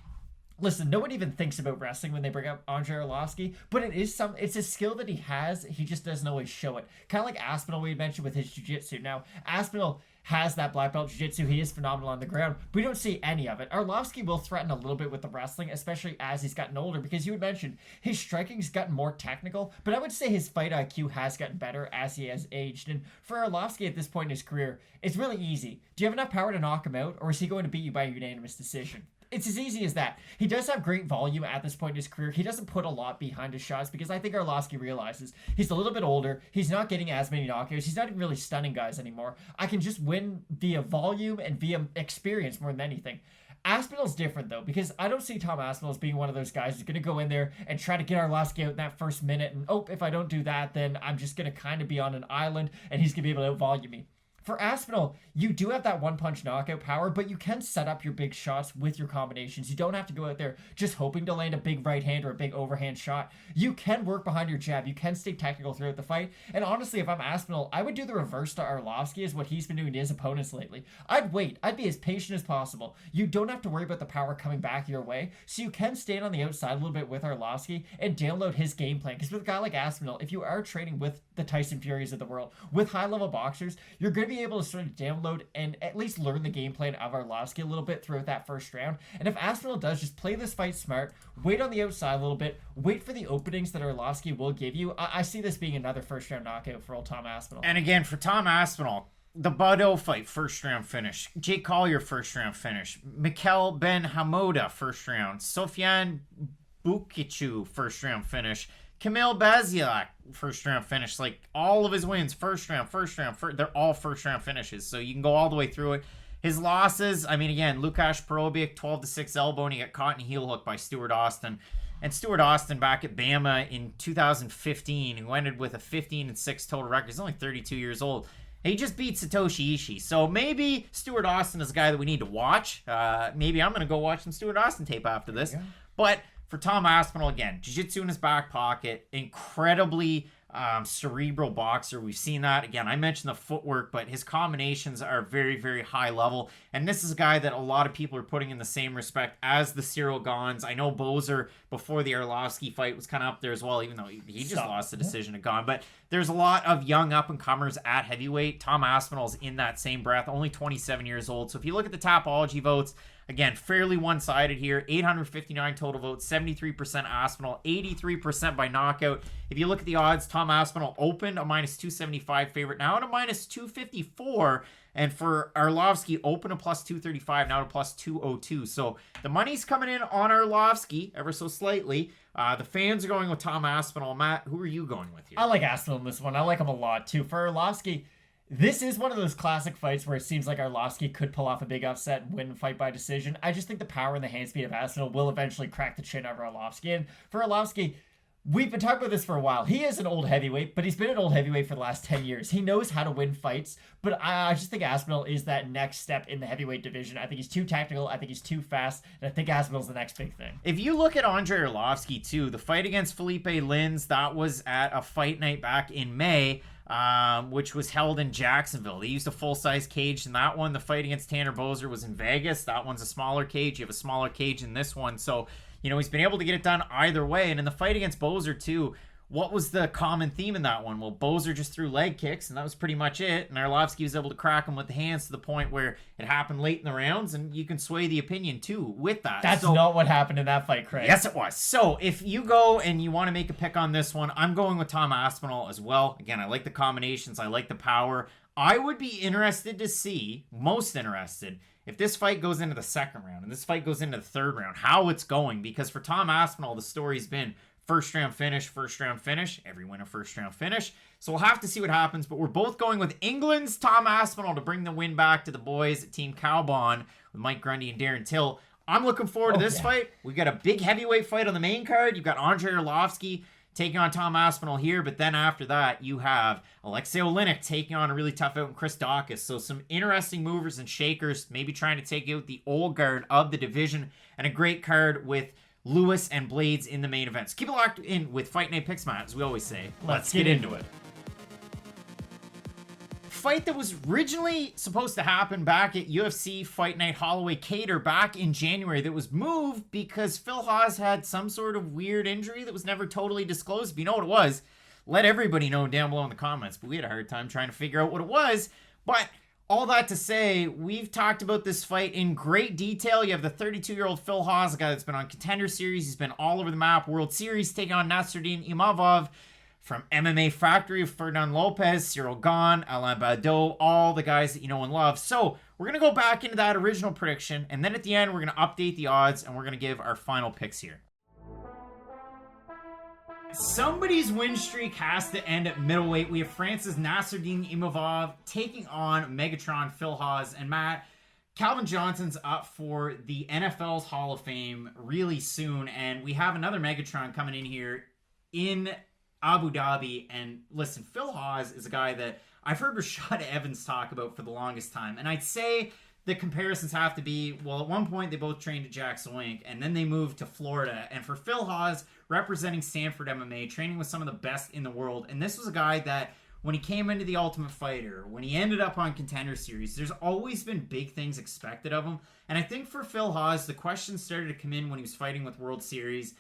listen, no one even thinks about wrestling when they bring up Andrei Arlovski, but it's a skill that he has, he just doesn't always show it. Kind of like Aspinall we mentioned with his jiu-jitsu. Now, Aspinall has that black belt jiu-jitsu. He is phenomenal on the ground. We don't see any of it. Arlovski will threaten a little bit with the wrestling, especially as he's gotten older, because you had mentioned his striking's gotten more technical, but I would say his fight IQ has gotten better as he has aged. And for Arlovski at this point in his career, it's really easy. Do you have enough power to knock him out, or is he going to beat you by a unanimous decision? It's as easy as that. He does have great volume at this point in his career. He doesn't put a lot behind his shots because I think Arlovski realizes he's a little bit older. He's not getting as many knockouts. He's not even really stunning guys anymore. I can just win via volume and via experience more than anything. Aspinall's different, though, because I don't see Tom Aspinall as being one of those guys who's going to go in there and try to get Arlovski out in that first minute and, if I don't do that, then I'm just going to kind of be on an island and he's going to be able to out-volume me. For Aspinall, you do have that one-punch knockout power, but you can set up your big shots with your combinations. You don't have to go out there just hoping to land a big right hand or a big overhand shot. You can work behind your jab. You can stay technical throughout the fight. And honestly, if I'm Aspinall, I would do the reverse to Arlovski as what he's been doing to his opponents lately. I'd wait. I'd be as patient as possible. You don't have to worry about the power coming back your way, so you can stand on the outside a little bit with Arlovski and download his game plan. Because with a guy like Aspinall, if you are training with the Tyson Furies of the world, with high-level boxers, you're going to be able to sort of download and at least learn the game plan of Arlovski a little bit throughout that first round. And if Aspinall does, just play this fight smart, wait on the outside a little bit, wait for the openings that Arlovski will give you. I see this being another first-round knockout for old Tom Aspinall. And again, for Tom Aspinall, the Baudot fight, first-round finish. Jake Collier, first-round finish. Mikel Ben Hamoda, first round. Sofiane Bukichu, first round finish. Kamil Baziak, first round finish. Like, all of his wins, first round. They're all first round finishes. So you can go all the way through it. His losses, I mean, again, Lukasz Perobic, 12-6 elbow, and he got caught in a heel hook by Stuart Austin. And Stuart Austin back at Bama in 2015, who ended with a 15-6 total record. He's only 32 years old. He just beat Satoshi Ishii. So maybe Stuart Austin is a guy that we need to watch. Maybe I'm going to go watch some Stuart Austin tape after this. But for Tom Aspinall, again, jiu-jitsu in his back pocket, incredibly cerebral boxer. We've seen that. Again, I mentioned the footwork, but his combinations are very, very high level. And this is a guy that a lot of people are putting in the same respect as the Cyril Gons. I know Bozer, before the Arlovski fight, was kind of up there as well, even though he just lost the decision to Gon. But there's a lot of young up-and-comers at heavyweight. Tom Aspinall's in that same breath, only 27 years old. So if you look at the Tapology votes, again, fairly one-sided here. 859 total votes, 73% Aspinall, 83% by knockout. If you look at the odds, Tom Aspinall opened a -275 favorite, now at a -254. And for Arlovski, open a +235, now to +202. So the money's coming in on Arlovski ever so slightly. The fans are going with Tom Aspinall. Matt, who are you going with here? I like Aspinall in this one. I like him a lot, too. For Arlovski, this is one of those classic fights where it seems like Arlovski could pull off a big upset and win a fight by decision. I just think the power and the hand speed of Aspinall will eventually crack the chin of Arlovski. And for Arlovski, we've been talking about this for a while. He is an old heavyweight, but he's been an old heavyweight for the last 10 years. He knows how to win fights, but I just think Aspinall is that next step in the heavyweight division. I think he's too tactical. I think he's too fast, and I think Aspinall's the next big thing. If you look at Andrei Arlovski, too, the fight against Felipe Lins, that was at a fight night back in May, which was held in Jacksonville. They used a full-size cage in that one. The fight against Tanner Boser was in Vegas. That one's a smaller cage. You have a smaller cage in this one. So, you know, he's been able to get it done either way. And in the fight against Boser, too, what was the common theme in that one? Well, Boser just threw leg kicks, and that was pretty much it. And Arlovski was able to crack him with the hands to the point where it happened late in the rounds, and you can sway the opinion, too, with that. That's not what happened in that fight, Craig. Yes, it was. So if you go and you want to make a pick on this one, I'm going with Tom Aspinall as well. Again, I like the combinations. I like the power. I would be interested to see, most interested, if this fight goes into the second round and this fight goes into the third round, how it's going. Because for Tom Aspinall, the story's been first round finish, every winner first round finish. So we'll have to see what happens, but we're both going with England's Tom Aspinall to bring the win back to the boys at Team Cowbon with Mike Grundy and Darren Till. I'm looking forward to this fight. We've got a big heavyweight fight on the main card. You've got Andrei Arlovski taking on Tom Aspinall here, but then after that, you have Aleksei Oleinik taking on a really tough out in Chris Daukaus. So some interesting movers and shakers, maybe trying to take out the old guard of the division, and a great card with Lewis and Blaydes in the main events. Keep it locked in with Fight Night Picks, Matt, as we always say. Let's get into it. Fight that was originally supposed to happen back at UFC Fight Night Holloway Cater back in January that was moved because Phil Haas had some sort of weird injury that was never totally disclosed. If you know what it was, let everybody know down below in the comments, but we had a hard time trying to figure out what it was. But all that to say, we've talked about this fight in great detail. You have the 32-year-old Phil Haas, a guy that's been on Contender Series. He's been all over the map. World Series, taking on Nasruddin Imavov. From MMA Factory, Ferdinand Lopez, Cyril Gane, Alain Baudot, all the guys that you know and love. So we're going to go back into that original prediction, and then at the end, we're going to update the odds, and we're going to give our final picks here. Somebody's win streak has to end at middleweight. We have France's Nasruddin Imavov taking on Megatron Phil Haas. And Matt, Calvin Johnson's up for the NFL's Hall of Fame really soon, and we have another Megatron coming in here in Abu Dhabi. And listen, Phil Haas is a guy that I've heard Rashad Evans talk about for the longest time. And I'd say the comparisons have to be, well, at one point they both trained at Jackson Wink, and then they moved to Florida. And for Phil Haas, representing Stanford MMA, training with some of the best in the world. And this was a guy that when he came into the Ultimate Fighter, when he ended up on Contender Series, there's always been big things expected of him. And I think for Phil Haas, the questions started to come in when he was fighting with World Series.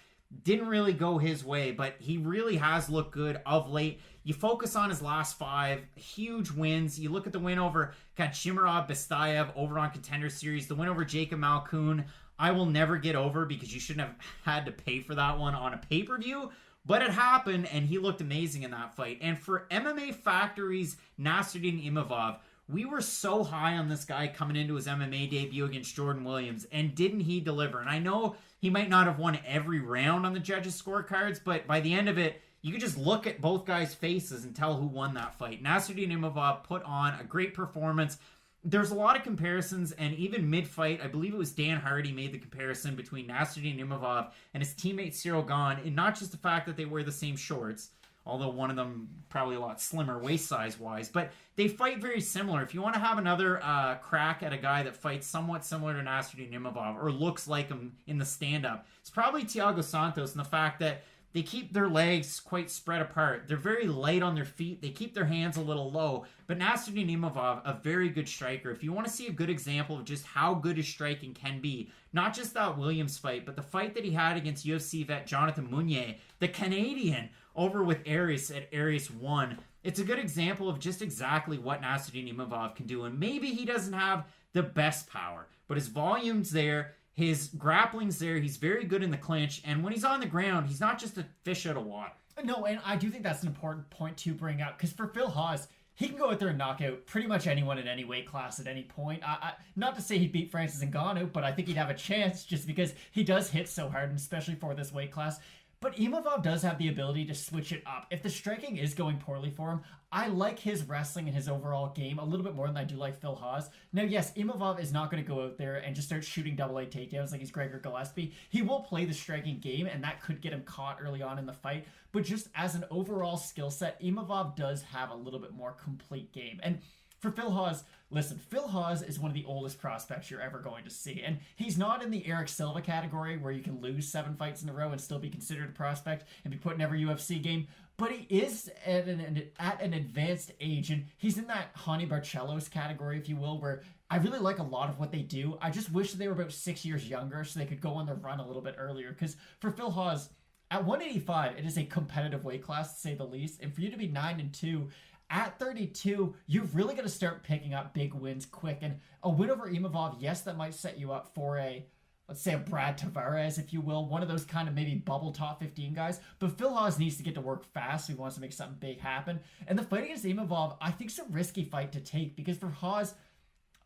Didn't really go his way, but he really has looked good of late. You focus on his last 5 huge wins. You look at the win over Kachimirov Bestayev over on Contender Series, the win over Jacob Malkoun. I will never get over because you shouldn't have had to pay for that one on a pay-per-view, but it happened and he looked amazing in that fight. And for MMA Factory's Nasruddin Imavov, We were so high on this guy coming into his MMA debut against Jordan Williams, and didn't he deliver? And I know he might not have won every round on the judges' scorecards, but by the end of it, you could just look at both guys' faces and tell who won that fight. Nasruddin Imavov put on a great performance. There's a lot of comparisons, and even mid-fight, I believe it was Dan Hardy made the comparison between Nasruddin Imavov and his teammate Cyril Gane, and not just the fact that they wear the same shorts, although one of them probably a lot slimmer waist size wise, but they fight very similar. If you want to have another crack at a guy that fights somewhat similar to Nasruddin Imavov or looks like him in the stand-up, it's probably Thiago Santos, and the fact that they keep their legs quite spread apart. They're very light on their feet. They keep their hands a little low. But Nasruddin Imavov, a very good striker. If you want to see a good example of just how good his striking can be, not just that Williams fight, but the fight that he had against UFC vet Jonathan Meunier, the Canadian, over with Aries at Aries 1. It's a good example of just exactly what Nasruddin Imavov can do. And maybe he doesn't have the best power, but his volume's there. His grappling's there. He's very good in the clinch. And when he's on the ground, he's not just a fish out of water. No, and I do think that's an important point to bring up. Because for Phil Haas, he can go out there and knock out pretty much anyone in any weight class at any point. Not to say he'd beat Francis Ngannou, but I think he'd have a chance just because he does hit so hard, and especially for this weight class. But Imavov does have the ability to switch it up. If the striking is going poorly for him, I like his wrestling and his overall game a little bit more than I do like Phil Haas. Now, yes, Imavov is not going to go out there and just start shooting double-A takedowns like he's Gregor Gillespie. He will play the striking game, and that could get him caught early on in the fight. But just as an overall skill set, Imavov does have a little bit more complete game. And for Phil Haas, listen, Phil Haas is one of the oldest prospects you're ever going to see. And he's not in the Eric Silva category where you can lose 7 fights in a row and still be considered a prospect and be put in every UFC game. But he is at an advanced age. And he's in that Hani Barcelos category, if you will, where I really like a lot of what they do. I just wish they were about 6 years younger so they could go on the run a little bit earlier. Because for Phil Haas, at 185, it is a competitive weight class, to say the least. And for you to be 9-2... at 32, you've really got to start picking up big wins quick. And a win over Imavov, yes, that might set you up for let's say a Brad Tavares, if you will, one of those kind of maybe bubble top 15 guys. But Phil Haas needs to get to work fast. So he wants to make something big happen. And the fight against Imavov, I think, is a risky fight to take because for Haas,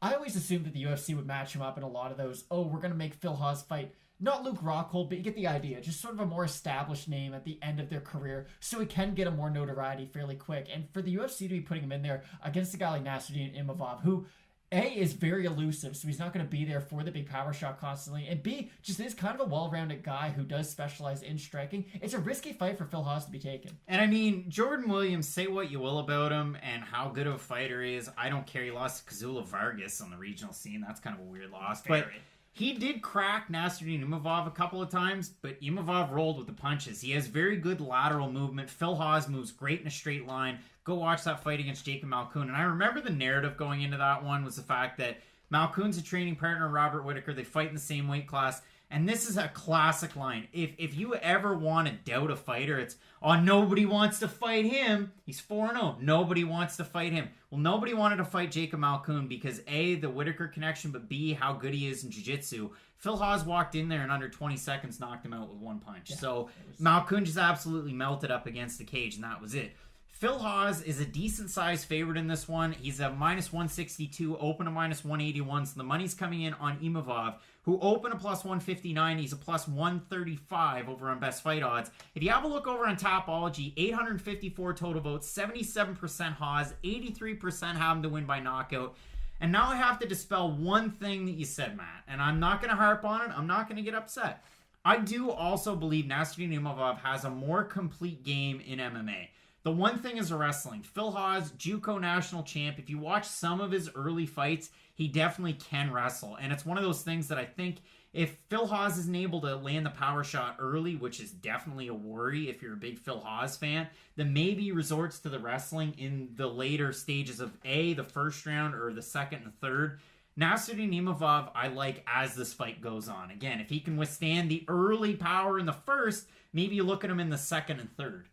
I always assumed that the UFC would match him up in a lot of those, we're going to make Phil Haas fight not Luke Rockhold, but you get the idea. Just sort of a more established name at the end of their career so he can get a more notoriety fairly quick. And for the UFC to be putting him in there against a guy like Nasruddin Imavov, who A, is very elusive, so he's not going to be there for the big power shot constantly, and B, just is kind of a well-rounded guy who does specialize in striking. It's a risky fight for Phil Haas to be taken. And I mean, Jordan Williams, say what you will about him and how good of a fighter he is. I don't care. He lost to Kazula Vargas on the regional scene. That's kind of a weird loss. But he did crack Nasruddin Imavov a couple of times, but Imavov rolled with the punches. He has very good lateral movement. Phil Haas moves great in a straight line. Go watch that fight against Jacob Malkoun. And I remember the narrative going into that one was the fact that Malkoun's a training partner of Robert Whittaker. They fight in the same weight class. And this is a classic line. If you ever want to doubt a fighter, it's, nobody wants to fight him. He's 4-0. Nobody wants to fight him. Well, nobody wanted to fight Jacob Malkoun because A, the Whittaker connection, but B, how good he is in jiu-jitsu. Phil Haas walked in there and under 20 seconds knocked him out with one punch. Yeah, so Malkoun just absolutely melted up against the cage, and that was it. Phil Haas is a decent-sized favorite in this one. He's a -162, open to -181, so the money's coming in on Imavov, who opened a +159. He's a +135 over on Best Fight Odds. If you have a look over on Topology, 854 total votes, 77% Haas, 83% have him to win by knockout. And now I have to dispel one thing that you said, Matt, and I'm not going to harp on it. I'm not going to get upset. I do also believe Nasruddin Imavov has a more complete game in MMA. The one thing is wrestling. Phil Haas, JUCO national champ. If you watch some of his early fights, he definitely can wrestle. And it's one of those things that I think if Phil Haas isn't able to land the power shot early, which is definitely a worry if you're a big Phil Haas fan, then maybe resorts to the wrestling in the later stages of the first round or the second and third. Nasruddin Imavov, I like as this fight goes on. Again, if he can withstand the early power in the first, maybe you look at him in the second and third.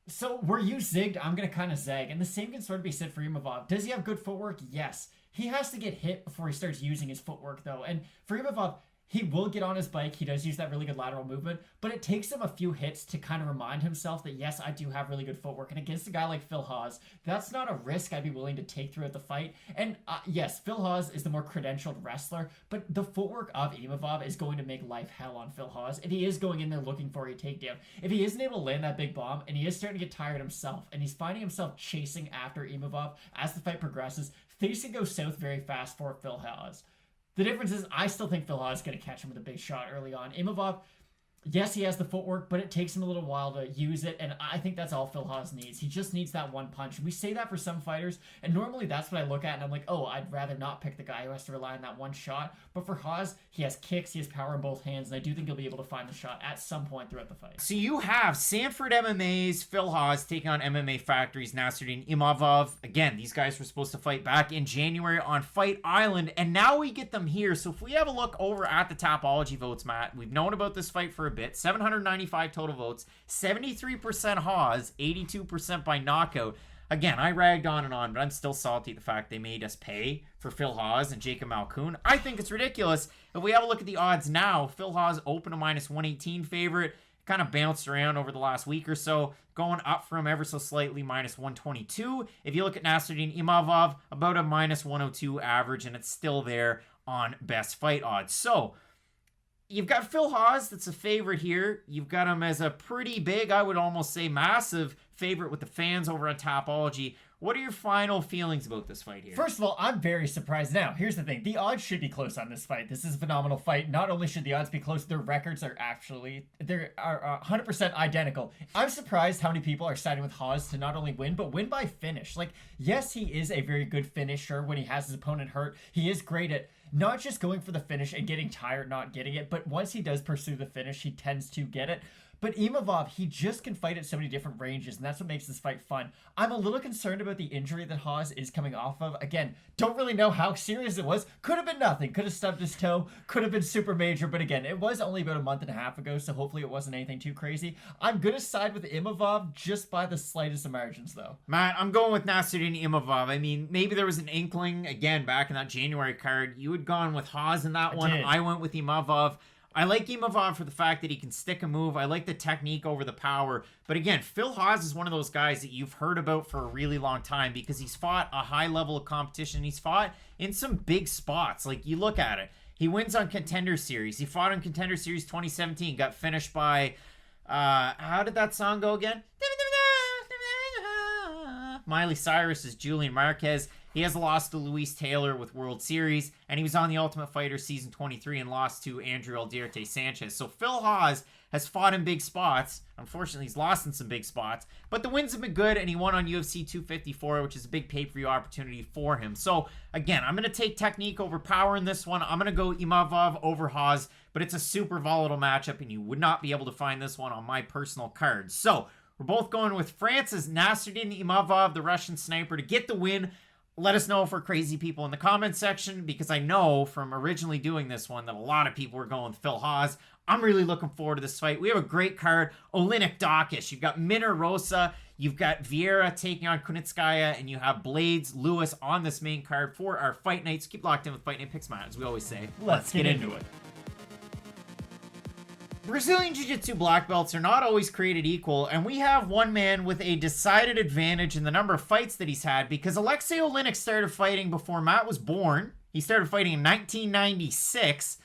So where you zigged, I'm going to kind of zag. And the same can sort of be said for Imavov. Does he have good footwork? Yes. He has to get hit before he starts using his footwork, though. And for Imavov, He will get on his bike. He does use that really good lateral movement, but it takes him a few hits to kind of remind himself that, yes, I do have really good footwork. And against a guy like Phil Hawes, that's not a risk I'd be willing to take throughout the fight. And yes, Phil Hawes is the more credentialed wrestler, but the footwork of Imavov is going to make life hell on Phil Hawes. And he is going in there looking for a takedown. If he isn't able to land that big bomb, and he is starting to get tired himself, and he's finding himself chasing after Imavov as the fight progresses, things can go south very fast for Phil Hawes. The difference is I still think Phil Hawes is going to catch him with a big shot early on. Imavov, yes, he has the footwork, but it takes him a little while to use it, and I think that's all Phil Hawes needs. He just needs that one punch. We say that for some fighters, and normally that's what I look at, and I'm like, oh, I'd rather not pick the guy who has to rely on that one shot. But for Hawes, he has kicks, he has power in both hands, and I do think he'll be able to find the shot at some point throughout the fight. So you have Sanford MMA's Phil Hawes taking on MMA Factory's Nasruddin Imavov. Again, these guys were supposed to fight back in January on Fight Island, and now we get them here. So if we have a look over at the Tapology votes, Matt, we've known about this fight for a bit. 795 total votes, 73% Hawes, 82% by knockout. Again, I ragged on and on, but I'm still salty at the fact they made us pay for Phil Hawes and Jacob Malkoun. I think it's ridiculous. If we have a look at the odds now, Phil Hawes open a -118 favorite, kind of bounced around over the last week or so, going up from ever so slightly -122. If you look at Nasruddin Imavov, about a -102 average, and it's still there on best fight odds. So you've got Phil Hawes that's a favorite here. You've got him as a pretty big, I would almost say massive favorite with the fans over on Tapology. What are your final feelings about this fight here? First of all, I'm very surprised. Now, here's the thing. The odds should be close on this fight. This is a phenomenal fight. Not only should the odds be close, their records are actually, they're 100% identical. I'm surprised how many people are siding with Hawes to not only win, but win by finish. Like, yes, he is a very good finisher when he has his opponent hurt. He is great at not just going for the finish and getting tired not getting it, but once he does pursue the finish, he tends to get it. But Imavov, he just can fight at so many different ranges, and that's what makes this fight fun. I'm a little concerned about the injury that Hawes is coming off of. Again, don't really know how serious it was. Could have been nothing. Could have stubbed his toe. Could have been super major. But again, it was only about a month and a half ago, so hopefully it wasn't anything too crazy. I'm going to side with Imavov just by the slightest of margins, though. Matt, I'm going with Nasruddin Imavov. I mean, maybe there was an inkling, again, back in that January card. You had gone with Hawes in that one. I went with Imavov. I like Imavov for the fact that he can stick a move. I like the technique over the power. But again, Phil Hawes is one of those guys that you've heard about for a really long time because he's fought a high level of competition. He's fought in some big spots. Like, you look at it. He wins on Contender Series. He fought on Contender Series 2017. Got finished by, how did that song go again? Miley Cyrus's Julian Marquez. He has lost to Luis Taylor with World Series, and he was on The Ultimate Fighter Season 23 and lost to Andrew Aldierte Sanchez. So Phil Hawes has fought in big spots. Unfortunately, he's lost in some big spots, but the wins have been good, and he won on UFC 254, which is a big pay-per-view opportunity for him. So again, I'm going to take technique over power in this one. I'm going to go Imavov over Hawes, but it's a super volatile matchup, and you would not be able to find this one on my personal card. So we're both going with France's Nasruddin Imavov, the Russian sniper, to get the win. Let us know if we're crazy people in the comments section, because I know from originally doing this one that a lot of people were going with Phil Hawes. I'm really looking forward to this fight. We have a great card. Oleinik Dakish. You've got Erosa. You've got Vieira taking on Kunitskaya, and you have Blaydes Lewis on this main card for our fight nights. Keep locked in with Fight Night Picks, Matt, as we always say. Let's get into it. Brazilian Jiu-Jitsu black belts are not always created equal, and we have one man with a decided advantage in the number of fights that he's had, because Aleksei Oleinik started fighting before Matt was born. He started fighting in 1996.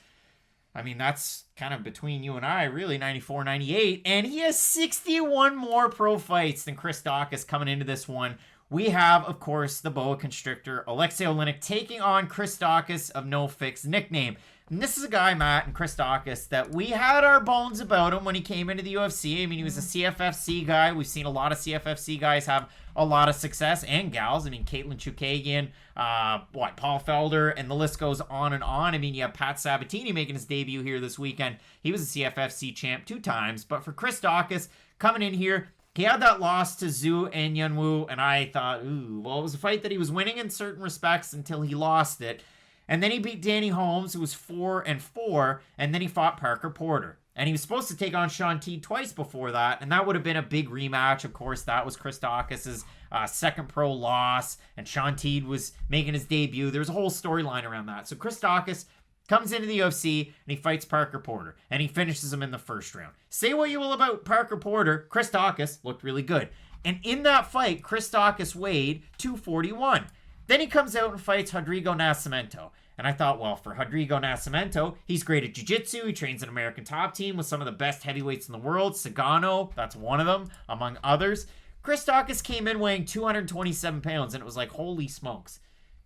I mean, that's kind of between you and I, really, 94, 98. And he has 61 more pro fights than Chris Daukaus coming into this one. We have, of course, the boa constrictor, Aleksei Oleinik, taking on Chris Daukaus of No Fix nickname. And this is a guy, Matt, and Chris Daukaus, that we had our bones about him when he came into the UFC. I mean, he was a CFFC guy. We've seen a lot of CFFC guys have a lot of success, and gals. I mean, Caitlin Chukagian, Paul Felder, and the list goes on and on. I mean, you have Pat Sabatini making his debut here this weekend. He was a CFFC champ 2 times. But for Chris Daukaus, coming in here, he had that loss to Zhu and Yanwu, and I thought, ooh, well, it was a fight that he was winning in certain respects until he lost it. And then he beat Danny Holmes, who was 4-4, and then he fought Parker Porter. And he was supposed to take on Sean Teed twice before that, and that would have been a big rematch. Of course, that was Chris Daukaus' second pro loss, and Sean Teed was making his debut. There was a whole storyline around that. So Chris Daukaus Comes into the UFC and he fights Parker Porter and he finishes him in the first round. Say what you will about Parker Porter, Chris Daukaus looked really good. And in that fight, Chris Daukaus weighed 241. Then he comes out and fights Rodrigo Nascimento. And I thought, well, for Rodrigo Nascimento, he's great at jiu-jitsu. He trains an American top team with some of the best heavyweights in the world. Sagano, that's one of them, among others. Chris Daukaus came in weighing 227 pounds, and it was like, holy smokes.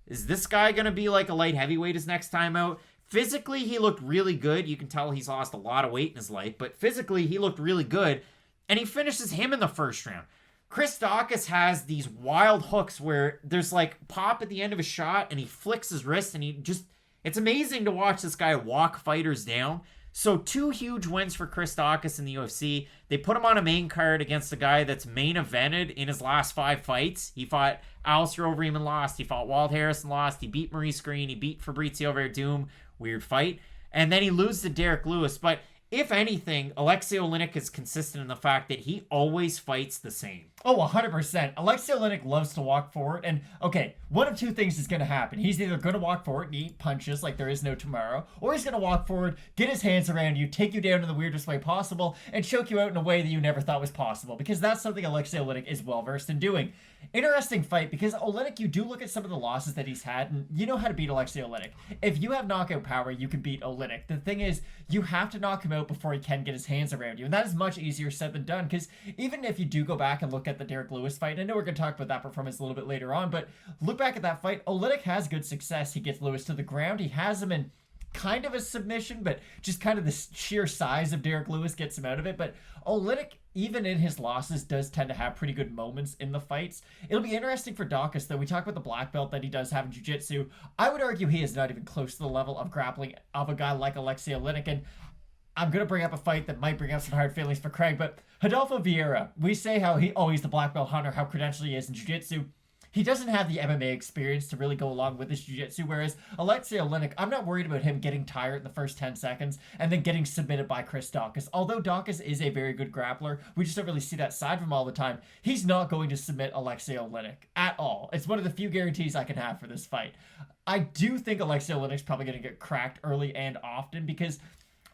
Is this guy going to be like a light heavyweight his next time out? Physically, he looked really good. You can tell he's lost a lot of weight in his life, but physically, he looked really good. And he finishes him in the first round. Chris Daukaus has these wild hooks where there's like pop at the end of a shot and he flicks his wrist and it's amazing to watch this guy walk fighters down. So 2 huge wins for Chris Daukaus in the UFC. They put him on a main card against a guy that's main evented in his last 5 fights. He fought Alistair Overeem and lost. He fought Walt Harris and lost. He beat Maurice Green. He beat Fabrizio Verdum. Weird fight. And then he loses to Derrick Lewis. But if anything, Aleksei Oleinik is consistent in the fact that he always fights the same. Oh, 100%. Aleksei Oleinik loves to walk forward. And, okay, one of 2 things is going to happen. He's either going to walk forward and eat punches like there is no tomorrow, or he's going to walk forward, get his hands around you, take you down in the weirdest way possible, and choke you out in a way that you never thought was possible. Because that's something Aleksei Oleinik is well-versed in doing. Interesting fight, because Oleinik, you do look at some of the losses that he's had, and you know how to beat Aleksei Oleinik. If you have knockout power, you can beat Oleinik. The thing is, you have to knock him out before he can get his hands around you. And that is much easier said than done, because even if you do go back and look at the Derrick Lewis fight, I know we're going to talk about that performance a little bit later on, but look back at that fight, Oleinik has good success. He gets Lewis to the ground. He has him in kind of a submission, but just kind of the sheer size of Derrick Lewis gets him out of it. But Oleinik, even in his losses, does tend to have pretty good moments in the fights. It'll be interesting for Daukaus, though. We talk about the black belt that he does have in jiu-jitsu. I would argue he is not even close to the level of grappling of a guy like Aleksei Oleinik. And I'm going to bring up a fight that might bring up some hard feelings for Craig, but Rodolfo Vieira, we say how he's the black belt hunter, how credentialed he is in jiu-jitsu. He doesn't have the MMA experience to really go along with his jiu-jitsu, whereas Aleksei Oleinik, I'm not worried about him getting tired in the first 10 seconds and then getting submitted by Chris Daukaus. Although Daukaus is a very good grappler, we just don't really see that side of him all the time. He's not going to submit Aleksei Oleinik at all. It's one of the few guarantees I can have for this fight. I do think Aleksei Oleinik's probably going to get cracked early and often because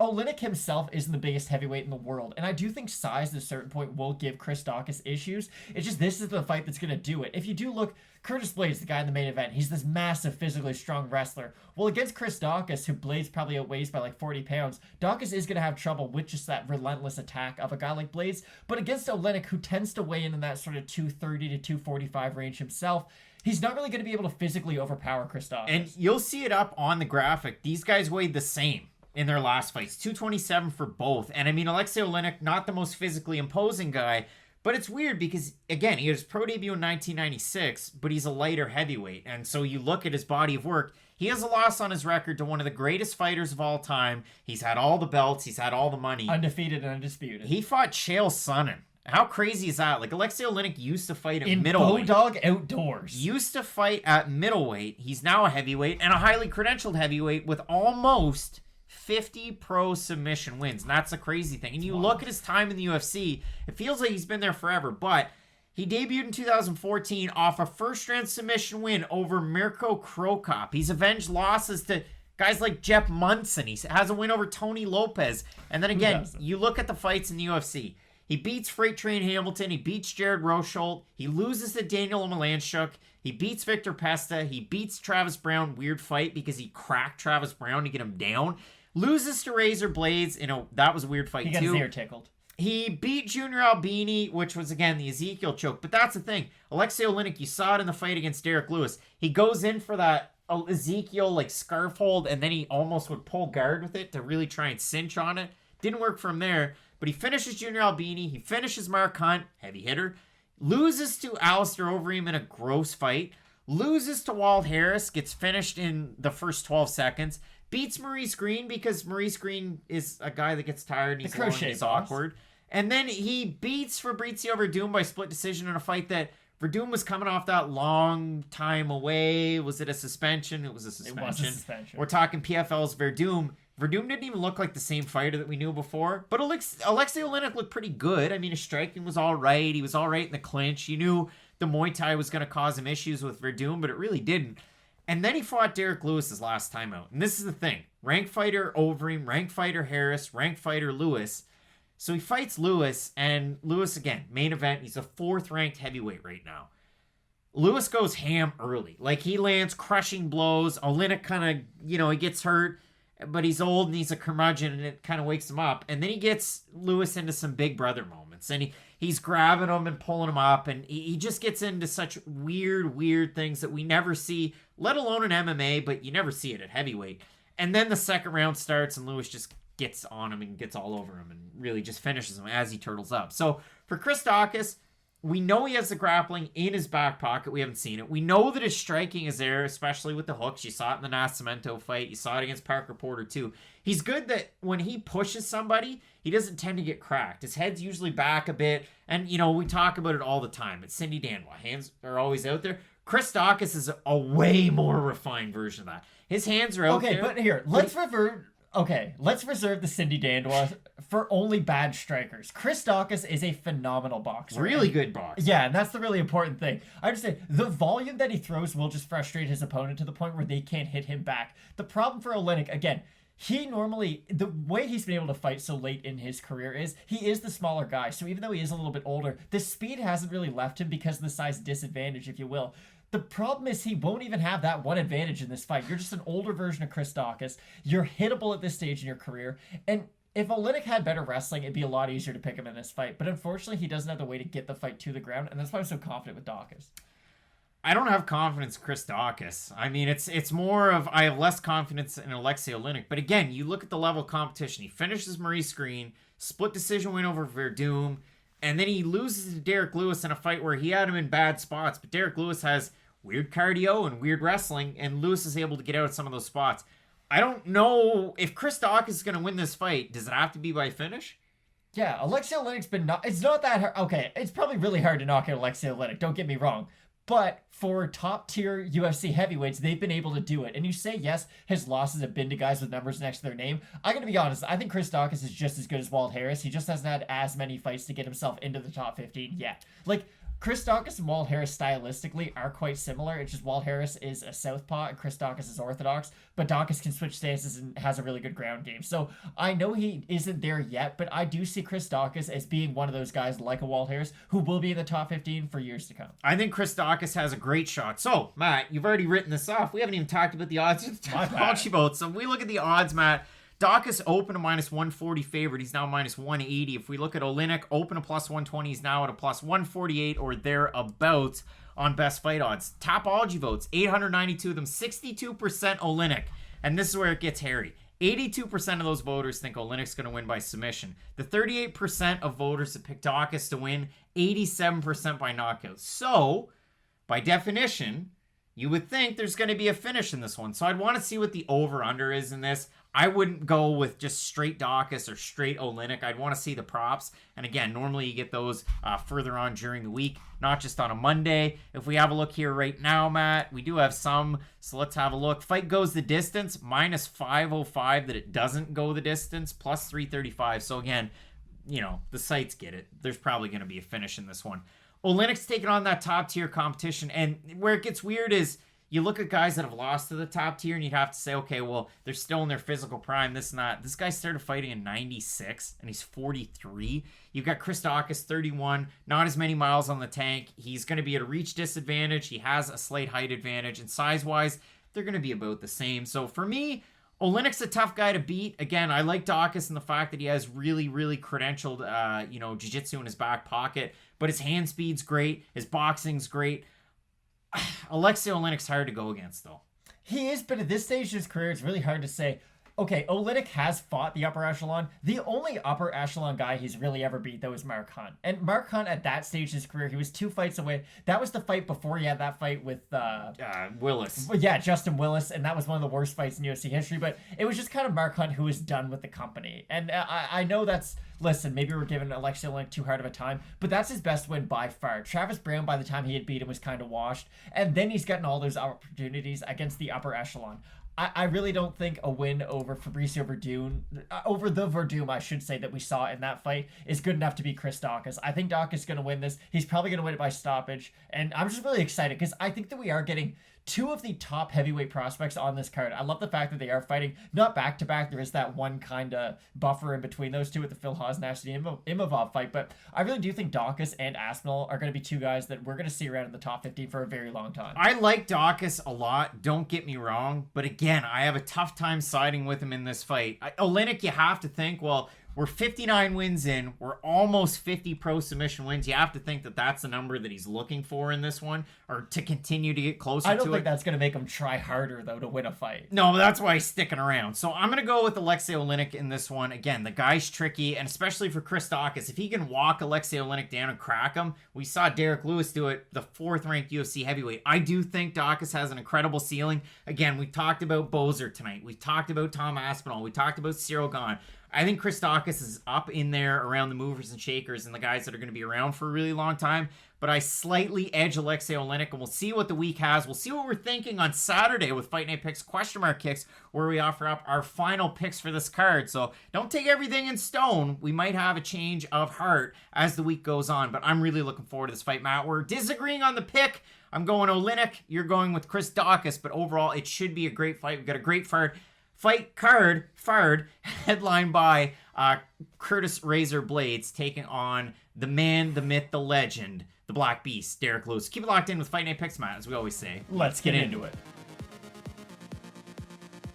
Oleinik himself isn't the biggest heavyweight in the world, and I do think size at a certain point will give Chris Daukaus issues. It's just this is the fight that's going to do it. If you do look, Curtis Blaydes, the guy in the main event, he's this massive, physically strong wrestler. Well, against Chris Daukaus, who Blaydes probably outweighs by like 40 pounds, Daukaus is going to have trouble with just that relentless attack of a guy like Blaydes. But against Oleinik, who tends to weigh in that sort of 230 to 245 range himself, he's not really going to be able to physically overpower Chris Daukaus. And you'll see it up on the graphic. These guys weighed the same in their last fights, 227 for both. And I mean, Aleksei Oleinik, not the most physically imposing guy, but it's weird because, again, he had his pro debut in 1996, but he's a lighter heavyweight. And so you look at his body of work, he has a loss on his record to one of the greatest fighters of all time. He's had all the belts, he's had all the money. Undefeated and undisputed. He fought Chael Sonnen. How crazy is that? Like, Aleksei Oleinik used to fight at middleweight. In Bodog Outdoors. Used to fight at middleweight. He's now a heavyweight and a highly credentialed heavyweight with almost 50 pro submission wins. And that's a crazy thing. And you look at his time in the UFC, it feels like he's been there forever, but he debuted in 2014 off a first-round submission win over Mirko Krokop. He's avenged losses to guys like Jeff Munson. He has a win over Tony Lopez. And then again, you look at the fights in the UFC. He beats Freight Train Hamilton. He beats Jared Rosholt. He loses to Daniel Omalanchuk. He beats Victor Pesta. He beats Travis Brown. Weird fight because he cracked Travis Brown to get him down. Loses to Razor Blaydes. You know, that was a weird fight, he got his ear tickled. He beat Junior Albini, which was, again, the Ezekiel choke. But that's the thing. Aleksei Oleinik, you saw it in the fight against Derrick Lewis. He goes in for that Ezekiel, like, scarf hold, and then he almost would pull guard with it to really try and cinch on it. Didn't work from there. But he finishes Junior Albini. He finishes Mark Hunt, heavy hitter. Loses to Alistair Overeem in a gross fight. Loses to Walt Harris. Gets finished in the first 12 seconds. Beats Maurice Green because Maurice Green is a guy that gets tired and he's long and he's awkward. And then he beats Fabrizio Verdum by split decision in a fight that Verdum was coming off that long time away. Was it a suspension? It was a suspension. It was a suspension. We're talking PFL's Verdum. Verdum didn't even look like the same fighter that we knew before. But Aleksei Oleinik looked pretty good. I mean, his striking was all right. He was all right in the clinch. You knew the Muay Thai was going to cause him issues with Verdum, but it really didn't. And then he fought Derrick Lewis his last time out. And this is the thing. Rank fighter Overeem, rank fighter Harris, rank fighter Lewis. So he fights Lewis, and Lewis, again, main event. He's a 4th ranked heavyweight right now. Lewis goes ham early. Like, he lands crushing blows. Oleinik kind of, he gets hurt, but he's old and he's a curmudgeon, and it kind of wakes him up. And then he gets Lewis into some big brother moments. And he's grabbing him and pulling him up, and he just gets into such weird things that we never see, let alone in MMA, but you never see it at heavyweight. And then the second round starts, and Lewis just gets on him and gets all over him and really just finishes him as he turtles up. So for Chris Daukaus, we know he has the grappling in his back pocket. We haven't seen it. We know that his striking is there, especially with the hooks. You saw it in the Nascimento fight. You saw it against Parker Porter too. He's good that when he pushes somebody, he doesn't tend to get cracked. His head's usually back a bit. And, we talk about it all the time. It's Cindy Danwa. Hands are always out there. Chris Daukaus is a way more refined version of that. His hands are out there. Okay, but here, let's reserve the Cindy Dandois for only bad strikers. Chris Daukaus is a phenomenal boxer. Really good boxer. Yeah, and that's the really important thing. I just say the volume that he throws will just frustrate his opponent to the point where they can't hit him back. The problem for Oleinik, again, the way he's been able to fight so late in his career is he is the smaller guy. So even though he is a little bit older, the speed hasn't really left him because of the size disadvantage, if you will. The problem is he won't even have that one advantage in this fight. You're just an older version of Chris Daukaus. You're hittable at this stage in your career. And if Oleinik had better wrestling, it'd be a lot easier to pick him in this fight. But unfortunately, he doesn't have the way to get the fight to the ground. And that's why I'm so confident with Daukaus. I don't have confidence in Chris Daukaus. I mean, it's more of I have less confidence in Aleksei Oleinik. But again, you look at the level of competition. He finishes Maurice Green, split decision win over Verdum, and then he loses to Derrick Lewis in a fight where he had him in bad spots. But Derrick Lewis has weird cardio and weird wrestling, and Lewis is able to get out of some of those spots. I don't know if Chris Daukaus is going to win this fight. Does it have to be by finish? Yeah, Aleksei Oleinik's been it's not that hard. Okay, it's probably really hard to knock out Aleksei Oleinik, don't get me wrong. But for top tier UFC heavyweights, they've been able to do it. And you say, yes, his losses have been to guys with numbers next to their name. I'm going to be honest. I think Chris Daukaus is just as good as Walt Harris. He just hasn't had as many fights to get himself into the top 15 yet. Like, Chris Daukaus and Walt Harris stylistically are quite similar. It's just Walt Harris is a southpaw and Chris Daukaus is orthodox, but Daukaus can switch stances and has a really good ground game. So I know he isn't there yet, but I do see Chris Daukaus as being one of those guys like a Walt Harris who will be in the top 15 for years to come. I think Chris Daukaus has a great shot. So, Matt, you've already written this off. We haven't even talked about the odds. So we look at the odds, Matt. Daukaus open a minus 140 favorite. He's now minus 180. If we look at Oleinik, open a plus 120. He's now at a plus 148 or thereabouts on best fight odds. Topology votes, 892 of them, 62% Oleinik. And this is where it gets hairy. 82% of those voters think Oleinik's going to win by submission. The 38% of voters that pick Daukaus to win, 87% by knockout. So, by definition, you would think there's going to be a finish in this one. So I'd want to see what the over-under is in this. I wouldn't go with just straight Daukaus or straight Oleinik. I'd want to see the props. And again, normally you get those further on during the week, not just on a Monday. If we have a look here right now, Matt, we do have some. So let's have a look. Fight goes the distance, minus 505 that it doesn't go the distance, plus 335. So again, the sites get it. There's probably going to be a finish in this one. Oleinik's taking on that top tier competition. And where it gets weird is, you look at guys that have lost to the top tier and you'd have to say, okay, well, they're still in their physical prime, this and that. This guy started fighting in 96 and he's 43. You've got Chris Daukaus, 31, not as many miles on the tank. He's going to be at a reach disadvantage. He has a slight height advantage, and size-wise, they're going to be about the same. So for me, Oleinik's a tough guy to beat. Again, I like Daukaus in the fact that he has really, really credentialed, jiu-jitsu in his back pocket, but his hand speed's great. His boxing's great. Aleksei Oleinik's hard to go against, though. He is, but at this stage of his career, it's really hard to say. Okay, Oleinik has fought the upper echelon. The only upper echelon guy he's really ever beat, though, is Mark Hunt. And Mark Hunt, at that stage of his career, he was 2 fights away. That was the fight before he had that fight with... Willis. Yeah, Justin Willis, and that was one of the worst fights in UFC history. But it was just kind of Mark Hunt who was done with the company. And I know that's... Listen, maybe we're giving Aleksei Oleinik too hard of a time, but that's his best win by far. Travis Brown, by the time he had beat him, was kind of washed. And then he's gotten all those opportunities against the upper echelon. I really don't think a win over Fabricio Verdum, over the Verdum, I should say, that we saw in that fight is good enough to beat Chris Daukaus. I think Daukaus is going to win this. He's probably going to win it by stoppage. And I'm just really excited because I think that we are getting two of the top heavyweight prospects on this card. I love the fact that they are fighting not back-to-back. There is that one kind of buffer in between those two with the Phil Hosnash, the Imavov fight, but I really do think Daukaus and Aspinall are going to be two guys that we're going to see around in the top 15 for a very long time. I like Daukaus a lot, don't get me wrong, but again, I have a tough time siding with him in this fight. Oleinik, you have to think, well, we're 59 wins in. We're almost 50 pro submission wins. You have to think that that's the number that he's looking for in this one, or to continue to get closer to it. I don't think that's going to make him try harder, though, to win a fight. No, that's why he's sticking around. So I'm going to go with Aleksei Oleinik in this one. Again, the guy's tricky, and especially for Chris Daukaus, if he can walk Aleksei Oleinik down and crack him, we saw Derrick Lewis do it, the 4th-ranked UFC heavyweight. I do think Daukaus has an incredible ceiling. Again, we talked about Bozer tonight. We talked about Tom Aspinall. We talked about Cyril Gahn. I think Chris Daukaus is up in there around the movers and shakers and the guys that are going to be around for a really long time. But I slightly edge Aleksei Oleinik, and we'll see what the week has. We'll see what we're thinking on Saturday with Fight Night Picks, question mark kicks, where we offer up our final picks for this card. So don't take everything in stone. We might have a change of heart as the week goes on, but I'm really looking forward to this fight, Matt. We're disagreeing on the pick. I'm going Oleinik. You're going with Chris Daukaus, but overall, it should be a great fight. We've got a great fight card headlined by Curtis Razor Blaydes taking on the man, the myth, the legend, the Black Beast, Derrick Lewis. Keep it locked in with Fight Night Picks, Matt, as we always say. Let's get into it.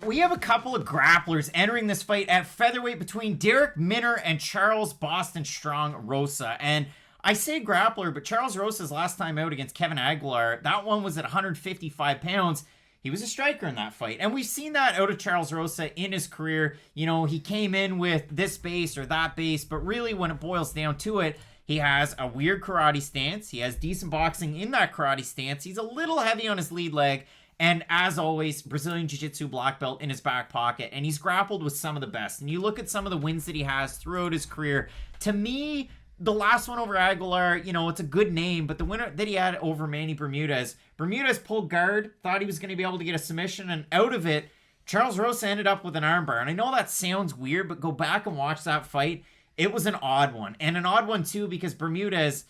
We have a couple of grapplers entering this fight at featherweight between Darrick Minner and Charles Boston Strong Rosa. And I say grappler, but Charles Rosa's last time out against Kevin Aguilar, that one was at 155 pounds. He was a striker in that fight. And we've seen that out of Charles Rosa in his career. You know, he came in with this base or that base, but really when it boils down to it, he has a weird karate stance. He has decent boxing in that karate stance. He's a little heavy on his lead leg. And as always, Brazilian Jiu-Jitsu black belt in his back pocket. And he's grappled with some of the best. And you look at some of the wins that he has throughout his career. To me, the last one over Aguilar, you know, it's a good name, but the winner that he had over Manny Bermudez pulled guard, thought he was going to be able to get a submission, and out of it, Charles Rosa ended up with an armbar. And I know that sounds weird, but go back and watch that fight. It was an odd one. And an odd one, too, because Bermudez,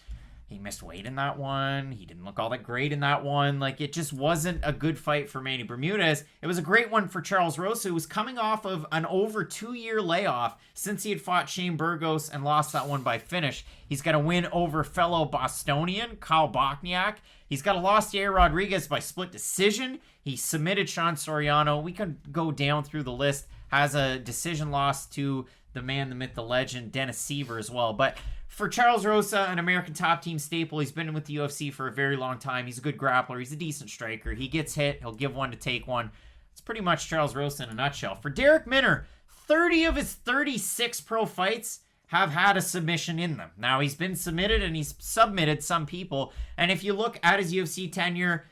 he missed weight in that one. He didn't look all that great in that one. Like, it just wasn't a good fight for Manny Bermudez. It was a great one for Charles Rosa, who was coming off of an over 2-year layoff since he had fought Shane Burgos and lost that one by finish. He's got a win over fellow Bostonian, Kyle Bochniak. He's got a loss to Yair Rodriguez by split decision. He submitted Sean Soriano. We can go down through the list. Has a decision loss to the man, the myth, the legend, Dennis Seaver as well. But for Charles Rosa, an American top team staple, he's been with the UFC for a very long time. He's a good grappler. He's a decent striker. He gets hit. He'll give one to take one. It's pretty much Charles Rosa in a nutshell. For Darrick Minner, 30 of his 36 pro fights have had a submission in them. Now, he's been submitted and he's submitted some people. And if you look at his UFC tenure,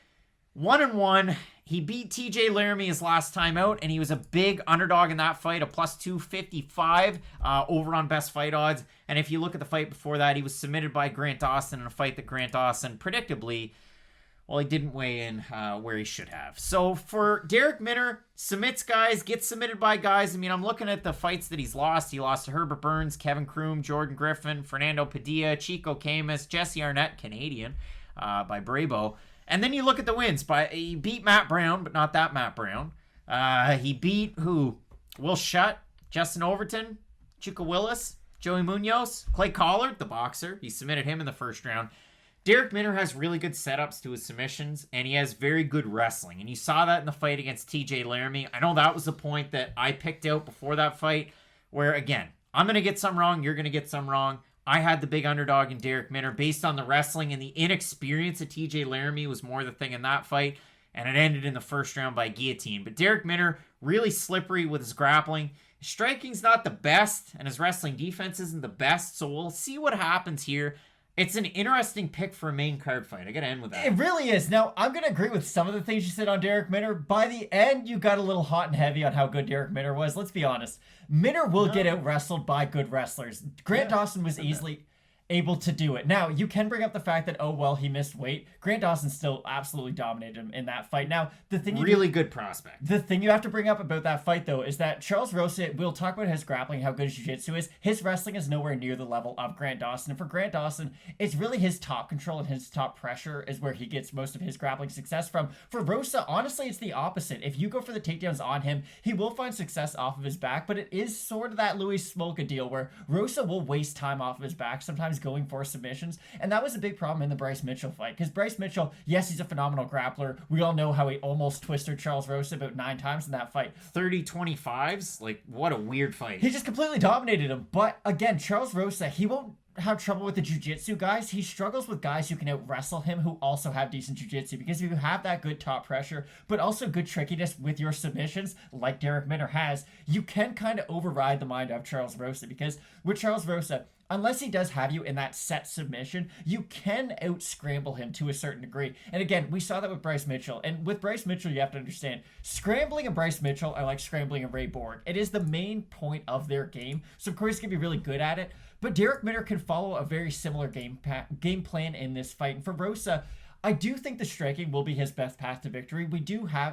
1-1, he beat TJ Laramie his last time out, and he was a big underdog in that fight, a plus 255 over on best fight odds. And if you look at the fight before that, he was submitted by Grant Dawson in a fight that Grant Dawson, predictably, well, he didn't weigh in where he should have. So for Darrick Minner, submits guys, gets submitted by guys. I mean, I'm looking at the fights that he's lost. He lost to Herbert Burns, Kevin Kroom, Jordan Griffin, Fernando Padilla, Chico Camus, Jesse Arnett, Canadian, by Brabo. And then you look at the wins. He beat Matt Brown, but not that Matt Brown. He beat who? Will Shutt, Justin Overton, Chuka Willis, Joey Munoz, Clay Collard, the boxer. He submitted him in the first round. Darrick Minner has really good setups to his submissions, and he has very good wrestling. And you saw that in the fight against TJ Laramie. I know that was the point that I picked out before that fight, where, again, I'm going to get some wrong, you're going to get some wrong. I had the big underdog in Darrick Minner based on the wrestling, and the inexperience of TJ Laramie was more the thing in that fight, and it ended in the first round by guillotine. But Darrick Minner, really slippery with his grappling. His striking's not the best, and his wrestling defense isn't the best, so we'll see what happens here. It's an interesting pick for a main card fight. I gotta end with that. It really is. Now, I'm gonna agree with some of the things you said on Darrick Minner. By the end, you got a little hot and heavy on how good Darrick Minner was. Let's be honest. Minner will get out wrestled by good wrestlers. Grant Dawson was easily... able to do it. Now, you can bring up the fact that, oh, well, he missed weight. Grant Dawson still absolutely dominated him in that fight. Now, the thing good prospect. The thing you have to bring up about that fight, though, is that Charles Rosa, we'll talk about his grappling, how good his jiu-jitsu is. His wrestling is nowhere near the level of Grant Dawson. And for Grant Dawson, it's really his top control and his top pressure is where he gets most of his grappling success from. For Rosa, honestly, it's the opposite. If you go for the takedowns on him, he will find success off of his back, but it is sort of that Louis Smolka deal where Rosa will waste time off of his back, sometimes going for submissions. And that was a big problem in the Bryce Mitchell fight, because Bryce Mitchell, yes, he's a phenomenal grappler. We all know how he almost twisted Charles Rosa about 9 times in that fight. 30-25s? Like, what a weird fight. He just completely dominated him. But again, Charles Rosa, he won't have trouble with the jiu-jitsu guys. He struggles with guys who can out-wrestle him who also have decent jiu-jitsu, because if you have that good top pressure, but also good trickiness with your submissions, like Darrick Minner has, you can kind of override the mind of Charles Rosa, because with Charles Rosa, unless he does have you in that set submission, you can out-scramble him to a certain degree. And again, we saw that with Bryce Mitchell. And with Bryce Mitchell, you have to understand, scrambling and Bryce Mitchell are like scrambling and Ray Borg. It is the main point of their game. So of course, he's going to be really good at it. But Darrick Minner can follow a very similar game plan in this fight. And for Rosa, I do think the striking will be his best path to victory.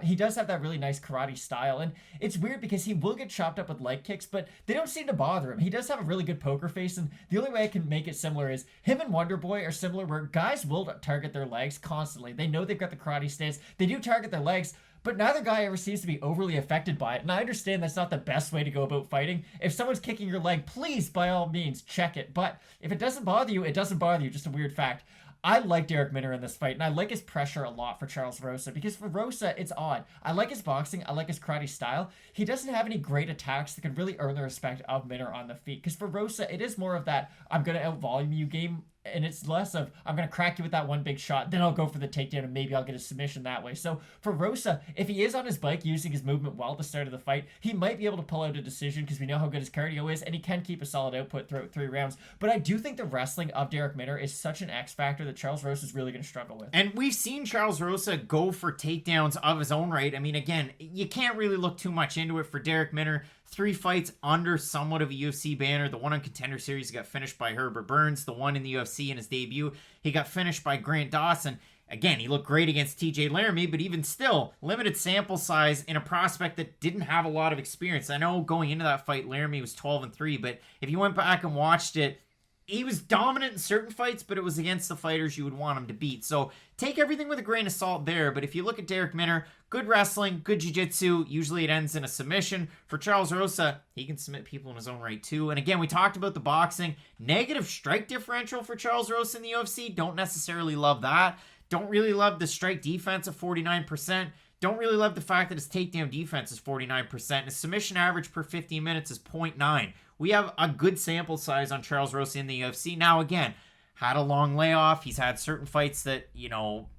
He does have that really nice karate style, and it's weird because he will get chopped up with leg kicks, but they don't seem to bother him. He does have a really good poker face, and the only way I can make it similar is him and Wonder Boy are similar, where guys will target their legs constantly. They know they've got the karate stance. They do target their legs, but neither guy ever seems to be overly affected by it. And I understand that's not the best way to go about fighting. If someone's kicking your leg, please, by all means, check it. But if it doesn't bother you, it doesn't bother you. Just a weird fact. I like Darrick Minner in this fight, and I like his pressure a lot for Charles Rosa, because for Rosa, it's odd. I like his boxing, I like his karate style. He doesn't have any great attacks that can really earn the respect of Minner on the feet, because for Rosa, it is more of that, I'm going to out-volume you game, and it's less of, I'm going to crack you with that one big shot, then I'll go for the takedown, and maybe I'll get a submission that way. So for Rosa, if he is on his bike using his movement well at the start of the fight, he might be able to pull out a decision, because we know how good his cardio is, and he can keep a solid output throughout 3 rounds. But I do think the wrestling of Darrick Minner is such an X factor that Charles Rosa is really going to struggle with. And we've seen Charles Rosa go for takedowns of his own right. I mean, again, you can't really look too much into it for Darrick Minner. 3 fights under somewhat of a UFC banner. The one on Contender Series, he got finished by Herbert Burns. The one in the UFC in his debut, he got finished by Grant Dawson. Again, he looked great against TJ Laramie, but even still, limited sample size in a prospect that didn't have a lot of experience. I know going into that fight, Laramie was 12-3, but if you went back and watched it, he was dominant in certain fights, but it was against the fighters you would want him to beat. So take everything with a grain of salt there. But if you look at Darrick Minner, good wrestling, good jiu-jitsu. Usually it ends in a submission. For Charles Rosa, he can submit people in his own right too. And again, we talked about the boxing. Negative strike differential for Charles Rosa in the UFC. Don't necessarily love that. Don't really love the strike defense of 49%. Don't really love the fact that his takedown defense is 49%. And his submission average per 15 minutes is 0.9. We have a good sample size on Charles Rosa in the UFC. Now, again, had a long layoff. He's had certain fights that,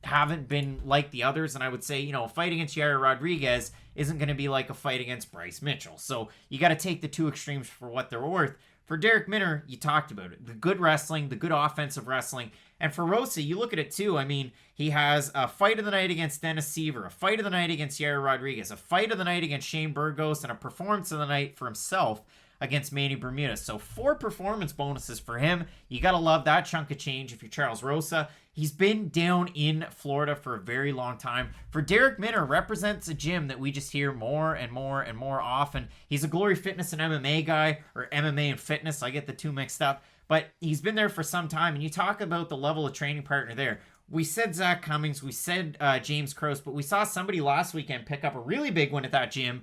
haven't been like the others. And I would say, a fight against Yair Rodriguez isn't going to be like a fight against Bryce Mitchell. So you got to take the 2 extremes for what they're worth. For Darrick Minner, you talked about it. The good wrestling, the good offensive wrestling. And for Rosa, you look at it too. I mean, he has a fight of the night against Dennis Seaver, a fight of the night against Yair Rodriguez, a fight of the night against Shane Burgos, and a performance of the night for himself against Manny Bermudez. So 4 performance bonuses for him. You got to love that chunk of change if you're Charles Rosa. He's been down in Florida for a very long time. For Darrick Minner, represents a gym that we just hear more and more and more often. He's a Glory Fitness and MMA guy, or MMA and fitness. I get the 2 mixed up. But he's been there for some time. And you talk about the level of training partner there. We said Zach Cummings. We said James Krause. But we saw somebody last weekend pick up a really big one at that gym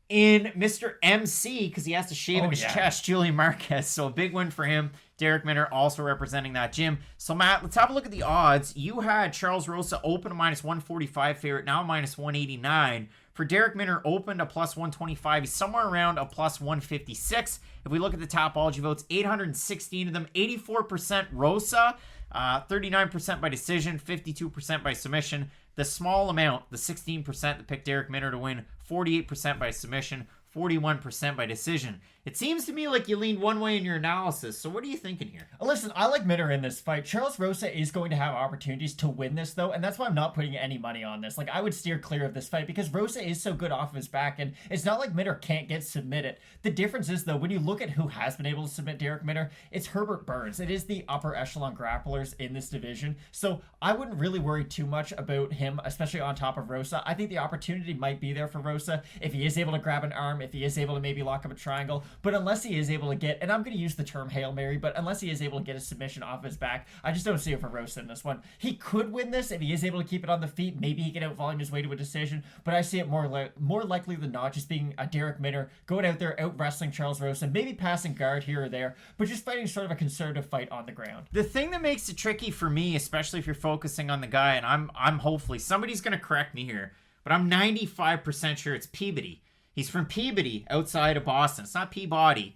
in Mr. MC, because he has to shave his chest, Julian Marquez. So a big win for him. Darrick Minner also representing that gym. So Matt, let's have a look at the odds. You had Charles Rosa open a -145 favorite, now -189. For Darrick Minner, opened a +125. He's somewhere around a +156. If we look at the Topology votes, 816 of them, 84% Rosa, 39% by decision, 52% by submission. The small amount, the 16% that picked Darrick Minner to win, 48% by submission, 41% by decision. It seems to me like you leaned one way in your analysis. So what are you thinking here? Listen, I like Minner in this fight. Charles Rosa is going to have opportunities to win this, though, and that's why I'm not putting any money on this. Like, I would steer clear of this fight because Rosa is so good off of his back, and it's not like Minner can't get submitted. The difference is, though, when you look at who has been able to submit Derek Minner, it's Herbert Burns. It is the upper echelon grapplers in this division, so I wouldn't really worry too much about him, especially on top of Rosa. I think the opportunity might be there for Rosa if he is able to grab an arm, if he is able to maybe lock up a triangle, but unless he is able to get, and I'm going to use the term Hail Mary, but unless he is able to get a submission off his back, I just don't see it for Rosa in this one. He could win this if he is able to keep it on the feet. Maybe he can out-volume his way to a decision, but I see it more likely than not just being a Derek Minner going out there, out-wrestling Charles Rosa, maybe passing guard here or there, but just fighting sort of a conservative fight on the ground. The thing that makes it tricky for me, especially if you're focusing on the guy, and I'm hopefully, somebody's going to correct me here, but I'm 95% sure it's Peabody. He's from Peabody, outside of Boston. It's not Peabody.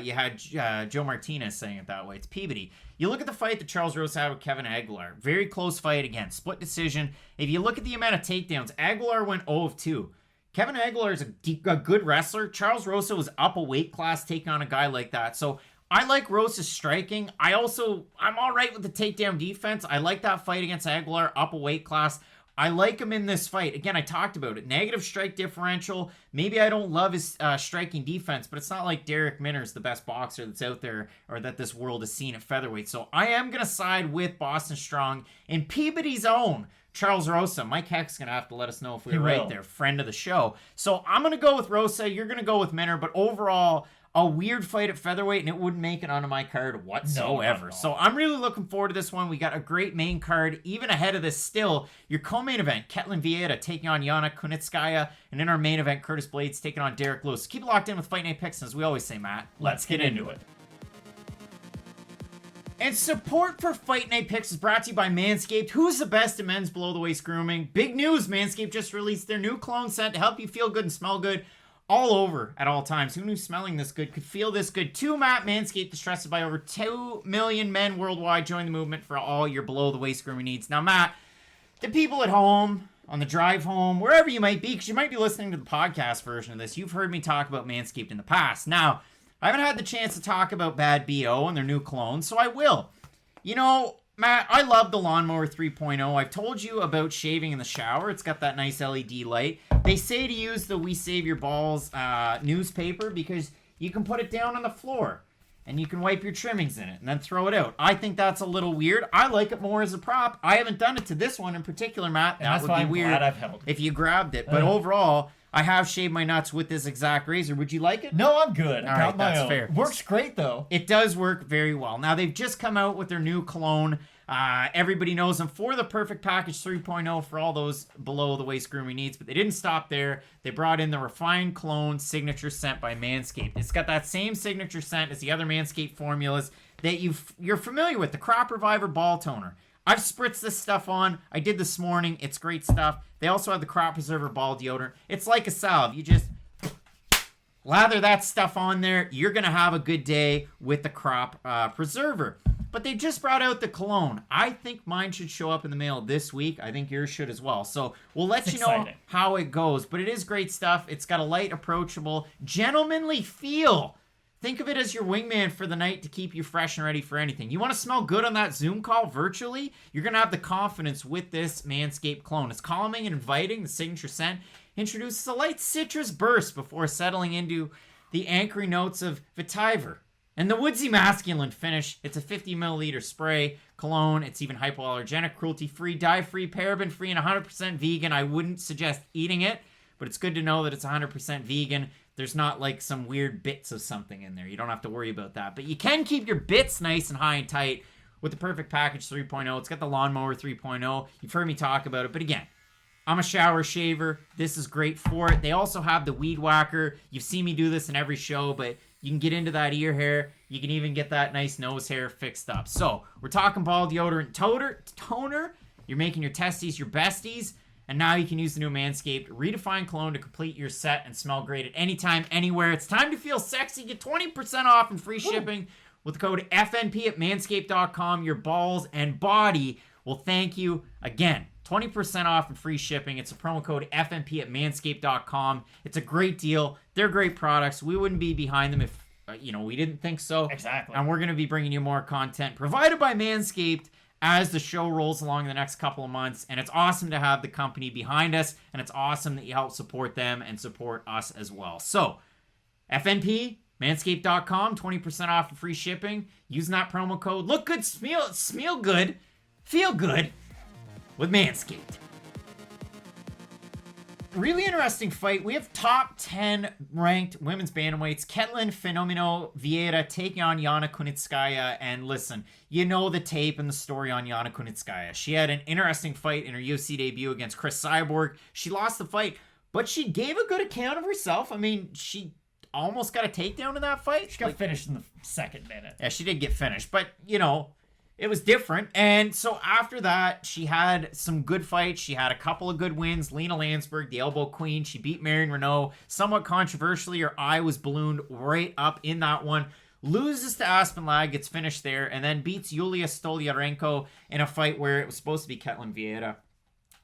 You had Joe Martinez saying it that way. It's Peabody. You look at the fight that Charles Rosa had with Kevin Aguilar. Very close fight again. Split decision. If you look at the amount of takedowns, Aguilar went 0 of 2. Kevin Aguilar is a good wrestler. Charles Rosa was up a weight class taking on a guy like that. So I like Rosa's striking. I'm all right with the takedown defense. I like that fight against Aguilar, up a weight class. I like him in this fight. Again, I talked about it. Negative strike differential. Maybe I don't love his striking defense, but it's not like Derek Minner is the best boxer that's out there or that this world has seen at featherweight. So I am going to side with Boston Strong in Peabody's own Charles Rosa. Mike Heck's going to have to let us know if we were right there. Friend of the show. So I'm going to go with Rosa. You're going to go with Minner. But overall, a weird fight at featherweight, and it wouldn't make it onto my card whatsoever. No. So I'm really looking forward to this one. We got a great main card. Even ahead of this still, your co-main event, Ketlin Vieira taking on Yana Kunitskaya, and in our main event, Curtis Blaydes taking on Derek Lewis. Keep it locked in with Fight Night Picks, as we always say, Matt. Let's get into it. And support for Fight Night Picks is brought to you by Manscaped. Who's the best in men's below-the-waist grooming? Big news, Manscaped just released their new cologne scent to help you feel good and smell good all over at all times. Who knew smelling this good could feel this good? Too, Matt. Manscaped is trusted by over 2 million men worldwide. Join the movement for all your below-the-waist grooming needs. Now, Matt, the people at home, on the drive home, wherever you might be, because you might be listening to the podcast version of this, you've heard me talk about Manscaped in the past. Now, I haven't had the chance to talk about Bad B.O. and their new cologne, so I will. You know, Matt, I love the Lawnmower 3.0. I've told you about shaving in the shower. It's got that nice LED light. They say to use the We Save Your Balls newspaper because you can put it down on the floor and you can wipe your trimmings in it and then throw it out. I think that's a little weird. I like it more as a prop. I haven't done it to this one in particular, Matt. That would be weird if you grabbed it. But overall, I have shaved my nuts with this exact razor. Would you like it? No, I'm good. All right, that's fair. Works great, though. It does work very well. Now, they've just come out with their new cologne. Everybody knows them for the Perfect Package 3.0 for all those below-the-waist grooming needs, but they didn't stop there. They brought in the Refined Cologne Signature Scent by Manscaped. It's got that same signature scent as the other Manscaped formulas that you're familiar with, the Crop Reviver Ball Toner. I've spritzed this stuff on. I did this morning. It's great stuff. They also have the Crop Preserver Ball Deodorant. It's like a salve. You just lather that stuff on there. You're going to have a good day with the Crop Preserver. But they just brought out the cologne. I think mine should show up in the mail this week. I think yours should as well. So we'll let you know how it goes. But it is great stuff. It's got a light, approachable, gentlemanly feel. Think of it as your wingman for the night to keep you fresh and ready for anything. You want to smell good on that Zoom call virtually? You're going to have the confidence with this Manscaped cologne. It's calming and inviting. The signature scent introduces a light citrus burst before settling into the anchoring notes of vetiver. And the woodsy masculine finish. It's a 50 milliliter spray cologne. It's even hypoallergenic, cruelty-free, dye-free, paraben-free, and 100% vegan. I wouldn't suggest eating it, but it's good to know that it's 100% vegan. There's not like some weird bits of something in there. You don't have to worry about that. But you can keep your bits nice and high and tight with the Perfect Package 3.0. It's got the Lawnmower 3.0. You've heard me talk about it. But again, I'm a shower shaver. This is great for it. They also have the Weed Whacker. You've seen me do this in every show, but you can get into that ear hair. You can even get that nice nose hair fixed up. So we're talking ball deodorant toner. You're making your testes your besties. And now you can use the new Manscaped Redefined Cologne to complete your set and smell great at any time, anywhere. It's time to feel sexy. Get 20% off and free shipping with the code FNP at manscaped.com. Your balls and body will thank you. Again, 20% off and free shipping. It's a promo code FNP at manscaped.com. It's a great deal. They're great products. We wouldn't be behind them if we didn't think so. Exactly. And we're going to be bringing you more content provided by Manscaped as the show rolls along the next couple of months. And it's awesome to have the company behind us, and it's awesome that you help support them and support us as well. So, FNP, manscaped.com, 20% off and free shipping. Using that promo code. Look good, smell good, feel good with Manscaped. Really interesting fight. We have top 10 ranked women's bantamweights. Ketlin Fenomeno Vieira taking on Yana Kunitskaya. And listen, you know the tape and the story on Yana Kunitskaya. She had an interesting fight in her UFC debut against Chris Cyborg. She lost the fight, but she gave a good account of herself. I mean, she almost got a takedown in that fight. She got finished in the second minute. Yeah, she did get finished, but it was different. And so after that, she had some good fights. She had a couple of good wins. Lena Landsberg, the elbow queen. She beat Marion Renault. Somewhat controversially, her eye was ballooned right up in that one. Loses to Aspinall, gets finished there, and then beats Yulia Stolyarenko in a fight where it was supposed to be Ketlin Vieira.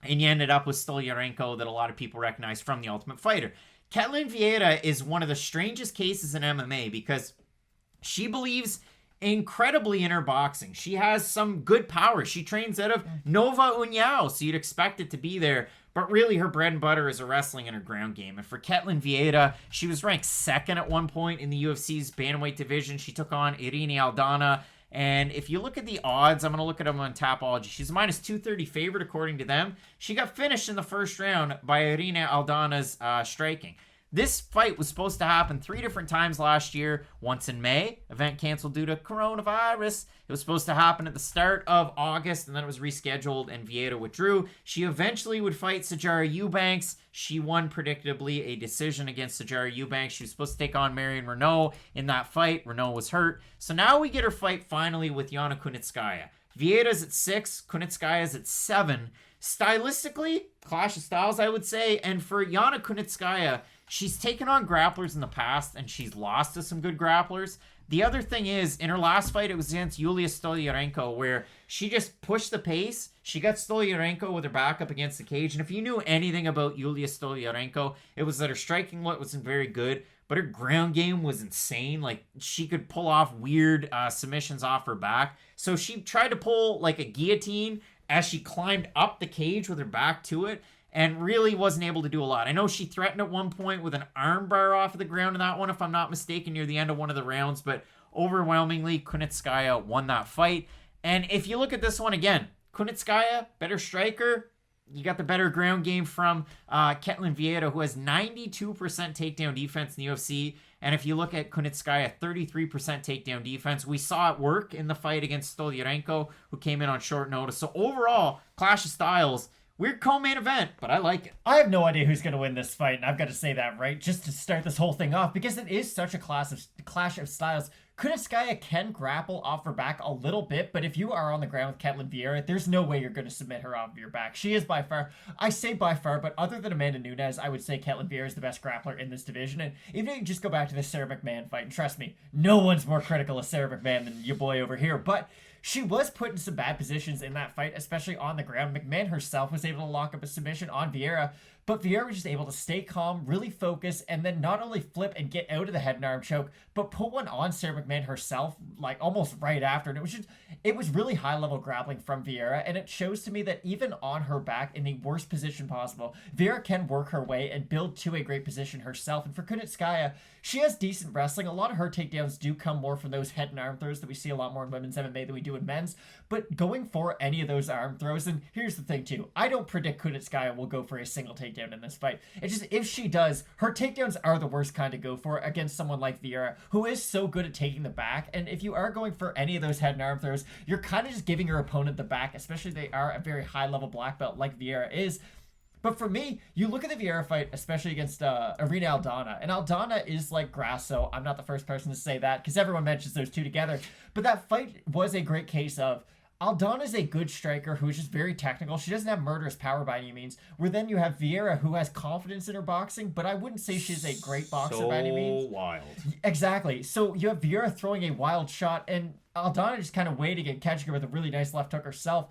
And you ended up with Stolyarenko that a lot of people recognize from The Ultimate Fighter. Ketlin Vieira is one of the strangest cases in MMA because she believes incredibly in her boxing. She has some good power. She trains out of Nova União, so you'd expect it to be there. But really, her bread and butter is her wrestling and her ground game. And for Ketlin Vieira, she was ranked second at one point in the UFC's bantamweight division. She took on Irene Aldana. And if you look at the odds, I'm going to look at them on Tapology. She's a minus 230 favorite according to them. She got finished in the first round by Irene Aldana's striking. This fight was supposed to happen 3 different times last year. Once in May, event canceled due to coronavirus. It was supposed to happen at the start of August, and then it was rescheduled, and Vieira withdrew. She eventually would fight Sijara Eubanks. She won predictably a decision against Sijara Eubanks. She was supposed to take on Marion Renault in that fight. Renault was hurt. So now we get her fight finally with Yana Kunitskaya. Vieira's at 6, Kunitskaya's at 7. Stylistically, clash of styles, I would say. And for Yana Kunitskaya, she's taken on grapplers in the past, and she's lost to some good grapplers. The other thing is, in her last fight, it was against Yulia Stolyarenko, where she just pushed the pace. She got Stolyarenko with her back up against the cage. And if you knew anything about Yulia Stolyarenko, it was that her striking wasn't very good, but her ground game was insane. Like, she could pull off weird submissions off her back. So she tried to pull like a guillotine as she climbed up the cage with her back to it, and really wasn't able to do a lot. I know she threatened at one point with an armbar off of the ground in that one, if I'm not mistaken, near the end of one of the rounds, but overwhelmingly, Kunitskaya won that fight. And if you look at this one again, Kunitskaya, better striker. You got the better ground game from Ketlin Vieira, who has 92% takedown defense in the UFC. And if you look at Kunitskaya, 33% takedown defense. We saw it work in the fight against Stolyarenko, who came in on short notice. So overall, clash of styles. Weird co-main event, but I like it. I have no idea who's going to win this fight, and I've got to say that, right? Just to start this whole thing off, because it is such a clash of styles. Kunitskaya can grapple off her back a little bit, but if you are on the ground with Ketlin Vieira, there's no way you're going to submit her off of your back. She is by far, I say by far, but other than Amanda Nunes, I would say Ketlin Vieira is the best grappler in this division. And even if you just go back to the Sarah McMahon fight, and trust me, no one's more critical of Sarah McMahon than your boy over here, but she was put in some bad positions in that fight, especially on the ground. McMahon herself was able to lock up a submission on Vieira, but Vieira was just able to stay calm, really focus, and then not only flip and get out of the head and arm choke, but put one on Sarah McMahon herself, like almost right after. And it was really high level grappling from Vieira, and it shows to me that even on her back in the worst position possible, Vieira can work her way and build to a great position herself. And for Kunitskaya, she has decent wrestling. A lot of her takedowns do come more from those head and arm throws that we see a lot more in women's MMA than we do in men's. But going for any of those arm throws, and here's the thing too, I don't predict Kunitskaya will go for a single takedown in this fight. It's just, if she does, her takedowns are the worst kind to go for against someone like Vieira, who is so good at taking the back. And if you are going for any of those head and arm throws, you're kind of just giving your opponent the back, especially if they are a very high level black belt like Vieira is. But for me, you look at the Vieira fight, especially against Irene Aldana, and Aldana is like Grasso. I'm not the first person to say that, because everyone mentions those two together. But that fight was a great case of Aldana is a good striker who is just very technical. She doesn't have murderous power by any means. Where then you have Vieira, who has confidence in her boxing, but I wouldn't say she's a great boxer by any means. So wild. Exactly. So you have Vieira throwing a wild shot, and Aldana just kind of waiting and catching her with a really nice left hook herself.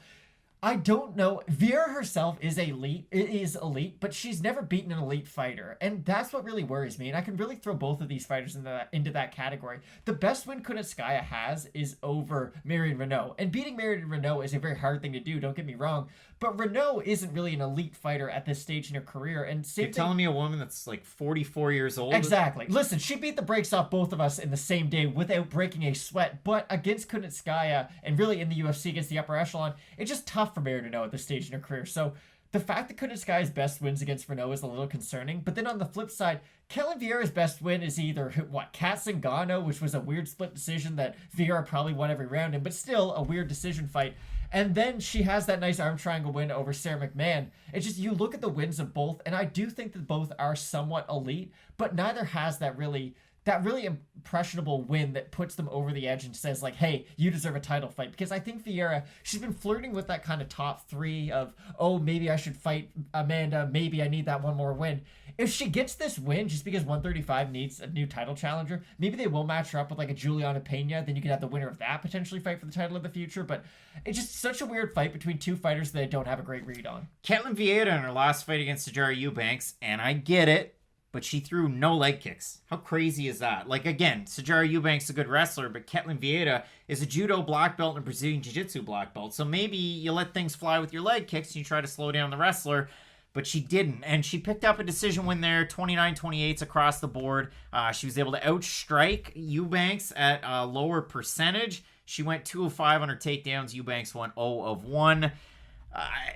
I don't know. Vieira herself is elite, but she's never beaten an elite fighter, and that's what really worries me. And I can really throw both of these fighters into that category. The best win Kunitskaya has is over Marion Renault, and beating Marion Renault is a very hard thing to do. Don't get me wrong, but Renault isn't really an elite fighter at this stage in her career. And you're telling me a woman that's like 44 years old? Exactly. Listen, she beat the brakes off both of us in the same day without breaking a sweat, but against Kunitskaya and really in the UFC against the upper echelon, it's just tough for Marion Renault at this stage in her career. So the fact that Kunitskaya's best wins against Renault is a little concerning. But then on the flip side, Ketlen Vieira's best win is either, Kat Zingano, which was a weird split decision that Vieira probably won every round in, but still a weird decision fight. And then she has that nice arm triangle win over Sarah McMahon. It's just, you look at the wins of both, and I do think that both are somewhat elite, but neither has that really impressionable win that puts them over the edge and says, like, hey, you deserve a title fight. Because I think Vieira, she's been flirting with that kind of top three of, oh, maybe I should fight Amanda, maybe I need that one more win. If she gets this win, just because 135 needs a new title challenger, maybe they will match her up with like a Julian Pena, then you can have the winner of that potentially fight for the title in the future. But it's just such a weird fight between two fighters that I don't have a great read on. Ketlen Vieira in her last fight against Sijara Eubanks, and I get it, but she threw no leg kicks. How crazy is that? Like, again, Sijara Eubanks is a good wrestler, but Ketlen Vieira is a judo black belt and a Brazilian jiu-jitsu black belt. So maybe you let things fly with your leg kicks and you try to slow down the wrestler, but she didn't. And she picked up a decision win there, 29-28 across the board. She was able to outstrike Eubanks at a lower percentage. She went 2 of 5 on her takedowns. Eubanks went 0 of 1.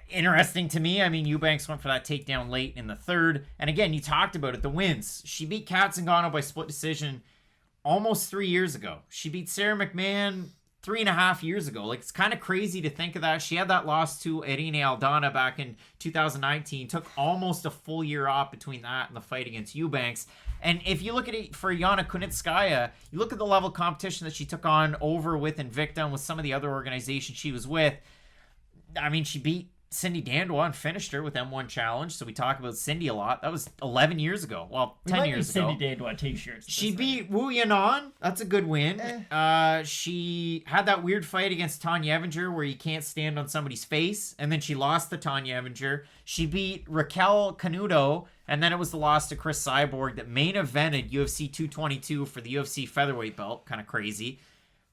Interesting to me. I mean, Eubanks went for that takedown late in the third. And again, you talked about it, the wins. She beat Kat Zingano by split decision almost 3 years ago. She beat Sarah McMahon 3.5 years ago. Like, it's kind of crazy to think of that. She had that loss to Irene Aldana back in 2019. Took almost a full year off between that and the fight against Eubanks. And if you look at it for Yana Kunitskaya, you look at the level of competition that she took on over with Invicta and with some of the other organizations she was with. I mean, she beat Cindy Dandois and finished her with M1 Challenge, so we talk about Cindy a lot. That was 11 years ago. Well, 10 years ago. Cindy Dandois t-shirts. She beat Wu Yanan. That's a good win. She had that weird fight against Tanya Evinger where you can't stand on somebody's face, and then she lost to Tanya Evinger. She beat Raquel Canuto, and then it was the loss to Chris Cyborg that main evented UFC 222 for the UFC featherweight belt. Kind of crazy.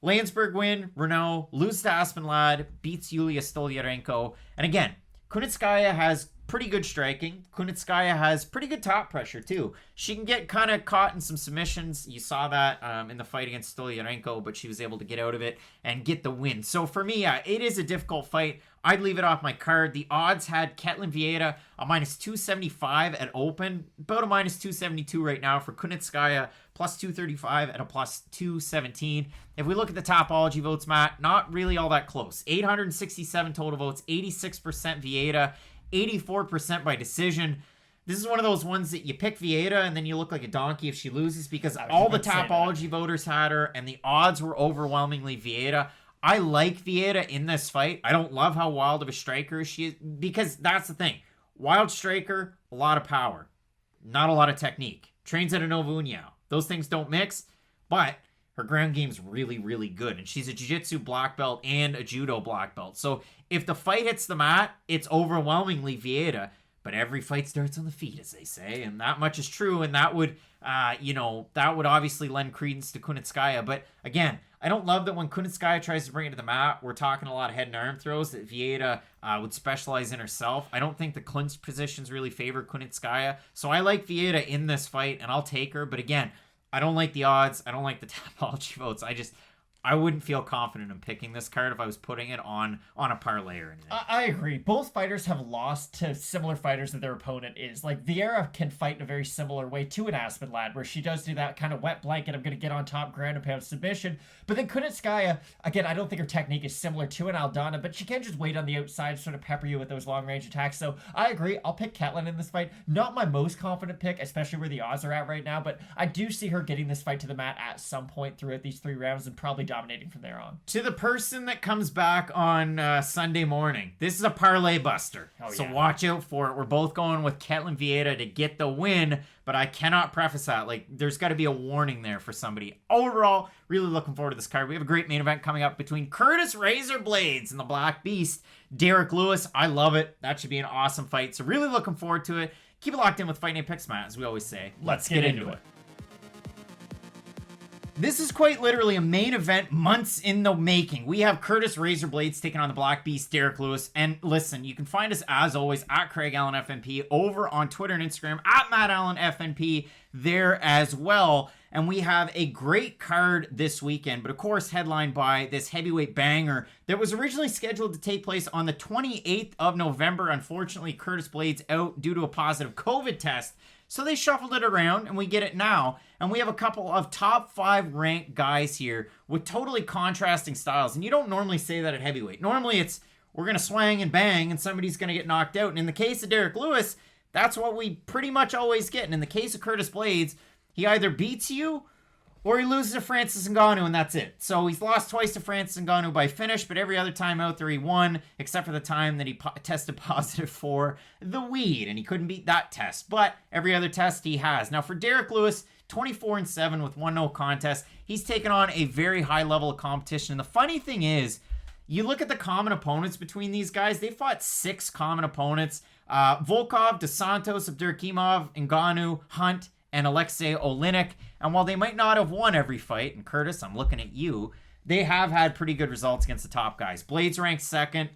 Landsberg win, Renault, lose to Aspinall, beats Yulia Stoliarenko. And again, Kunitskaya has pretty good striking. Kunitskaya has pretty good top pressure too. She can get kind of caught in some submissions. You saw that in the fight against Stoliarenko, but she was able to get out of it and get the win. So for me, it is a difficult fight. I'd leave it off my card. The odds had Ketlen Vieira a minus 275 at open, about a minus 272 right now for Kunitskaya, plus 235 at a plus 217. If we look at the Topology votes, Matt, not really all that close. 867 total votes, 86% Vieira, 84% by decision. This is one of those ones that you pick Vieira and then you look like a donkey if she loses because all the Topology voters had her and the odds were overwhelmingly Vieira. I like Vieira in this fight. I don't love how wild of a striker she is because that's the thing. Wild striker, a lot of power, not a lot of technique. Trains at a Nova União. Those things don't mix, but her ground game's really, really good. And she's a jiu-jitsu black belt and a judo black belt. So if the fight hits the mat, it's overwhelmingly Vieira. But every fight starts on the feet, as they say. And that much is true. And that would, that would obviously lend credence to Kunitskaya. But again, I don't love that when Kunitskaya tries to bring it to the mat, we're talking a lot of head and arm throws that Vieira would specialize in herself. I don't think the clinch positions really favor Kunitskaya. So I like Vieira in this fight, and I'll take her. But again, I don't like the odds. I don't like the Topology votes. I wouldn't feel confident in picking this card if I was putting it on a parlay or anything. I agree. Both fighters have lost to similar fighters that their opponent is. Like, Vieira can fight in a very similar way to an Aspinall, where she does do that kind of wet blanket, I'm going to get on top, ground and pound submission. But then Kunitskaya, again, I don't think her technique is similar to an Aldana, but she can just wait on the outside, sort of pepper you with those long-range attacks. So I agree. I'll pick Ketlen in this fight. Not my most confident pick, especially where the odds are at right now, but I do see her getting this fight to the mat at some point throughout these 3 rounds and probably dominating from there on. To the person that comes back on Sunday morning, this is a parlay buster. So watch out for it. We're both going with Ketlin Vieira to get the win, but I cannot preface that. Like, there's got to be a warning there for somebody. Overall, really looking forward to this card. We have a great main event coming up between Curtis Razor Blaydes and the Black Beast, Derrick Lewis. I love it. That should be an awesome fight. So really looking forward to it. Keep it locked in with Fight Night Picks, Matt, as we always say. Let's get into it. This is quite literally a main event months in the making. We have Curtis Razor Blaydes taking on the Black Beast, Derrick Lewis. And listen, you can find us as always at Craig Allen FNP over on Twitter and Instagram at Matt Allen FNP there as well. And we have a great card this weekend, but of course headlined by this heavyweight banger that was originally scheduled to take place on the 28th of November. Unfortunately, Curtis Blaydes out due to a positive COVID test. So they shuffled it around, and we get it now. And we have a couple of top 5 ranked guys here with totally contrasting styles. And you don't normally say that at heavyweight. Normally it's, we're going to swang and bang, and somebody's going to get knocked out. And in the case of Derrick Lewis, that's what we pretty much always get. And in the case of Curtis Blaydes, he either beats you or he loses to Francis Ngannou, and that's it. So he's lost twice to Francis Ngannou by finish, but every other time out there he won, except for the time that he tested positive for the weed, and he couldn't beat that test. But every other test he has. Now for Derrick Lewis, 24-7 with 1 no contest. He's taken on a very high level of competition. And the funny thing is, you look at the common opponents between these guys, they fought 6 common opponents. Volkov, Dos Santos, Abdurakhimov, Ngannou, Hunt, and Aleksei Oleinik. And while they might not have won every fight, and Curtis, I'm looking at you, they have had pretty good results against the top guys. Blaydes ranked 2nd,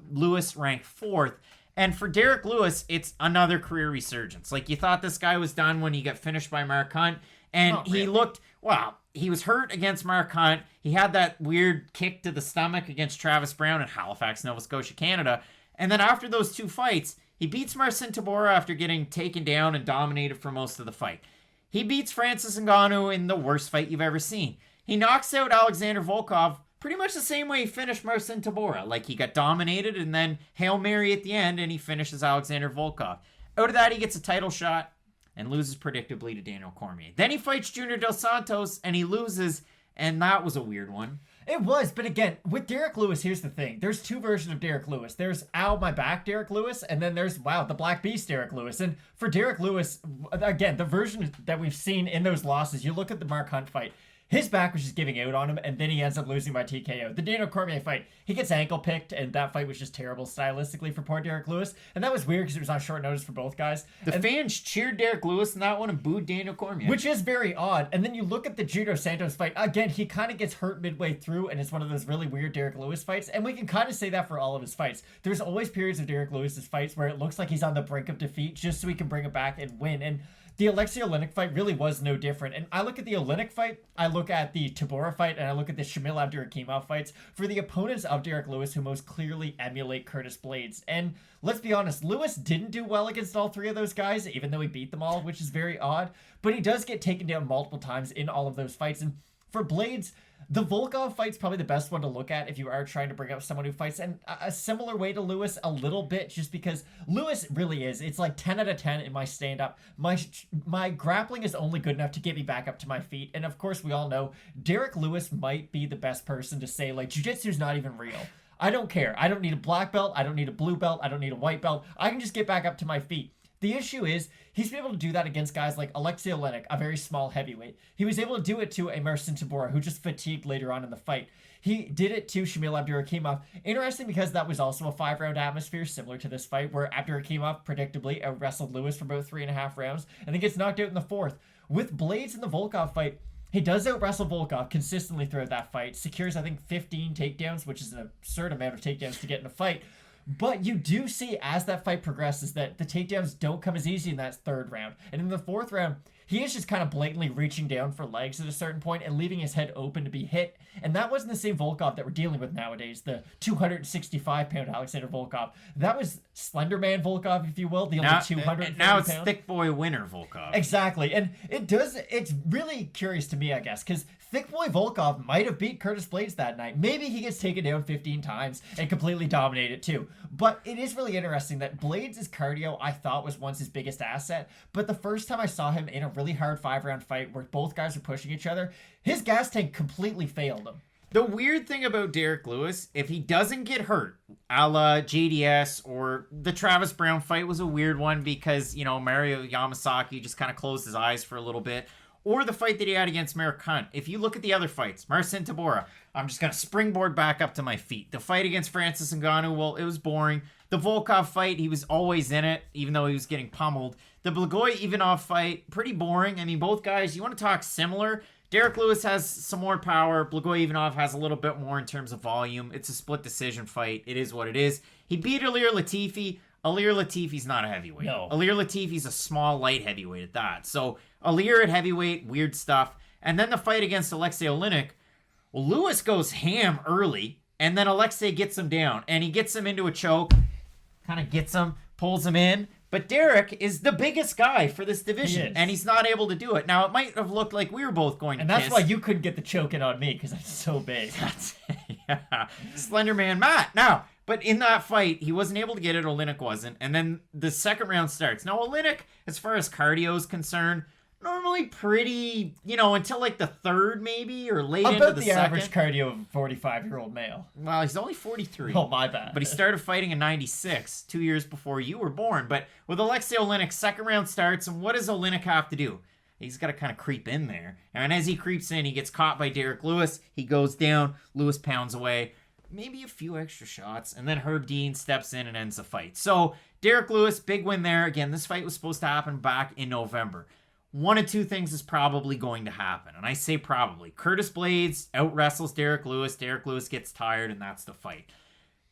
Lewis ranked 4th. And for Derrick Lewis, it's another career resurgence. Like, you thought this guy was done when he got finished by Mark Hunt, and he looked, well, he was hurt against Mark Hunt. He had that weird kick to the stomach against Travis Brown in Halifax, Nova Scotia, Canada. And then after those 2 fights, he beats Marcin Tybura after getting taken down and dominated for most of the fight. He beats Francis Ngannou in the worst fight you've ever seen. He knocks out Alexander Volkov pretty much the same way he finished Marcin Tybura. Like, he got dominated and then Hail Mary at the end, and he finishes Alexander Volkov. Out of that, he gets a title shot and loses predictably to Daniel Cormier. Then he fights Junior Dos Santos and he loses, and that was a weird one. It was, but again, with Derrick Lewis, here's the thing. There's 2 versions of Derrick Lewis. There's ow, my back Derrick Lewis, and then there's, wow, the Black Beast Derrick Lewis. And for Derrick Lewis, again, the version that we've seen in those losses, you look at the Mark Hunt fight, his back was just giving out on him, and then he ends up losing by TKO. The Daniel Cormier fight, he gets ankle picked, and that fight was just terrible stylistically for poor Derrick Lewis. And that was weird because it was on short notice for both guys. The fans cheered Derrick Lewis in that one and booed Daniel Cormier. Which is very odd. And then you look at the Judo Santos fight. Again, he kind of gets hurt midway through, and it's one of those really weird Derrick Lewis fights. And we can kind of say that for all of his fights. There's always periods of Derrick Lewis's fights where it looks like he's on the brink of defeat just so he can bring it back and win. And the Aleksei Oleinik fight really was no different. And I look at the Oleinik fight, I look at the Tybura fight, and I look at the Jamall Abdurakhimov fights for the opponents of Derrick Lewis who most clearly emulate Curtis Blaydes. And let's be honest, Lewis didn't do well against all 3 of those guys, even though he beat them all, which is very odd. But he does get taken down multiple times in all of those fights. And for Blaydes, the Volkov fight's probably the best one to look at if you are trying to bring up someone who fights, and a similar way to Lewis a little bit, just because Lewis really is. It's like 10 out of 10 in my stand-up. My grappling is only good enough to get me back up to my feet, and of course we all know Derrick Lewis might be the best person to say, like, jiu-jitsu's not even real. I don't care. I don't need a black belt. I don't need a blue belt. I don't need a white belt. I can just get back up to my feet. The issue is, he's been able to do that against guys like Aleksei Oleinik, a very small heavyweight. He was able to do it to a Marcin Tybura, who just fatigued later on in the fight. He did it to Jamall Abdurakhimov. Interesting because that was also a 5-round atmosphere, similar to this fight, where Abdurakhimov predictably out-wrestled Lewis for about 3.5 rounds, and then gets knocked out in the 4th. With Blaydes in the Volkov fight, he does out-wrestle Volkov consistently throughout that fight, secures, I think, 15 takedowns, which is an absurd amount of takedowns to get in a fight. But you do see, as that fight progresses, that the takedowns don't come as easy in that 3rd round. And in the 4th round, he is just kind of blatantly reaching down for legs at a certain point and leaving his head open to be hit. And that wasn't the same Volkov that we're dealing with nowadays, the 265-pound Alexander Volkov. That was Slenderman Volkov, if you will, the only 200 Now it's Thick Boy Winner Volkov. Exactly. And it's really curious to me, I guess, because Thick Boy Volkov might have beat Curtis Blaydes that night. Maybe he gets taken down 15 times and completely dominated too. But it is really interesting that Blaydes' cardio, I thought, was once his biggest asset. But the first time I saw him in a really hard 5-round fight where both guys were pushing each other, his gas tank completely failed him. The weird thing about Derrick Lewis, if he doesn't get hurt, a la JDS or the Travis Brown fight was a weird one because, Mario Yamasaki just kind of closed his eyes for a little bit. Or the fight that he had against Merrick Hunt. If you look at the other fights, Marcin Tybura, I'm just going to springboard back up to my feet. The fight against Francis Ngannou, well, it was boring. The Volkov fight, he was always in it, even though he was getting pummeled. The Blagoy-Ivanov fight, pretty boring. I mean, both guys, you want to talk similar? Derrick Lewis has some more power. Blagoy-Ivanov has a little bit more in terms of volume. It's a split decision fight. It is what it is. He beat Ilir Latifi. Ilir Latifi's not a heavyweight. No. Ilir Latifi's a small, light heavyweight at that. So, Ilir at heavyweight, weird stuff. And then the fight against Aleksei Oleinik. Well, Lewis goes ham early, and then Aleksei gets him down. And he gets him into a choke, kind of gets him, pulls him in. But Derrick is the biggest guy for this division, and he's not able to do it. Now, it might have looked like we were both going to kiss. And that's why you couldn't get the choke in on me, because I'm so big. Yeah. Slender Man Matt. Now, but in that fight, he wasn't able to get it. Oleinik wasn't. And then the second round starts. Now, Oleinik, as far as cardio is concerned, normally pretty, until like the third maybe or late into the second. About the average cardio of a 45-year-old male. Well, he's only 43. Oh, my bad. But he started fighting in 96, 2 years before you were born. But with Aleksei Oleinik, second round starts, and what does Oleinik have to do? He's got to kind of creep in there. And as he creeps in, he gets caught by Derrick Lewis. He goes down. Lewis pounds away. Maybe a few extra shots. And then Herb Dean steps in and ends the fight. So, Derrick Lewis, big win there. Again, this fight was supposed to happen back in November. One of two things is probably going to happen. And I say probably. Curtis Blaydes out-wrestles Derrick Lewis. Derrick Lewis gets tired, and that's the fight.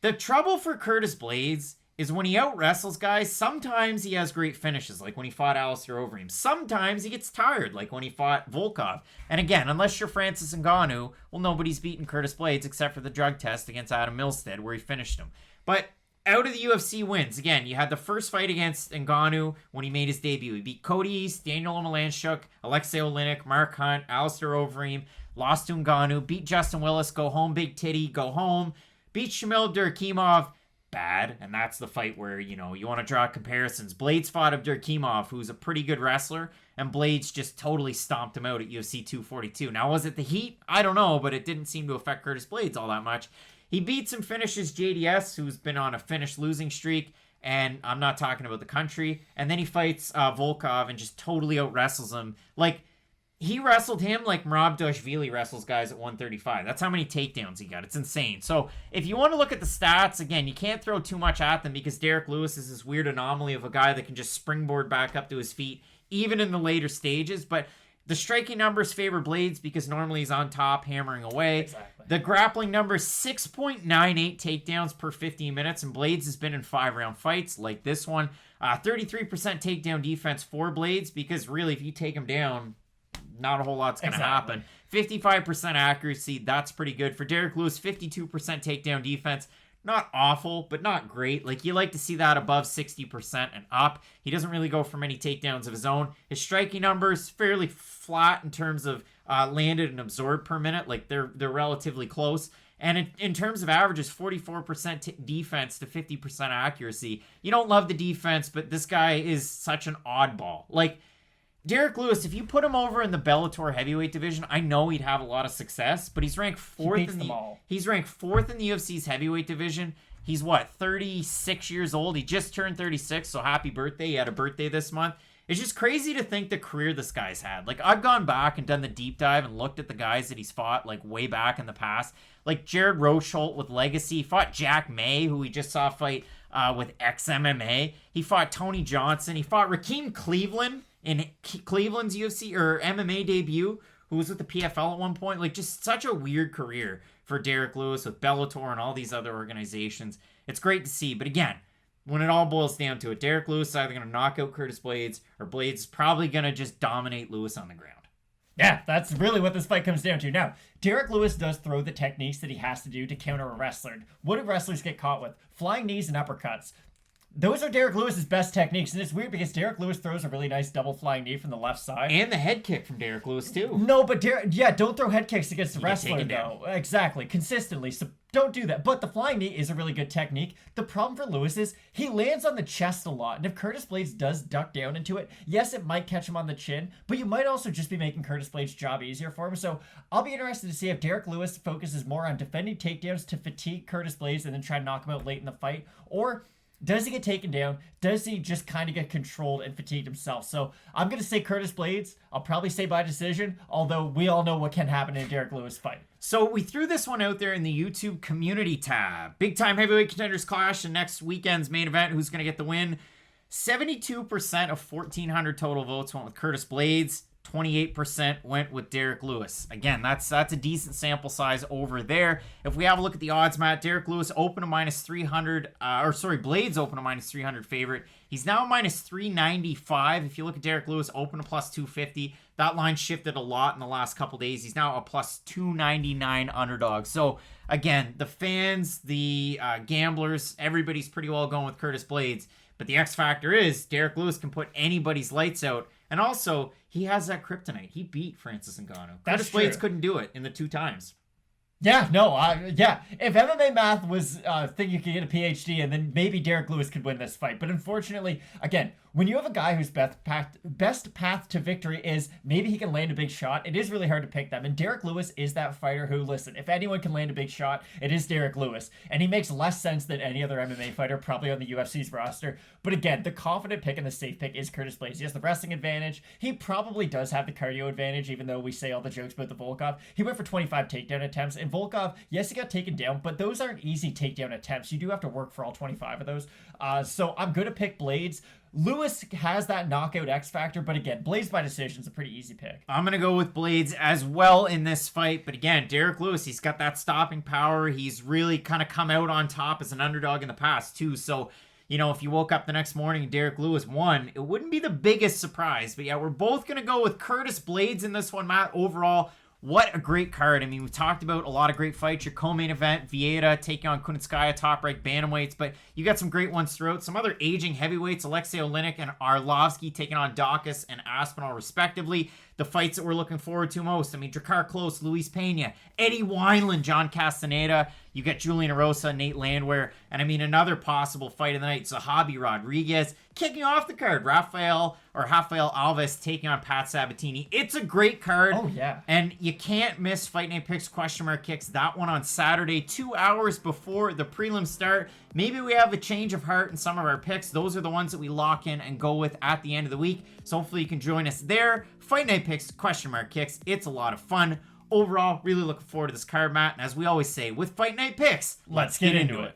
The trouble for Curtis Blaydes is when he out-wrestles guys, sometimes he has great finishes, like when he fought Alistair Overeem. Sometimes he gets tired, like when he fought Volkov. And again, unless you're Francis Ngannou, well, nobody's beaten Curtis Blaydes except for the drug test against Adam Milstead, where he finished him. But out of the UFC wins, again, you had the first fight against Ngannou when he made his debut. He beat Cody East, Daniel Omalanchuk, Aleksei Oleinik, Mark Hunt, Alistair Overeem, lost to Ngannou, beat Justin Willis, go home, big titty, go home, beat Shamil Durkimov, bad, and that's the fight where, you want to draw comparisons. Blaydes fought Abdurkimov, who's a pretty good wrestler, and Blaydes just totally stomped him out at UFC 242. Now, was it the heat? I don't know, but it didn't seem to affect Curtis Blaydes all that much. He beats and finishes JDS, who's been on a finish losing streak, and I'm not talking about the country. And then he fights Volkov and just totally out-wrestles him. Like, he wrestled him like Merab Dashvili wrestles guys at 135. That's how many takedowns he got. It's insane. So, if you want to look at the stats, again, you can't throw too much at them because Derrick Lewis is this weird anomaly of a guy that can just springboard back up to his feet, even in the later stages. But the striking numbers favor Blaydes because normally he's on top, hammering away. Exactly. The grappling numbers, 6.98 takedowns per 15 minutes, and Blaydes has been in 5-round fights like this one. 33% takedown defense for Blaydes because really, if you take him down, not a whole lot's going to happen. 55% accuracy, that's pretty good. For Derrick Lewis, 52% takedown defense. Not awful, but not great. Like, you like to see that above 60% and up. He doesn't really go for many takedowns of his own. His striking numbers, fairly flat in terms of landed and absorbed per minute. Like, they're relatively close. And in terms of averages, 44% defense to 50% accuracy. You don't love the defense, but this guy is such an oddball. Like, Derrick Lewis, if you put him over in the Bellator heavyweight division, I know he'd have a lot of success, but he's ranked fourth in the UFC's heavyweight division. He's 36 years old. He just turned 36, so happy birthday. He had a birthday this month. It's just crazy to think the career this guy's had. Like, I've gone back and done the deep dive and looked at the guys that he's fought, like, way back in the past. Like, Jared Rocholt with Legacy. He fought Jack May, who we just saw fight with ex-MMA. He fought Tony Johnson. He fought Rakeem Cleveland in Cleveland's UFC or MMA debut, who was with the PFL at one point. Like, just such a weird career for Derrick Lewis with Bellator and all these other organizations. It's great to see. But again, when it all boils down to it, Derrick Lewis is either going to knock out Curtis Blaydes, or Blaydes is probably going to just dominate Lewis on the ground. Yeah, that's really what this fight comes down to. Now, Derrick Lewis does throw the techniques that he has to do to counter a wrestler. What do wrestlers get caught with? Flying knees and uppercuts. Those are Derrick Lewis's best techniques, and it's weird because Derrick Lewis throws a really nice double flying knee from the left side. And the head kick from Derrick Lewis, too. No, but don't throw head kicks against the wrestler, though. Exactly, consistently. So Don't do that. But the flying knee is a really good technique. The problem for Lewis is he lands on the chest a lot. And if Curtis Blaydes does duck down into it, yes, it might catch him on the chin, but you might also just be making Curtis Blaydes' job easier for him. So I'll be interested to see if Derrick Lewis focuses more on defending takedowns to fatigue Curtis Blaydes and then try to knock him out late in the fight, or does he get taken down? Does he just kind of get controlled and fatigued himself? So I'm going to say Curtis Blaydes. I'll probably say by decision, although we all know what can happen in a Derrick Lewis fight. So we threw this one out there in the YouTube community tab. Big time heavyweight contenders clash and next weekend's main event. Who's going to get the win? 72% of 1,400 total votes went with Curtis Blaydes. 28% went with Derrick Lewis. Again, that's a decent sample size over there. If we have a look at the odds, Matt, Derrick Lewis open to minus 300, Blaydes open to minus 300 favorite. He's now minus 395. If you look at Derrick Lewis open to plus 250, that line shifted a lot in the last couple days. He's now a plus 299 underdog. So again, the fans, the gamblers, everybody's pretty well going with Curtis Blaydes. But the X factor is Derrick Lewis can put anybody's lights out. And also, he has that kryptonite. He beat Francis Ngannou. Curtis Blaydes couldn't do it in the 2 times. Yeah, no, yeah. If MMA math was a thing you could get a PhD in, then maybe Derrick Lewis could win this fight. But unfortunately, again, when you have a guy whose best path to victory is maybe he can land a big shot, it is really hard to pick them. And Derrick Lewis is that fighter who, listen, if anyone can land a big shot, it is Derrick Lewis. And he makes less sense than any other MMA fighter probably on the UFC's roster. But again, the confident pick and the safe pick is Curtis Blaydes. He has the wrestling advantage. He probably does have the cardio advantage, even though we say all the jokes about the Volkov. He went for 25 takedown attempts. And Volkov, yes, he got taken down, but those aren't easy takedown attempts. You do have to work for all 25 of those. So I'm going to pick Blaydes. Lewis has that knockout X factor, but again, Blaydes by decision is a pretty easy pick. I'm going to go with Blaydes as well in this fight. But again, Derrick Lewis, he's got that stopping power. He's really kind of come out on top as an underdog in the past, too. So, you know, if you woke up the next morning and Derrick Lewis won, it wouldn't be the biggest surprise. But yeah, we're both going to go with Curtis Blaydes in this one, Matt. Overall, what a great card. I mean, we talked about a lot of great fights. Your co-main event, Vieira taking on Kunitskaya, top-ranked bantamweights, but you got some great ones throughout. Some other aging heavyweights, Aleksei Oleinik and Arlovski taking on Dawkins and Aspinall, respectively. The fights that we're looking forward to most, I mean, Drakkar, Klose, Luis Pena, Eddie Wineland, John Castaneda. You got Julian Erosa, Nate Landwehr, and I mean, another possible fight of the night, Zahabi, Rodriguez. Kicking off the card, Rafael Alves taking on Pat Sabatini. It's a great card. Oh, yeah. And you can't miss Fight Night Picks / Kicks. That one on Saturday, 2 hours before the prelims start. Maybe we have a change of heart in some of our picks. Those are the ones that we lock in and go with at the end of the week. So hopefully you can join us there. Fight Night Picks / Kicks. It's a lot of fun. Overall, really looking forward to this card, Matt. And as we always say, with Fight Night Picks, let's get into it.